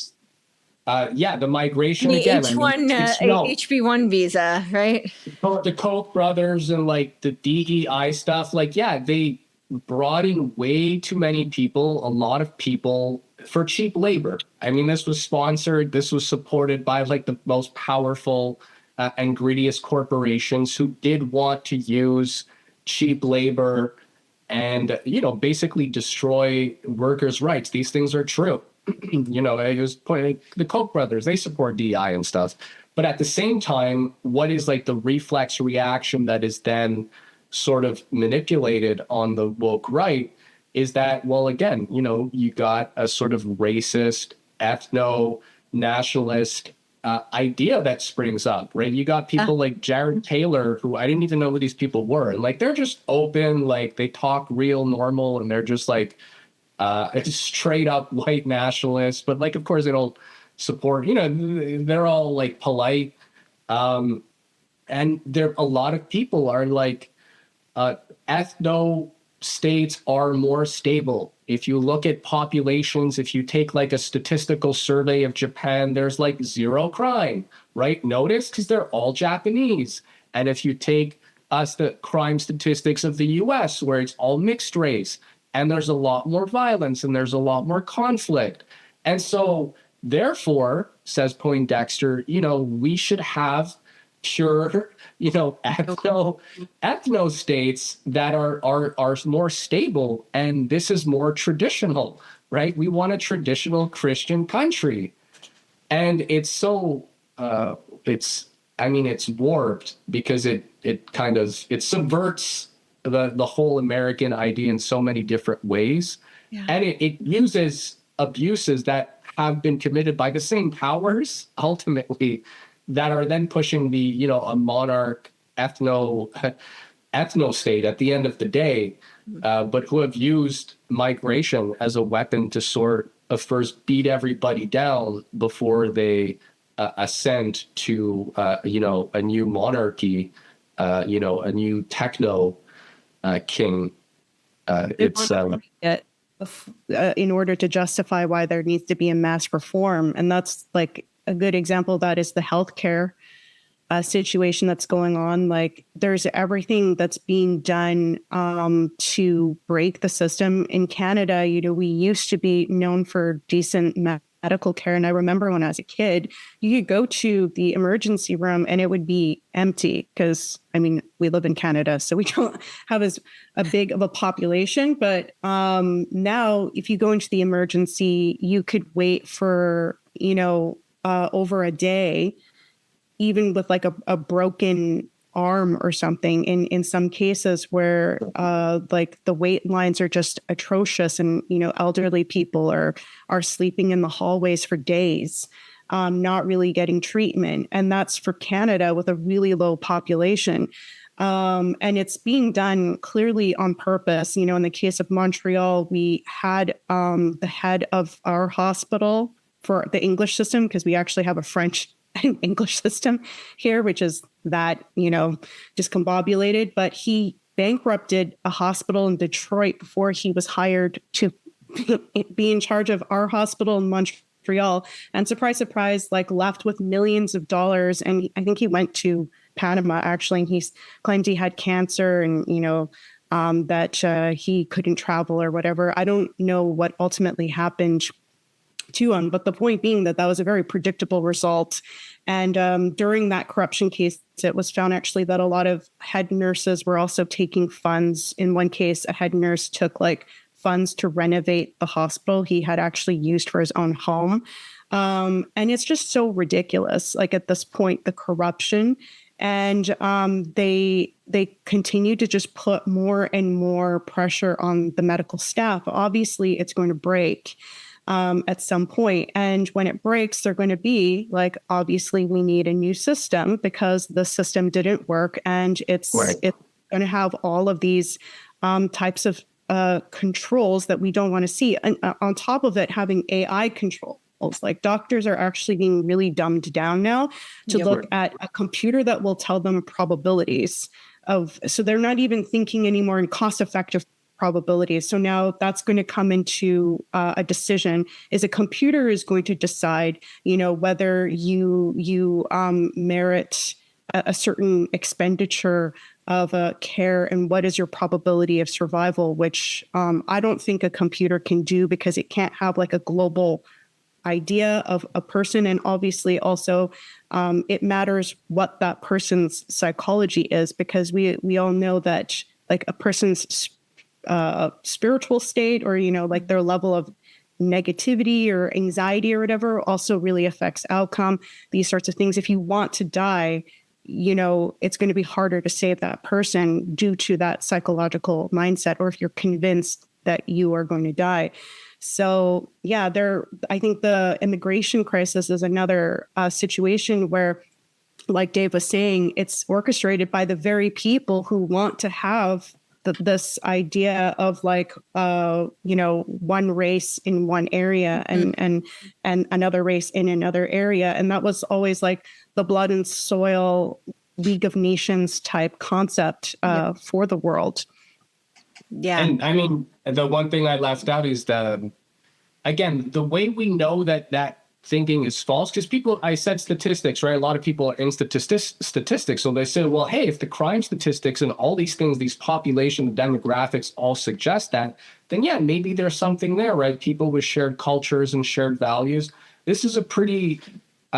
the migration the again. HB1 visa, right? The Koch brothers and like the DEI stuff, they brought in way too many people, a lot of people for cheap labor. I mean, this was supported by like the most powerful and greediest corporations who did want to use cheap labor and, basically destroy workers' rights. These things are true. It was the Koch brothers, they support DEI and stuff. But at the same time, what is like the reflex reaction that is then sort of manipulated on the woke right is that, well, again, you got a sort of racist, ethno-nationalist idea that springs up, right? You got people like Jared Taylor, who I didn't even know who these people were. Like, they're just open, like they talk real normal, and they're just like, straight up white nationalists, but like, of course, they don't support, they're all like polite. And a lot of people are like, ethno states are more stable. If you look at populations, if you take like a statistical survey of Japan, there's like zero crime, right? Notice, because they're all Japanese. And if you take the crime statistics of the US, where it's all mixed race, and there's a lot more violence and there's a lot more conflict. And so, therefore, says Poindexter, we should have pure, ethno states that are more stable. And this is more traditional, right? We want a traditional Christian country. And it's so, it's warped because it subverts the whole American idea in so many different ways. Yeah. And it uses abuses that have been committed by the same powers, ultimately, that are then pushing the, a monarch ethno state at the end of the day, but who have used migration as a weapon to sort of first beat everybody down before they ascend to, a new monarchy, a new techno king. It's in order to justify why there needs to be a mass reform, and that's like a good example of that is the healthcare situation that's going on. Like, there's everything that's being done to break the system in Canada. We used to be known for decent medical care, and I remember when I was a kid, you could go to the emergency room and it would be empty because, we live in Canada, so we don't have as a big of a population. But now, if you go into the emergency, you could wait for over a day even with like a broken arm or something in some cases where like the wait lines are just atrocious, and elderly people are sleeping in the hallways for days, not really getting treatment. And that's for Canada with a really low population. And it's being done clearly on purpose. In the case of Montreal, we had the head of our hospital for the English system, because we actually have a French and English system here, which is that, discombobulated. But he bankrupted a hospital in Detroit before he was hired to be in charge of our hospital in Montreal. And surprise, surprise, like left with millions of dollars. And I think he went to Panama, actually, and he claimed he had cancer, and that he couldn't travel or whatever. I don't know what ultimately happened to him, but the point being that was a very predictable result. And during that corruption case, it was found actually that a lot of head nurses were also taking funds. In one case, a head nurse took like funds to renovate the hospital he had actually used for his own home. And it's just so ridiculous, like at this point, the corruption. And they continue to just put more and more pressure on the medical staff. Obviously, it's going to break at some point. And when it breaks, they're going to be like, obviously, we need a new system because the system didn't work. And it's going to have all of these types of controls that we don't want to see. And on top of it, having AI control. Like doctors are actually being really dumbed down now to look at a computer that will tell them probabilities so they're not even thinking anymore in cost-effective probabilities. So now that's going to come into a decision. Is a computer is going to decide, whether you merit a certain expenditure of care and what is your probability of survival, which I don't think a computer can do, because it can't have like a global idea of a person. And obviously also it matters what that person's psychology is, because we all know that like a person's spiritual state, or like their level of negativity or anxiety or whatever, also really affects outcome, these sorts of things. If you want to die, it's going to be harder to save that person due to that psychological mindset, or if you're convinced that you are going to die. So, yeah, I think the immigration crisis is another situation where, like Dave was saying, it's orchestrated by the very people who want to have this idea of like, one race in one area and another race in another area. And that was always like the blood and soil League of Nations type concept for the world. Yeah. And I mean, the one thing I left out is the way we know that thinking is false, because I said statistics, right? A lot of people are in statistics. So they say, well, hey, if the crime statistics and all these things, these population demographics all suggest that, then yeah, maybe there's something there, right? People with shared cultures and shared values. This is a pretty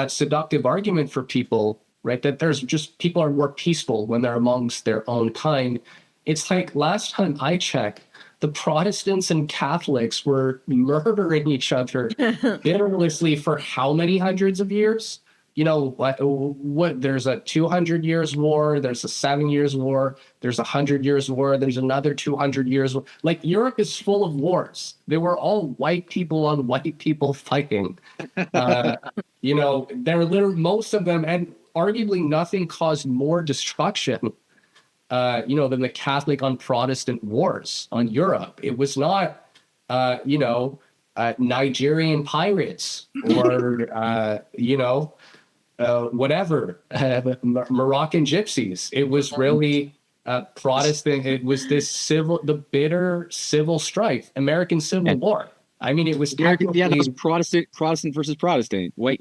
seductive argument for people, right? That there's just people are more peaceful when they're amongst their own kind. It's like last time I checked, the Protestants and Catholics were murdering each other bitterlessly for how many hundreds of years? What there's a 200 years war, there's a 7 years war, there's 100 years war, there's another 200 years war. Like Europe is full of wars. They were all white people on white people fighting. They're literally most of them, and arguably nothing caused more destruction than the Catholic on Protestant wars on Europe. It was not, Nigerian pirates or, whatever, Moroccan gypsies. It was really Protestant. It was the bitter civil strife, American Civil War. I mean, it was that was Protestant versus Protestant. White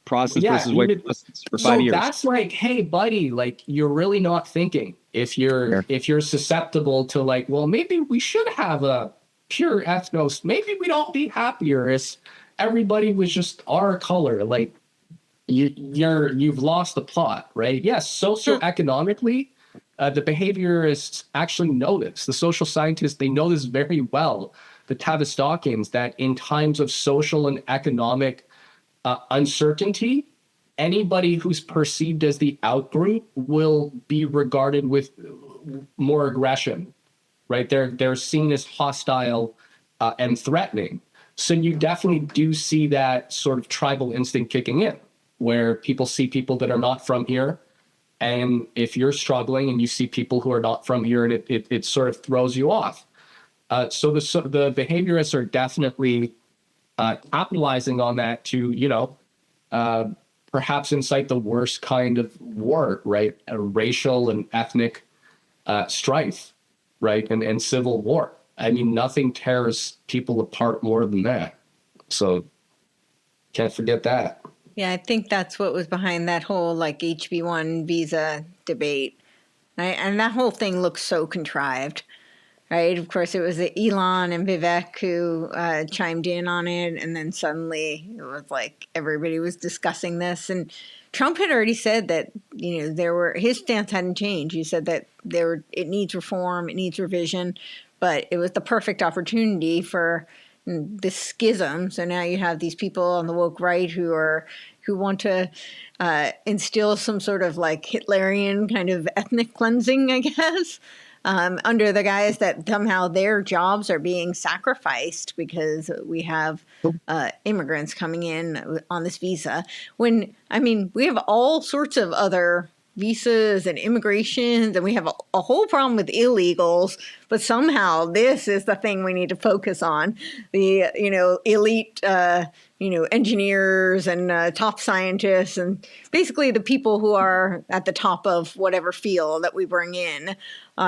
Protestants versus white Protestants for 5 years. So that's like, hey, buddy, like you're really not thinking if you're susceptible to like, well, maybe we should have a pure ethnos. Maybe we'd all be happier if everybody was just our color. Like you've lost the plot, right? Yes, socioeconomically, the behaviorists actually know this. The social scientists, they know this very well. The Tavistokians, that in times of social and economic uncertainty, anybody who's perceived as the outgroup will be regarded with more aggression, right? They're seen as hostile and threatening. So you definitely do see that sort of tribal instinct kicking in, where people see people that are not from here. And if you're struggling and you see people who are not from here, and it sort of throws you off. So the behaviorists are definitely capitalizing on that to, perhaps incite the worst kind of war, right? A racial and ethnic strife, right? And civil war. I mean, nothing tears people apart more than that. So can't forget that. Yeah, I think that's what was behind that whole like HB1 visa debate. Right? And that whole thing looks so contrived. Right. Of course, it was Elon and Vivek who chimed in on it. And then suddenly it was like everybody was discussing this. And Trump had already said that, his stance hadn't changed. He said that it needs reform, it needs revision. But it was the perfect opportunity for this schism. So now you have these people on the woke right who want to instill some sort of like Hitlerian kind of ethnic cleansing, I guess. Under the guise that somehow their jobs are being sacrificed because we have immigrants coming in on this visa. When, we have all sorts of other visas and immigrations, and we have a whole problem with illegals, but somehow this is the thing we need to focus on. The, elite, engineers and top scientists, and basically the people who are at the top of whatever field that we bring in.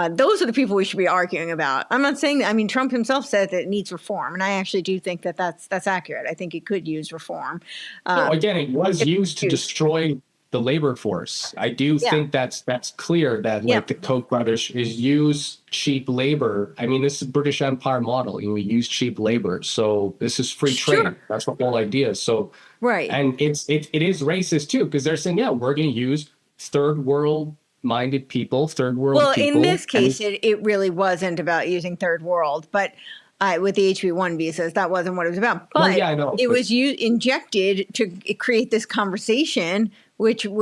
Those are the people we should be arguing about. I'm not saying that. Trump himself said that it needs reform, and I actually do think that that's accurate. I think it could use reform. Again, it was used to destroy the labor force. I do think that's clear that the Koch brothers is use cheap labor. This is British Empire model. We use cheap labor. So this is free trade. That's the whole idea. So right. And it is racist too, because they're saying, we're going to use third world minded people, third world people. Well, in this case, it really wasn't about using third world, but with the HB1 visas, that wasn't what it was about. But it was injected to create this conversation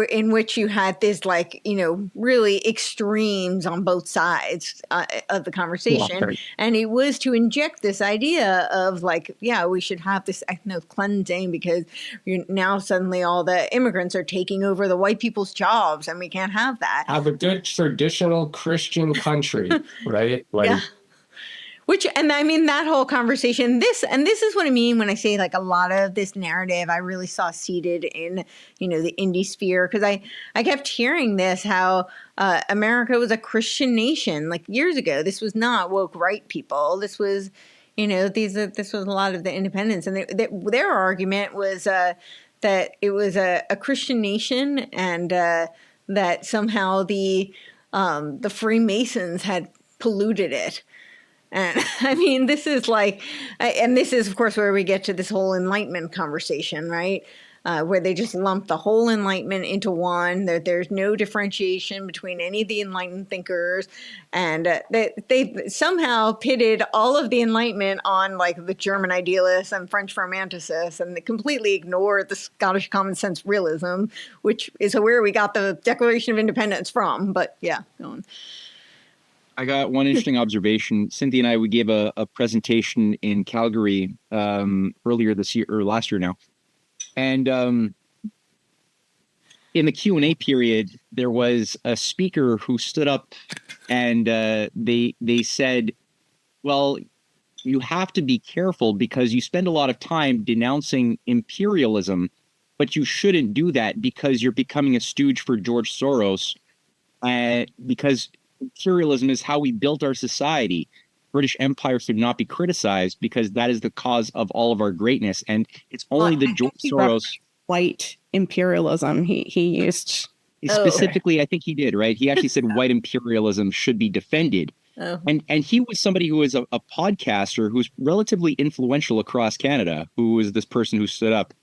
in which you had this really extremes on both sides of the conversation. And it was to inject this idea of we should have this ethno cleansing because now suddenly all the immigrants are taking over the white people's jobs and we can't have that. Have a good traditional Christian country, right? That whole conversation, this is what I mean when I say a lot of this narrative I really saw seated in, the indie sphere. Because I kept hearing this, how America was a Christian nation. Years ago, this was not woke right people. This was, this was a lot of the independents. And their argument was that it was a Christian nation and that somehow the Freemasons had polluted it. And this is and this is, of course, where we get to this whole Enlightenment conversation, right? Where they just lump the whole Enlightenment into one. There's no differentiation between any of the Enlightened thinkers. And they somehow pitted all of the Enlightenment on the German idealists and French romanticists, and they completely ignored the Scottish common sense realism, which is where we got the Declaration of Independence from. But yeah, go on. I got one interesting observation. Cynthia and I, we gave a presentation in Calgary earlier this year, or last year now. And in the Q&A period, there was a speaker who stood up and they said, well, you have to be careful because you spend a lot of time denouncing imperialism, but you shouldn't do that because you're becoming a stooge for George Soros because imperialism is how we built our society. British Empire should not be criticized because that is the cause of all of our greatness. And it's only the George Soros white imperialism he used. Specifically, I think he did, right? He actually said white imperialism should be defended. Oh. And he was somebody who was a podcaster who's relatively influential across Canada, who was this person who stood up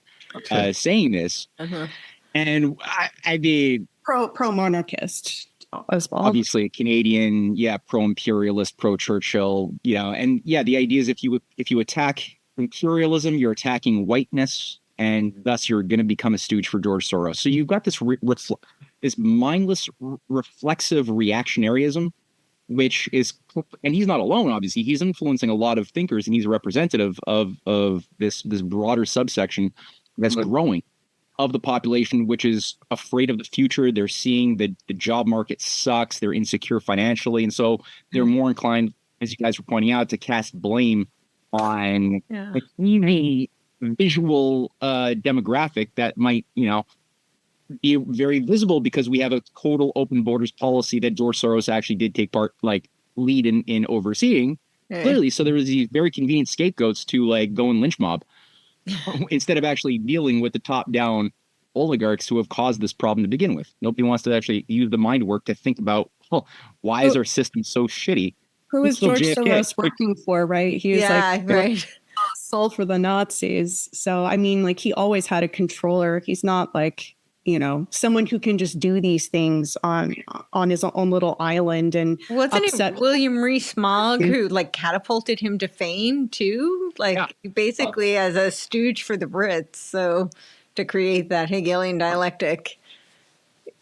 saying this. Uh-huh. And I mean, pro-monarchist. As well. Obviously a Canadian, pro-imperialist, pro-Churchill, and the idea is if you attack imperialism, you're attacking whiteness, and thus you're going to become a stooge for George Soros. So you've got this this mindless reflexive reactionaryism, which is, and he's not alone, obviously. He's influencing a lot of thinkers, and he's a representative of this broader subsection that's growing of the population, which is afraid of the future. They're seeing that the job market sucks. They're insecure financially. And so they're more inclined, as you guys were pointing out, to cast blame on a visual demographic that might, be very visible because we have a total open borders policy that George Soros actually did take lead in overseeing clearly. So there was these very convenient scapegoats to go and lynch mob instead of actually dealing with the top down oligarchs who have caused this problem to begin with. Nobody wants to actually use the mind work to think about, why is our system so shitty? Who is George Soros working for, right? He was right. Sold for the Nazis. So, I mean, he always had a controller. He's not someone who can just do these things on his own little island. And wasn't it William Rees-Mogg who catapulted him to fame too? Basically as a stooge for the Brits. So to create that Hegelian dialectic.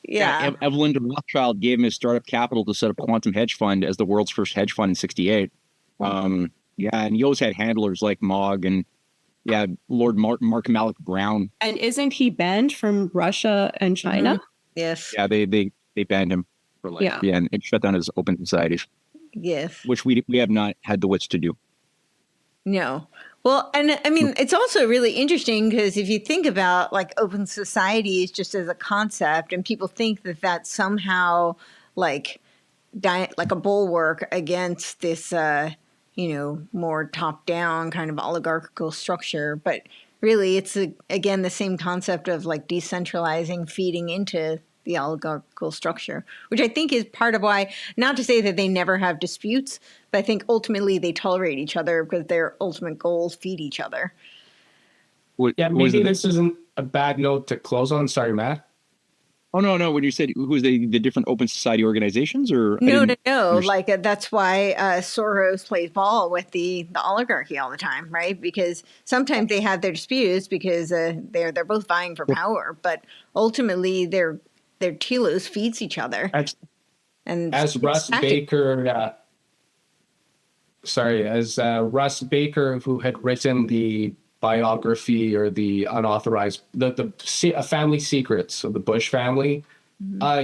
Yeah. Evelyn de Rothschild gave him his startup capital to set up Quantum Hedge Fund as the world's first hedge fund in 1968. And he always had handlers like Mogg and Lord Mark Malloch Brown. And isn't he banned from Russia and China? Mm-hmm. Yes. Yeah, they banned him for and shut down his open societies. Yes. Which we have not had the wits to do. No. Well, and I mean, it's also really interesting because if you think about open societies just as a concept, and people think that that's somehow like a bulwark against this, more top-down kind of oligarchical structure. But really, it's, again, the same concept of decentralizing, feeding into the oligarchical structure, which I think is part of why, not to say that they never have disputes, but I think ultimately they tolerate each other because their ultimate goals feed each other. Maybe this isn't a bad note to close on. Sorry, Matt. Oh, no. When you said who's the different open society organizations or? No. That's why Soros plays ball with the oligarchy all the time, right? Because sometimes they have their disputes because they're both vying for power, but ultimately their telos feeds each other. As Russ Baker, Russ Baker, who had written the biography or the unauthorized, the family secrets of the Bush family,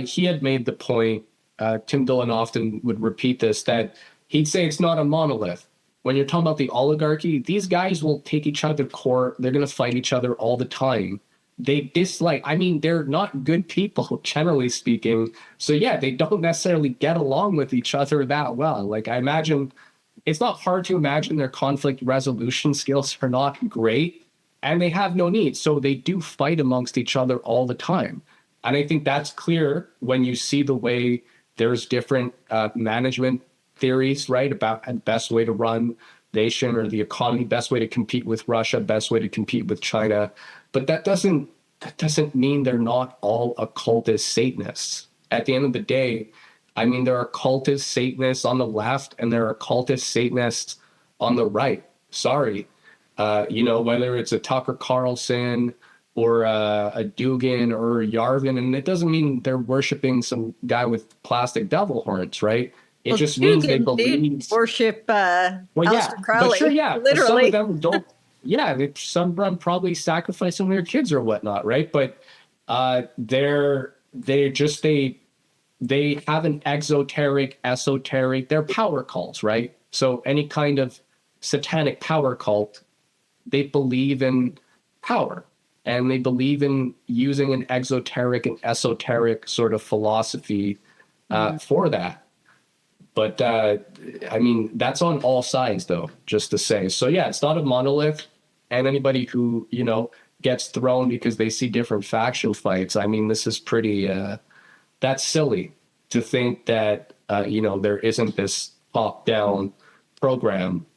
he had made the point, Tim Dillon often would repeat this, that he'd say it's not a monolith. When you're talking about the oligarchy, these guys will take each other to court. They're going to fight each other all the time. They they're not good people, generally speaking. So they don't necessarily get along with each other that well. I imagine it's not hard to imagine their conflict resolution skills are not great, and they have no need. So they do fight amongst each other all the time. And I think that's clear when you see the way there's different management theories, right, about the best way to run nation or the economy, best way to compete with Russia, best way to compete with China. But that doesn't mean they're not all occultist Satanists. At the end of the day, I mean, there are occultist Satanists on the left and there are occultist Satanists on the right. Sorry. Whether it's a Tucker Carlson or a Dugan or a Yarvin, and it doesn't mean they're worshiping some guy with plastic devil horns, right? It just means they believe worship Aleister Crowley. But literally. Some of them don't. Some of them probably sacrifice some of their kids or whatnot, right? But they have an esoteric, they're power cults, right? So any kind of satanic power cult, they believe in power and they believe in using an exoteric and esoteric sort of philosophy for that. But that's on all sides, though, just to say. So, it's not a monolith. And anybody who, gets thrown because they see different faction fights, I mean, this is pretty, that's silly to think that, there isn't this top-down program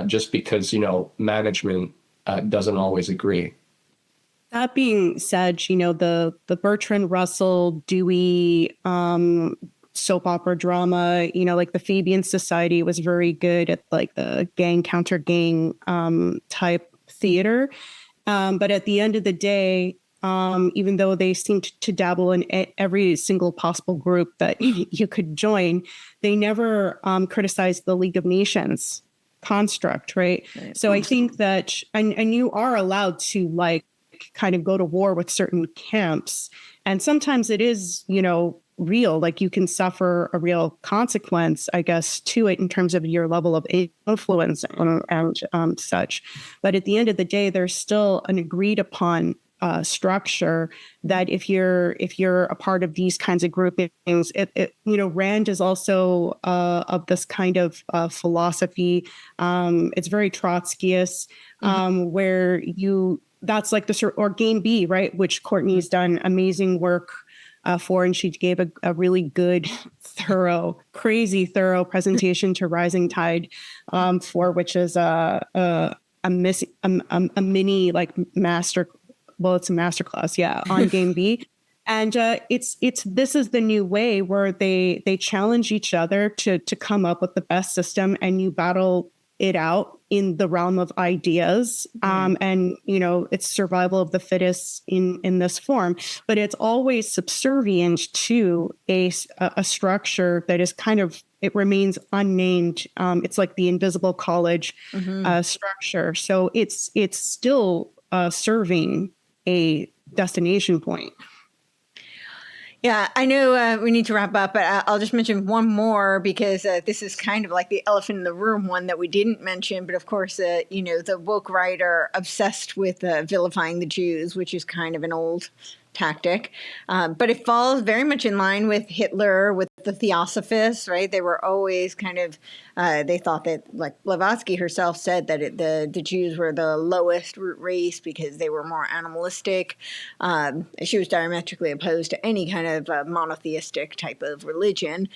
just because, management doesn't always agree. That being said, the Bertrand Russell, Dewey, soap opera drama, the Fabian Society was very good at the gang counter gang type theater. But at the end of the day, even though they seemed to dabble in every single possible group that you could join, they never criticized the League of Nations construct, right? So I think that, and you are allowed to like kind of go to war with certain camps, and sometimes it is, real, like you can suffer a real consequence, I guess, to it in terms of your level of influence and such. But at the end of the day, there's still an agreed upon structure that if you're a part of these kinds of groupings, Rand is also of this kind of philosophy. It's very Trotskyist, where that's like or Game B, right, which Courtney's done amazing work for, and she gave a really good, crazy thorough presentation to Rising Tide, for which is a mini like master. Well, it's a masterclass, yeah, on Game B. And this is the new way where they challenge each other to come up with the best system, and you battle it out in the realm of ideas. And, it's survival of the fittest in this form, but it's always subservient to a structure that is kind of, it remains unnamed. It's like the invisible college structure. So it's still serving a destination point. Yeah, I know we need to wrap up, but I'll just mention one more because this is kind of like the elephant in the room, one that we didn't mention. But of course, the woke right are obsessed with vilifying the Jews, which is kind of an old tactic. But it falls very much in line with Hitler, with the Theosophists, right? They were always kind of, they thought that, like Blavatsky herself said, that the Jews were the lowest root race because they were more animalistic. She was diametrically opposed to any kind of monotheistic type of religion.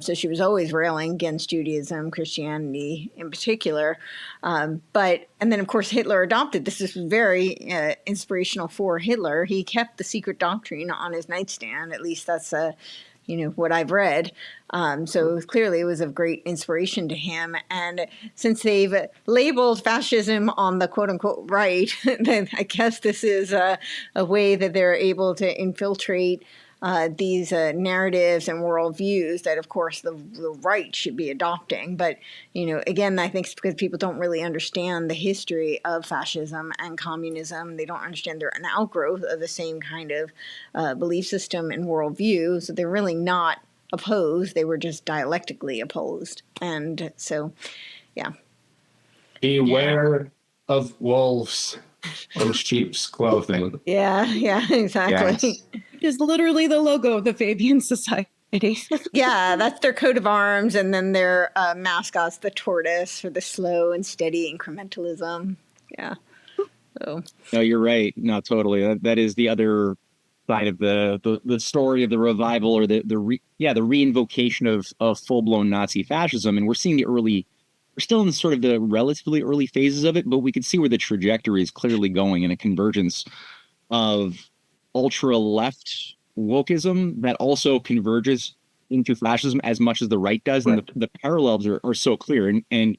So she was always railing against Judaism, Christianity in particular. And then, of course, Hitler adopted this. This was very inspirational for Hitler. He kept the secret doctrine on his nightstand. At least that's what I've read. So clearly it was of great inspiration to him. And since they've labeled fascism on the quote unquote right, then I guess this is a way that they're able to infiltrate these narratives and worldviews that, of course, the right should be adopting. But, again, I think it's because people don't really understand the history of fascism and communism. They don't understand they're an outgrowth of the same kind of belief system and worldview. So they're really not opposed. They were just dialectically opposed. And so, yeah. Beware of wolves in sheep's clothing. Yeah, exactly. Yes. It is literally the logo of the Fabian Society. Yeah, that's their coat of arms, and then their mascot's the tortoise for the slow and steady incrementalism. Yeah. So. No, you're right. No, totally. That is the other side of the story of the revival, or the reinvocation of full blown Nazi fascism, and we're seeing we're still in sort of the relatively early phases of it, but we can see where the trajectory is clearly going in a convergence of ultra left wokeism that also converges into fascism as much as the right does. Right. And the parallels are so clear. And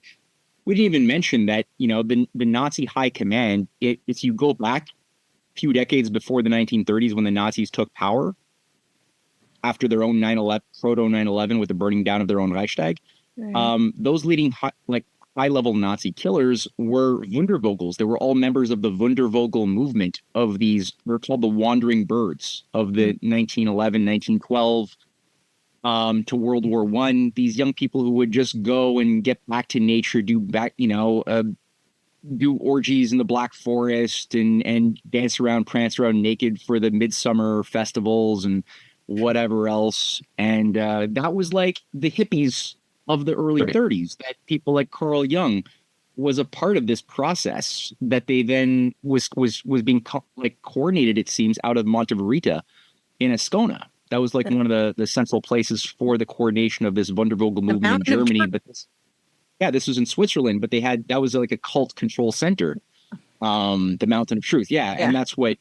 we didn't even mention that, the Nazi high command, if you go back a few decades before the 1930s, when the Nazis took power after their own 9/11, proto 9/11 with the burning down of their own Reichstag, right. Those leading high-level Nazi killers were Wundervogels. They were all members of the Wundervogel movement of these, they're called the Wandering Birds of the 1911, 1912 to World War I. These young people who would just go and get back to nature, do orgies in the Black Forest and dance around, prance around naked for the midsummer festivals and whatever else. And that was like the hippies of the early 30s, that people like Carl Jung was a part of this process that they then was being coordinated, it seems, out of Monteverita in Ascona. That was like one of the central places for the coordination of this Wundervogel movement in Germany. But this was in Switzerland, but that was like a cult control center, the Mountain of Truth. Yeah. And that's what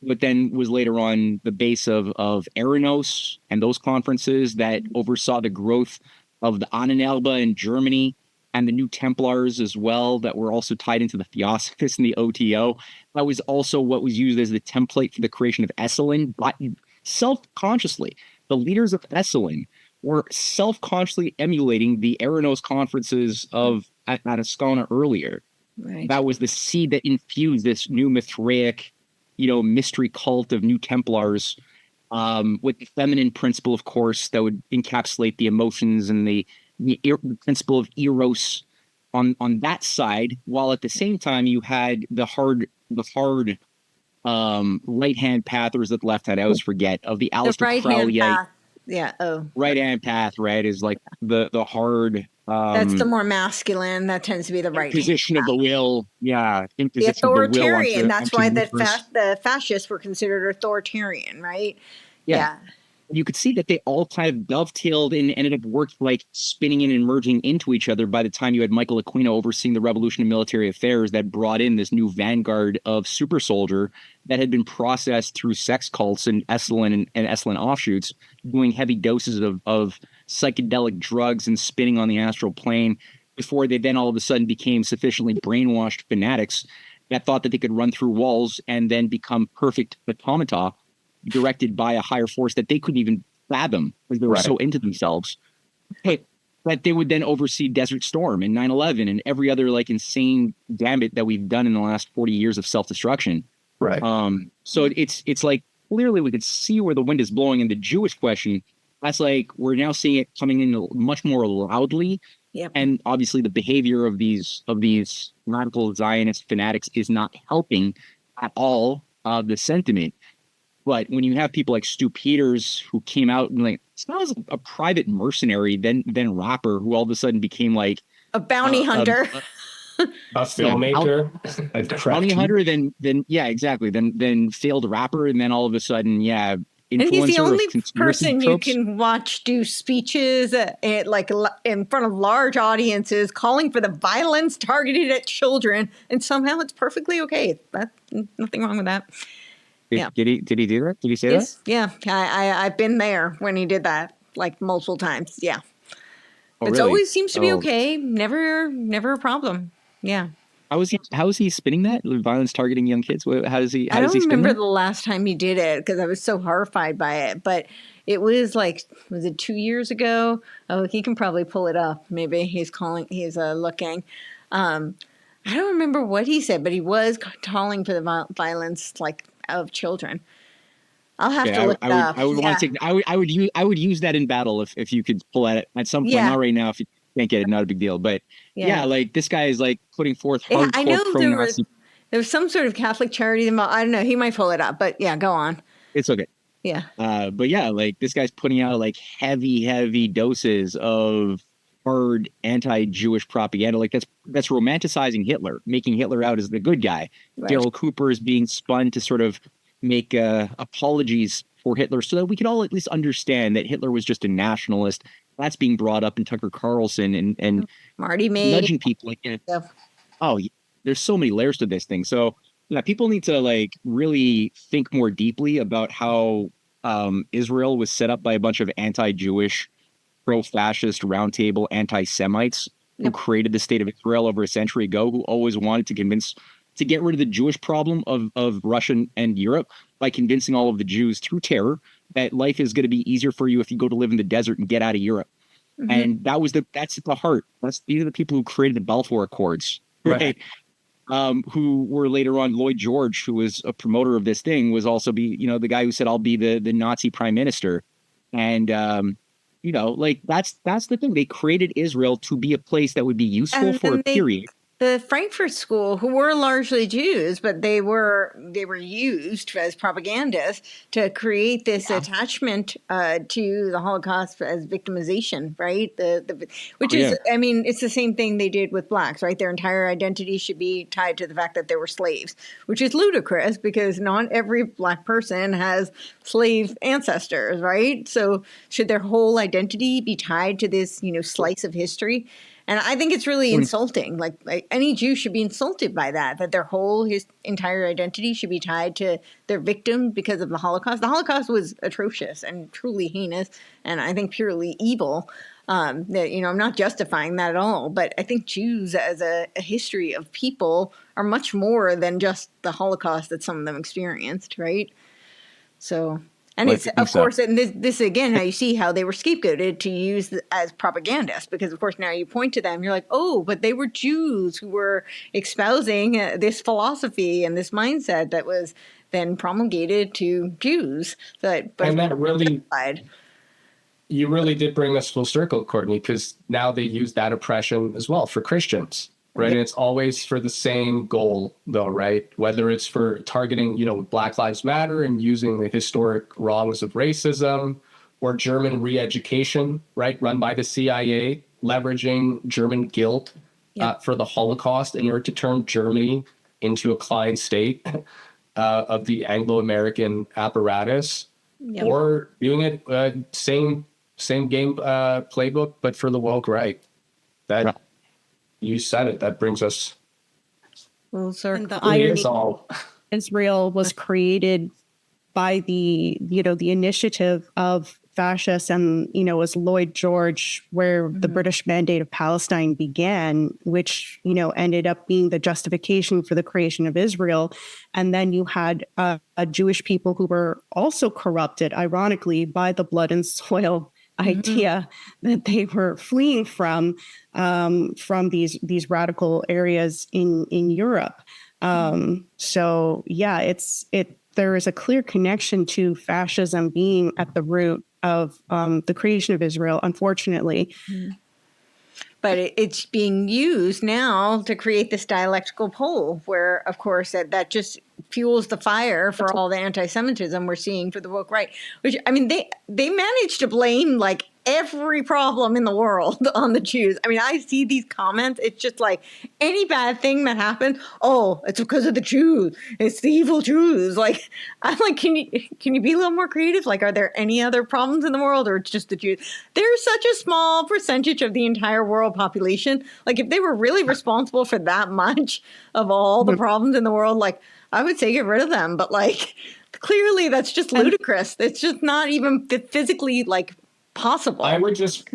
then was later on the base of Eranos and those conferences that oversaw the growth of the Annenelbe in Germany and the New Templars as well, that were also tied into the Theosophists and the OTO. That was also what was used as the template for the creation of Esalen. But self-consciously, the leaders of Esalen were self-consciously emulating the Eranos conferences of at Ascona earlier. Right. That was the seed that infused this new Mithraic, mystery cult of New Templars, with the feminine principle, of course, that would encapsulate the emotions and the principle of eros on that side, while at the same time you had the hard right hand path, or is it left hand? I always forget, of the The Aleister right hand Crowleyite path. Yeah. Oh. right hand path, right, is like the hard That's the more masculine. That tends to be the right position of the will. Yeah, the imposition of the will authoritarian. That's why the the fascists were considered authoritarian, right? Yeah. You could see that they all kind of dovetailed and ended up working, like spinning in and merging into each other by the time you had Michael Aquino overseeing the revolution of military affairs that brought in this new vanguard of super soldier that had been processed through sex cults and Esalen and Esalen offshoots, doing heavy doses of psychedelic drugs and spinning on the astral plane before they then all of a sudden became sufficiently brainwashed fanatics that thought that they could run through walls and then become perfect automata directed by a higher force that they couldn't even fathom because they were so into themselves. Hey, that they would then oversee Desert Storm and 9/11 and every other like insane gambit that we've done in the last 40 years of self-destruction. Right. So it's like clearly we could see where the wind is blowing in the Jewish question. That's like we're now seeing it coming in much more loudly. Yep. And obviously the behavior of these radical Zionist fanatics is not helping at all the sentiment. But when you have people like Stu Peters, who came out and like was a private mercenary, then rapper, who all of a sudden became like a bounty hunter, a filmmaker, a bounty hunter, then yeah, exactly, then failed rapper, and then all of a sudden, yeah, influencer. And he's the only person tropes. you can watch do speeches like in front of large audiences, calling for the violence targeted at children, and somehow it's perfectly okay. That's nothing wrong with that. Yeah. Did he do that? Did he say that? Yeah. I've been there when he did that, like multiple times. Yeah. Oh, it really? always seems to be okay. Never a problem. Yeah. How is he spinning that? Violence targeting young kids? How does he? I don't remember the last time he did it because I was so horrified by it. But it was was it 2 years ago? Oh, he can probably pull it up. Maybe he's looking. I don't remember what he said, but he was calling for the violence of children. I'll have to look it up. I would want to take. I would use that in battle if you could pull at it at some point. Yeah. Not right now. If you can't get it, not a big deal. But yeah, like this guy is like putting forth hardcore I know pro-Nazi. there was some sort of Catholic charity involved. I don't know. He might pull it up, but yeah, go on. It's okay. Yeah. But yeah, like this guy's putting out like heavy doses of hard anti-Jewish propaganda. Like that's romanticizing Hitler, making Hitler out as the good guy. Right. Daryl Cooper is being spun to sort of make apologies for Hitler so that we could all at least understand that Hitler was just a nationalist. That's being brought up in Tucker Carlson and Marty May nudging people like, oh, there's so many layers to this thing. So yeah, people need to like really think more deeply about how Israel was set up by a bunch of anti-Jewish, pro-fascist, roundtable anti-Semites who created the state of Israel over a century ago, who always wanted to get rid of the Jewish problem of Russia and Europe by convincing all of the Jews through terror that life is going to be easier for you if you go to live in the desert and get out of Europe. Mm-hmm. And that's at the heart. These are the people who created the Balfour Accords, right? Who were later on Lloyd George, who was a promoter of this thing, was also the guy who said, I'll be the Nazi prime minister. And, like that's the thing. They created Israel to be a place that would be useful for a period. The Frankfurt School, who were largely Jews, but they were used as propagandists to create this attachment to the Holocaust as victimization, right? It's the same thing they did with blacks, right? Their entire identity should be tied to the fact that they were slaves, which is ludicrous because not every black person has slave ancestors, right? So should their whole identity be tied to this, slice of history? And I think it's really insulting. Like any Jew should be insulted by that their whole entire identity should be tied to their victim because of the Holocaust. The Holocaust was atrocious and truly heinous, and I think purely evil. That, you know, I'm not justifying that at all, but I think Jews as a history of people are much more than just the Holocaust that some of them experienced, right? So, and it's, of course, and this again, how you see how they were scapegoated to use as propagandists, because of course now you point to them, you're like, oh, but they were Jews who were espousing this philosophy and this mindset that was then promulgated to Jews. And that really, you really did bring us full circle, Courtney, because now they use that oppression as well for Christians. Right. And it's always for the same goal, though, right? Whether it's for targeting, you know, Black Lives Matter and using the historic wrongs of racism, or German re-education, right, run by the CIA, leveraging German guilt for the Holocaust in order to turn Germany into a client state of the Anglo-American apparatus, or doing it same game playbook, but for the woke right. That. You said it. That brings us. Well, sir, and the irony, Israel was created by the initiative of fascists, and was Lloyd George, where the British Mandate of Palestine began, which ended up being the justification for the creation of Israel. And then you had a Jewish people who were also corrupted, ironically, by the blood and soil idea that they were fleeing from these radical areas in Europe. So yeah, there is a clear connection to fascism being at the root of the creation of Israel, unfortunately. But it's being used now to create this dialectical pole where, of course, that just fuels the fire for all the anti-Semitism we're seeing for the woke right. Which, I mean, they managed to blame like every problem in the world on the Jews. I mean, I see these comments. It's just like any bad thing that happened. Oh, it's because of the Jews. It's the evil Jews. Like, I'm like, can you be a little more creative? Like, are there any other problems in the world, or it's just the Jews? They're such a small percentage of the entire world population. Like, if they were really responsible for that much of all the problems in the world, like, I would say get rid of them. But like, clearly that's just ludicrous. It's just not even physically like possible. I would just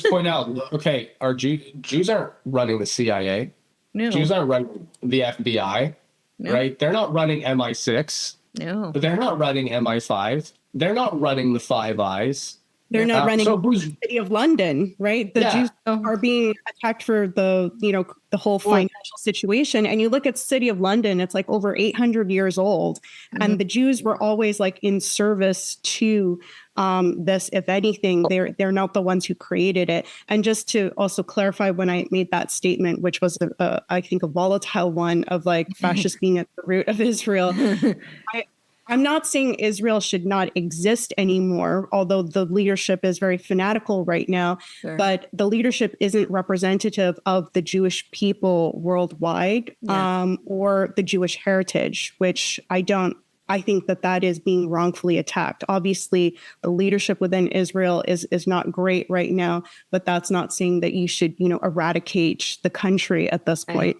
point out, okay, our Jews aren't running the CIA. No. Jews aren't running the FBI, right? They're not running MI6. No. But they're not running MI5. They're not running the Five Eyes. They're not running the City of London, right? The Jews are being attacked for the whole financial situation. And you look at City of London, it's like over 800 years old. And the Jews were always like in service to this. If anything, they're not the ones who created it. And just to also clarify, when I made that statement, which was I think a volatile one of like fascists being at the root of Israel, I'm not saying Israel should not exist anymore, although the leadership is very fanatical right now. Sure. But the leadership isn't representative of the Jewish people worldwide, or the Jewish heritage, which I think that is being wrongfully attacked. Obviously, the leadership within Israel is not great right now, but that's not saying that you should, eradicate the country at this point.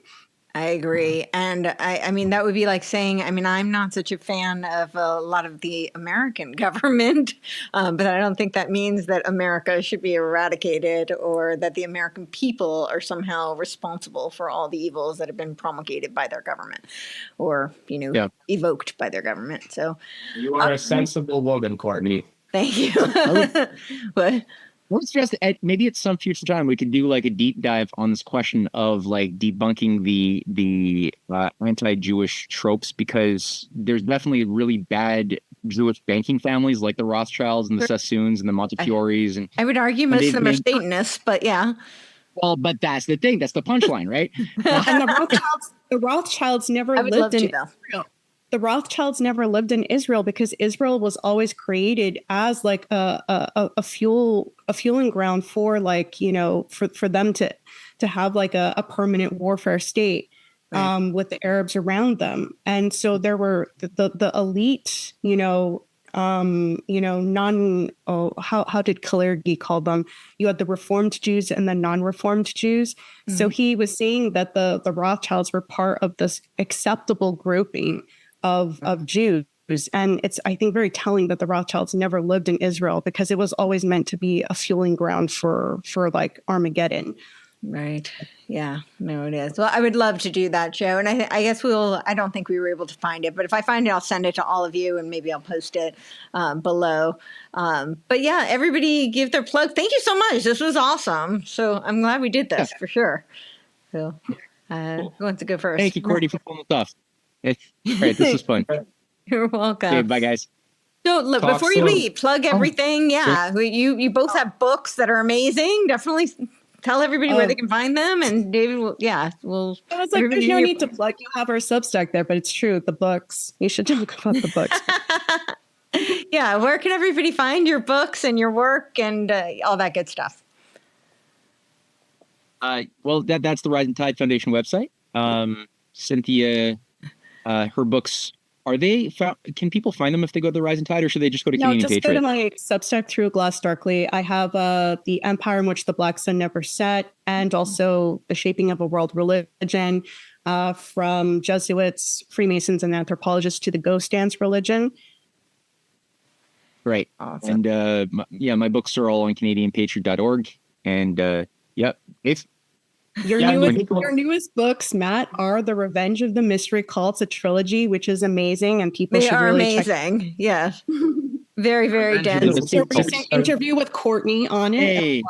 I agree. And I mean, that would be like saying, I mean, I'm not such a fan of a lot of the American government, but I don't think that means that America should be eradicated or that the American people are somehow responsible for all the evils that have been promulgated by their government or, evoked by their government. So you are a sensible woman, Courtney. Thank you. But let's just maybe at some future time we could do like a deep dive on this question of like debunking the anti-Jewish tropes, because there's definitely really bad Jewish banking families like the Rothschilds and the Sassoons and the Montefiore's, and I would argue most of them are Satanists, but yeah. Well, but that's the thing. That's the punchline, right? And the Rothschilds never lived in Israel. The Rothschilds never lived in Israel because Israel was always created as like a fueling ground for like, for them to have like a permanent warfare state with the Arabs around them. And so there were the elite, how did Kalergi call them? You had the Reformed Jews and the non-Reformed Jews. Mm-hmm. So he was saying that the Rothschilds were part of this acceptable grouping of Jews. And it's, I think, very telling that the Rothschilds never lived in Israel because it was always meant to be a fueling ground for like Armageddon. Right. Yeah. No, it is. Well, I would love to do that show. And I guess I don't think we were able to find it, but if I find it, I'll send it to all of you and maybe I'll post it below. But yeah, everybody give their plug. Thank you so much. This was awesome. So I'm glad we did this for sure. So who wants to go first? Thank you, Courtney, for pulling this off. All right. This was fun. You're welcome. Okay, bye, guys. So look, Talk before you soon. leave, plug everything. Yeah. You both have books that are amazing. Definitely tell everybody where they can find them. And David will, I was like, there's no need to plug. You have our Substack there, but it's true. The books. You should talk about the books. Yeah. Where can everybody find your books and your work and all that good stuff? Well, that's the Rising Tide Foundation website. Cynthia, her books, can people find them if they go to the Rising Tide, or should they just go to Canadian just Patriot? go to my Substack through Glass Darkly. I have The Empire in Which the Black Sun Never Set, and also The Shaping of a World Religion, from Jesuits, Freemasons, and anthropologists to the Ghost Dance religion. Right. Awesome. And my books are all on CanadianPatriot.org. And if Your newest books, Matt, are The Revenge of the Mystery Cults, a trilogy, which is amazing, and people They should are really amazing. Yes. Very, very Revenge of the dense. Mystery check. There's a recent interview with Courtney on it. Hey,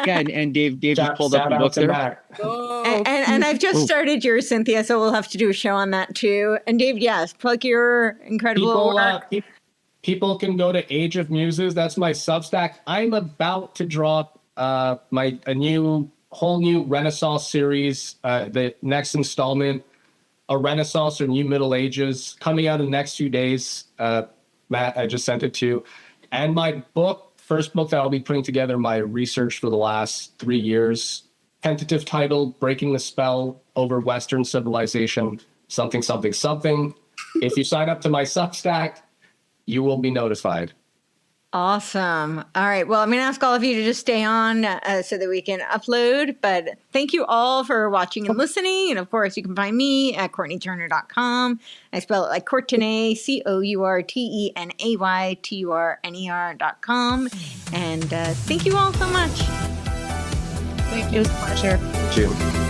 yeah, and Dave just pulled up the books there. And I've just started yours, Cynthia, so we'll have to do a show on that too. And Dave, yes, plug your incredible work. People can go to Age of Muses. That's my Substack. I'm about to drop a whole new Renaissance series, the next installment, A Renaissance or New Middle Ages, coming out in the next few days. Matt, I just sent it to you. And my first book that I'll be putting together, my research for the last 3 years, tentative title, Breaking the Spell Over Western Civilization, something, something, something. If you sign up to my Substack, you will be notified. Awesome. All right. Well, I'm going to ask all of you to just stay on so that we can upload. But thank you all for watching and listening. And of course, you can find me at CourtenayTurner.com. I spell it like Courtenay, CourtenayTurner.com. And thank you all so much. Thank you. It was a pleasure. Thank you.